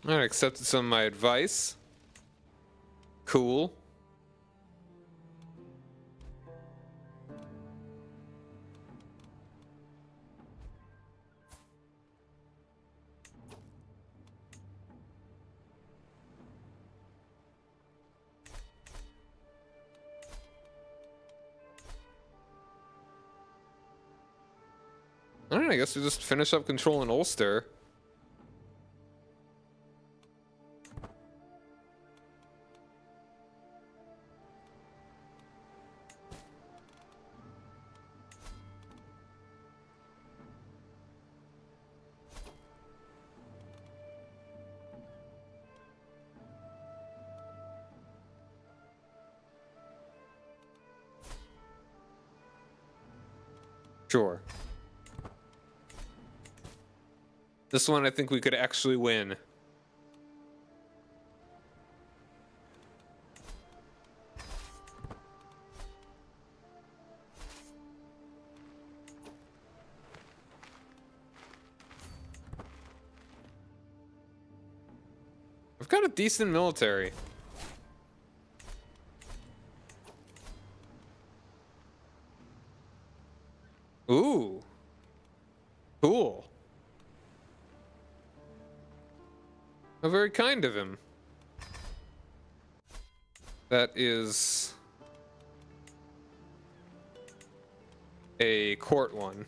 I accepted some of my advice. Cool. Alright, I guess we just finish up controlling Ulster. Sure. This one I think we could actually win. We've got a decent military. How very kind of him. That is a court one.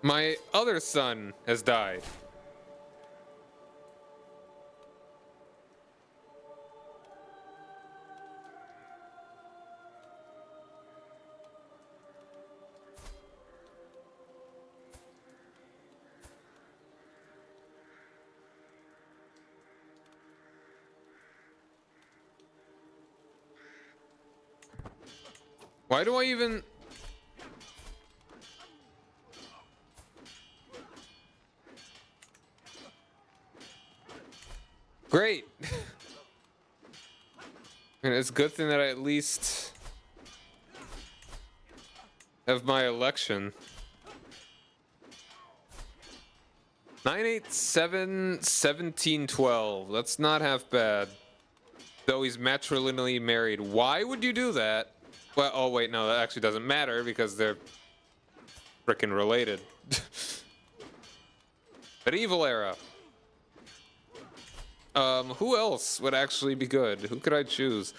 My other son has died. Why do I even... Great. And it's a good thing that I at least have my election. 987 1712. That's not half bad. Though he's matrilineally married. Why would you do that? Well, oh wait, no, that actually doesn't matter because they're frickin' related. Medieval era. Who else would actually be good? Who could I choose?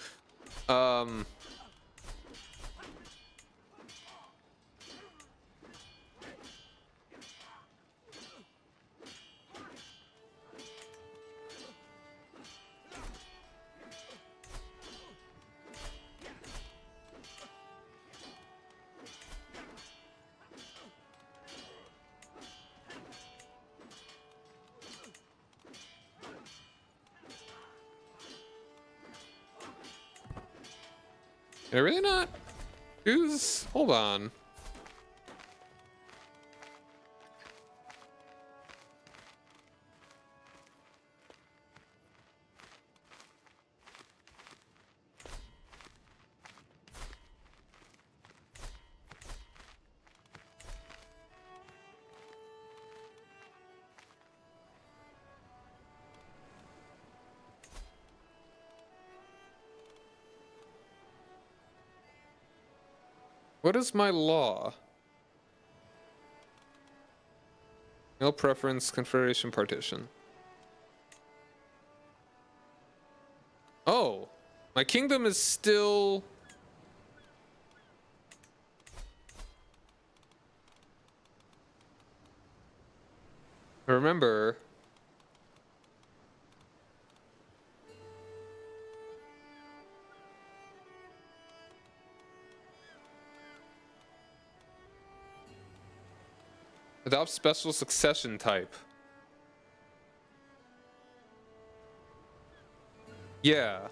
Can I really not choose? Hold on. What is my law? No preference, confederation, partition. Oh, my kingdom is still... Remember... Adopt special succession type. Yeah.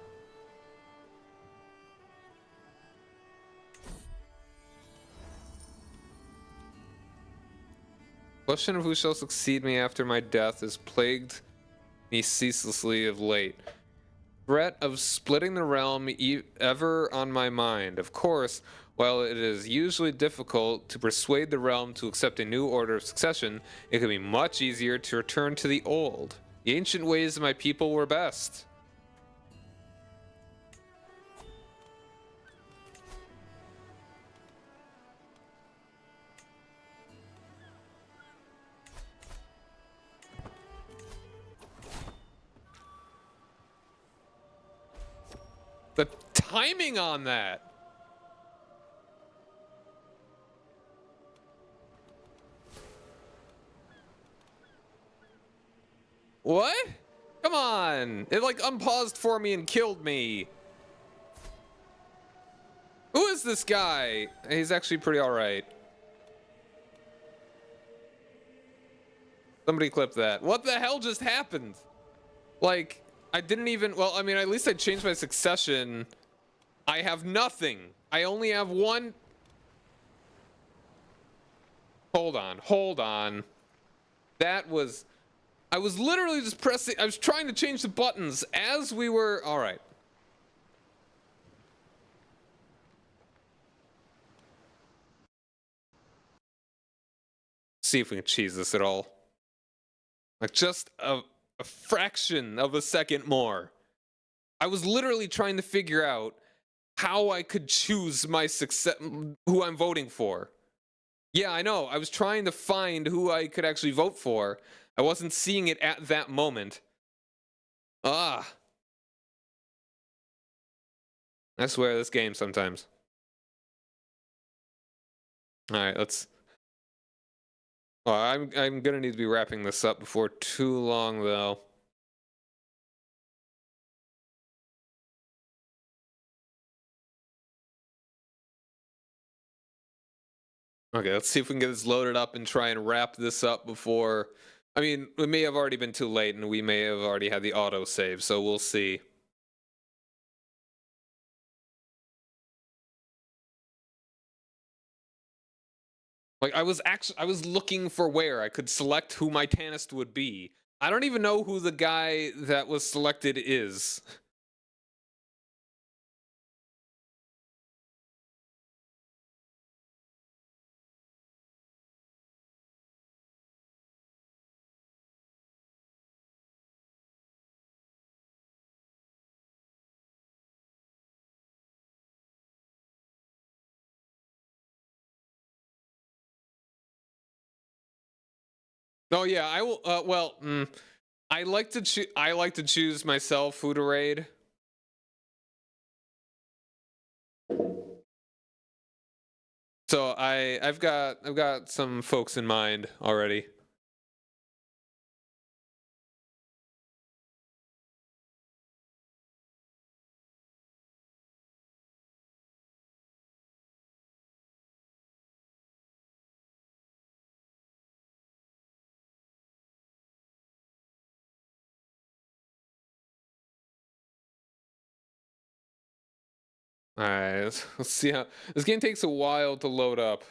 Question of who shall succeed me after my death has plagued me ceaselessly of late. Threat of splitting the realm ever on my mind. Of course, while it is usually difficult to persuade the realm to accept a new order of succession, it can be much easier to return to the old. The ancient ways of my people were best. The timing on that. What? Come on. It like unpaused for me and killed me. Who is this guy? He's actually pretty alright. Somebody clip that. What the hell just happened? Like, I didn't even, well, I mean, at least I changed my succession. I have nothing. I only have one. Hold on, hold on. That was, I was literally just pressing, I was trying to change the buttons as we were, all right. See if we can cheese this at all. Like just a fraction of a second more. I was literally trying to figure out how I could choose my success, who I'm voting for. Yeah, I know. I was trying to find who I could actually vote for. I wasn't seeing it at that moment. Ah. I swear this game sometimes. Alright, let's. Oh, I'm gonna need to be wrapping this up before too long though. Okay, let's see if we can get this loaded up and try and wrap this up before. I mean, it may have already been too late and we may have already had the auto save, so we'll see. Like I was looking for where I could select who my Tanist would be. I don't even know who the guy that was selected is. Oh yeah, I will. Well, I like to I like to choose myself who to raid. So I've got some folks in mind already. All right, let's see how this game takes a while to load up.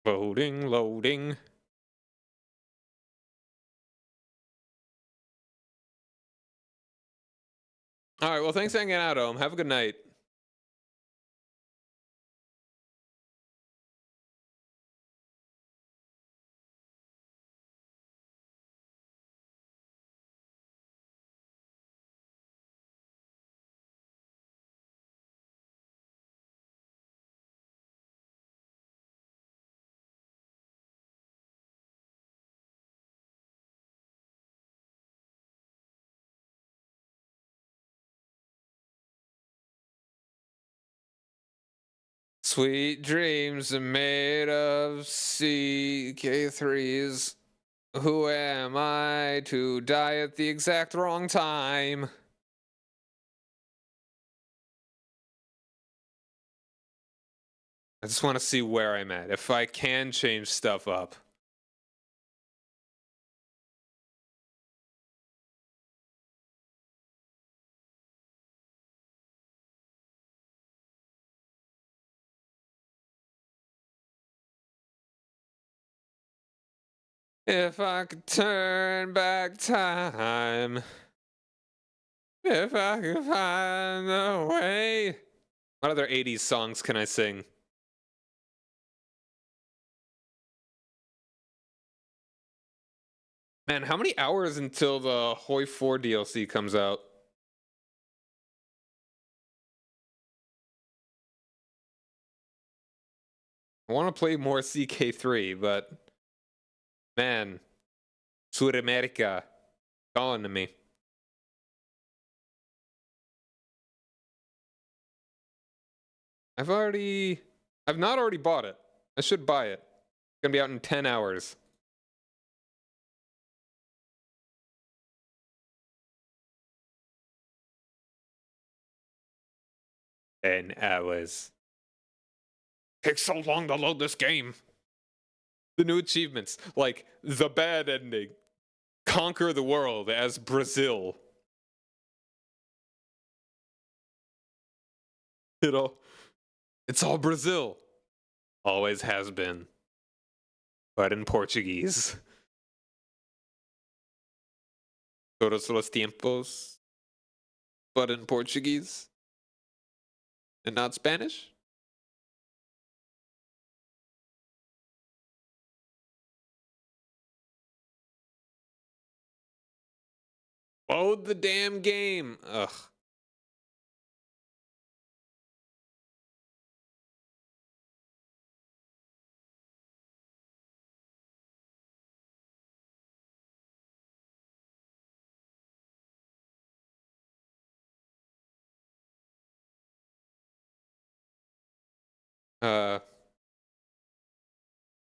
Loading, loading. All right, well, thanks for hanging out, Have a good night. Sweet dreams are made of CK3s. Who am I to die at the exact wrong time? I just want to see where I'm at. If I can change stuff up. If I could turn back time. If I could find a way. What other 80s songs can I sing? Man, how many hours until the Hoi 4 DLC comes out? I want to play more CK3, but man, Sudamerica calling to me. I've not already bought it. I should buy it. It's gonna be out in 10 hours. $10. Takes so long to load this game. The new achievements, like the bad ending, conquer the world as Brazil. You know, it's all Brazil. Always has been. But in Portuguese. Todos los tiempos. But in Portuguese. And not Spanish? Load the damn game. Ugh.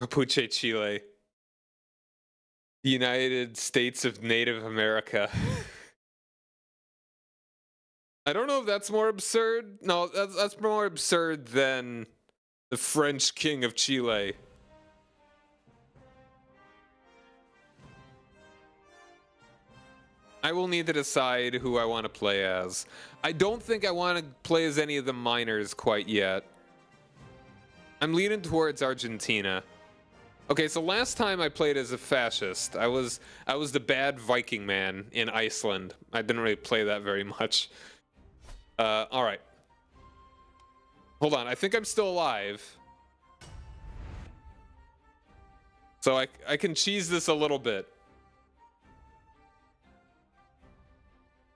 Mapuche, Chile. The United States of Native America. I don't know if that's more absurd. No, that's more absurd than the French King of Chile. I will need to decide who I want to play as. I don't think I want to play as any of the minors quite yet. I'm leaning towards Argentina. Okay, so last time I played as a fascist, I was the bad Viking man in Iceland. I didn't really play that very much. All right. Hold on, I think I'm still alive. So I can cheese this a little bit.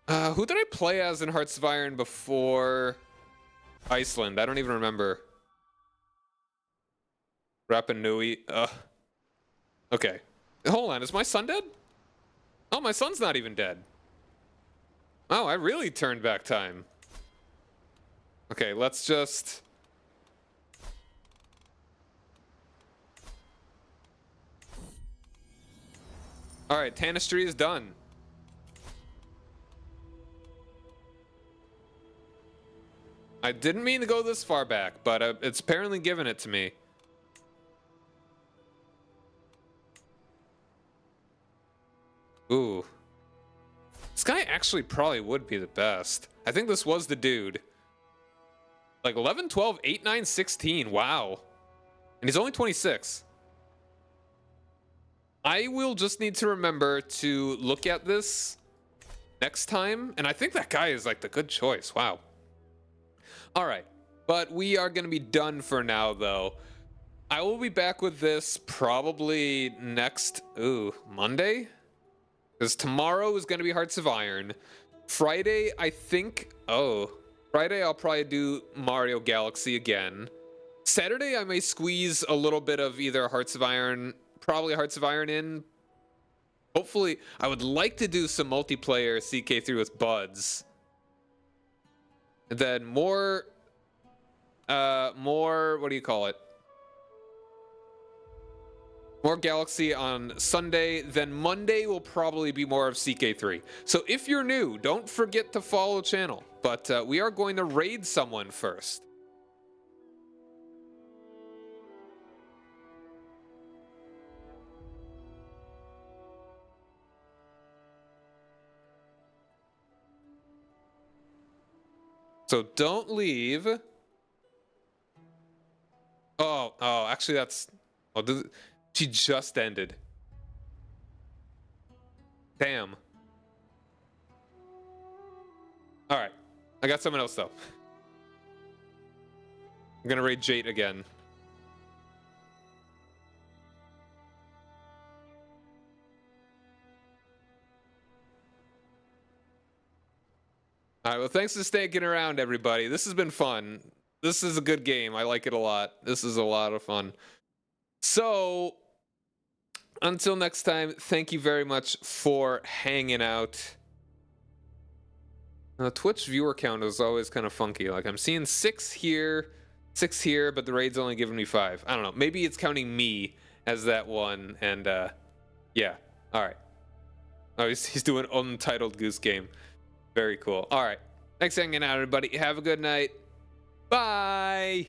Who did I play as in Hearts of Iron before Iceland? I don't even remember. Rapa Nui. Okay. Hold on, is my son dead? Oh, my son's not even dead. Oh, I really turned back time. Okay, let's just... Alright, Tanistry is done. I didn't mean to go this far back, but it's apparently given it to me. Ooh. This guy actually probably would be the best. I think this was the dude. Like 11, 12, 8, 9, 16. Wow. And he's only 26. I will just need to remember to look at this next time. And I think that guy is like the good choice. Wow. All right. But we are going to be done for now, though. I will be back with this probably next, Monday? Because tomorrow is going to be Hearts of Iron. Friday, I think... Friday I'll probably do Mario Galaxy again. Saturday I may squeeze a little bit of either Hearts of Iron... Probably Hearts of Iron in. Hopefully, I would like to do some multiplayer CK3 with buds. And then more... what do you call it? More Galaxy on Sunday, then Monday will probably be more of CK3. So if you're new, don't forget to follow the channel. But we are going to raid someone first. So don't leave. Oh, actually that's... Oh, she just ended. Damn. All right. I got someone else, though. I'm gonna raid Jate again. All right, well, thanks for sticking around, everybody. This has been fun. This is a good game. I like it a lot. This is a lot of fun. So, until next time, thank you very much for hanging out. Twitch viewer count is always kind of funky. Like, I'm seeing 6 here, but the raid's only giving me 5. I don't know. Maybe it's counting me as that one, and, yeah. All right. Oh, he's doing Untitled Goose Game. Very cool. All right. Thanks for hanging out, everybody. Have a good night. Bye.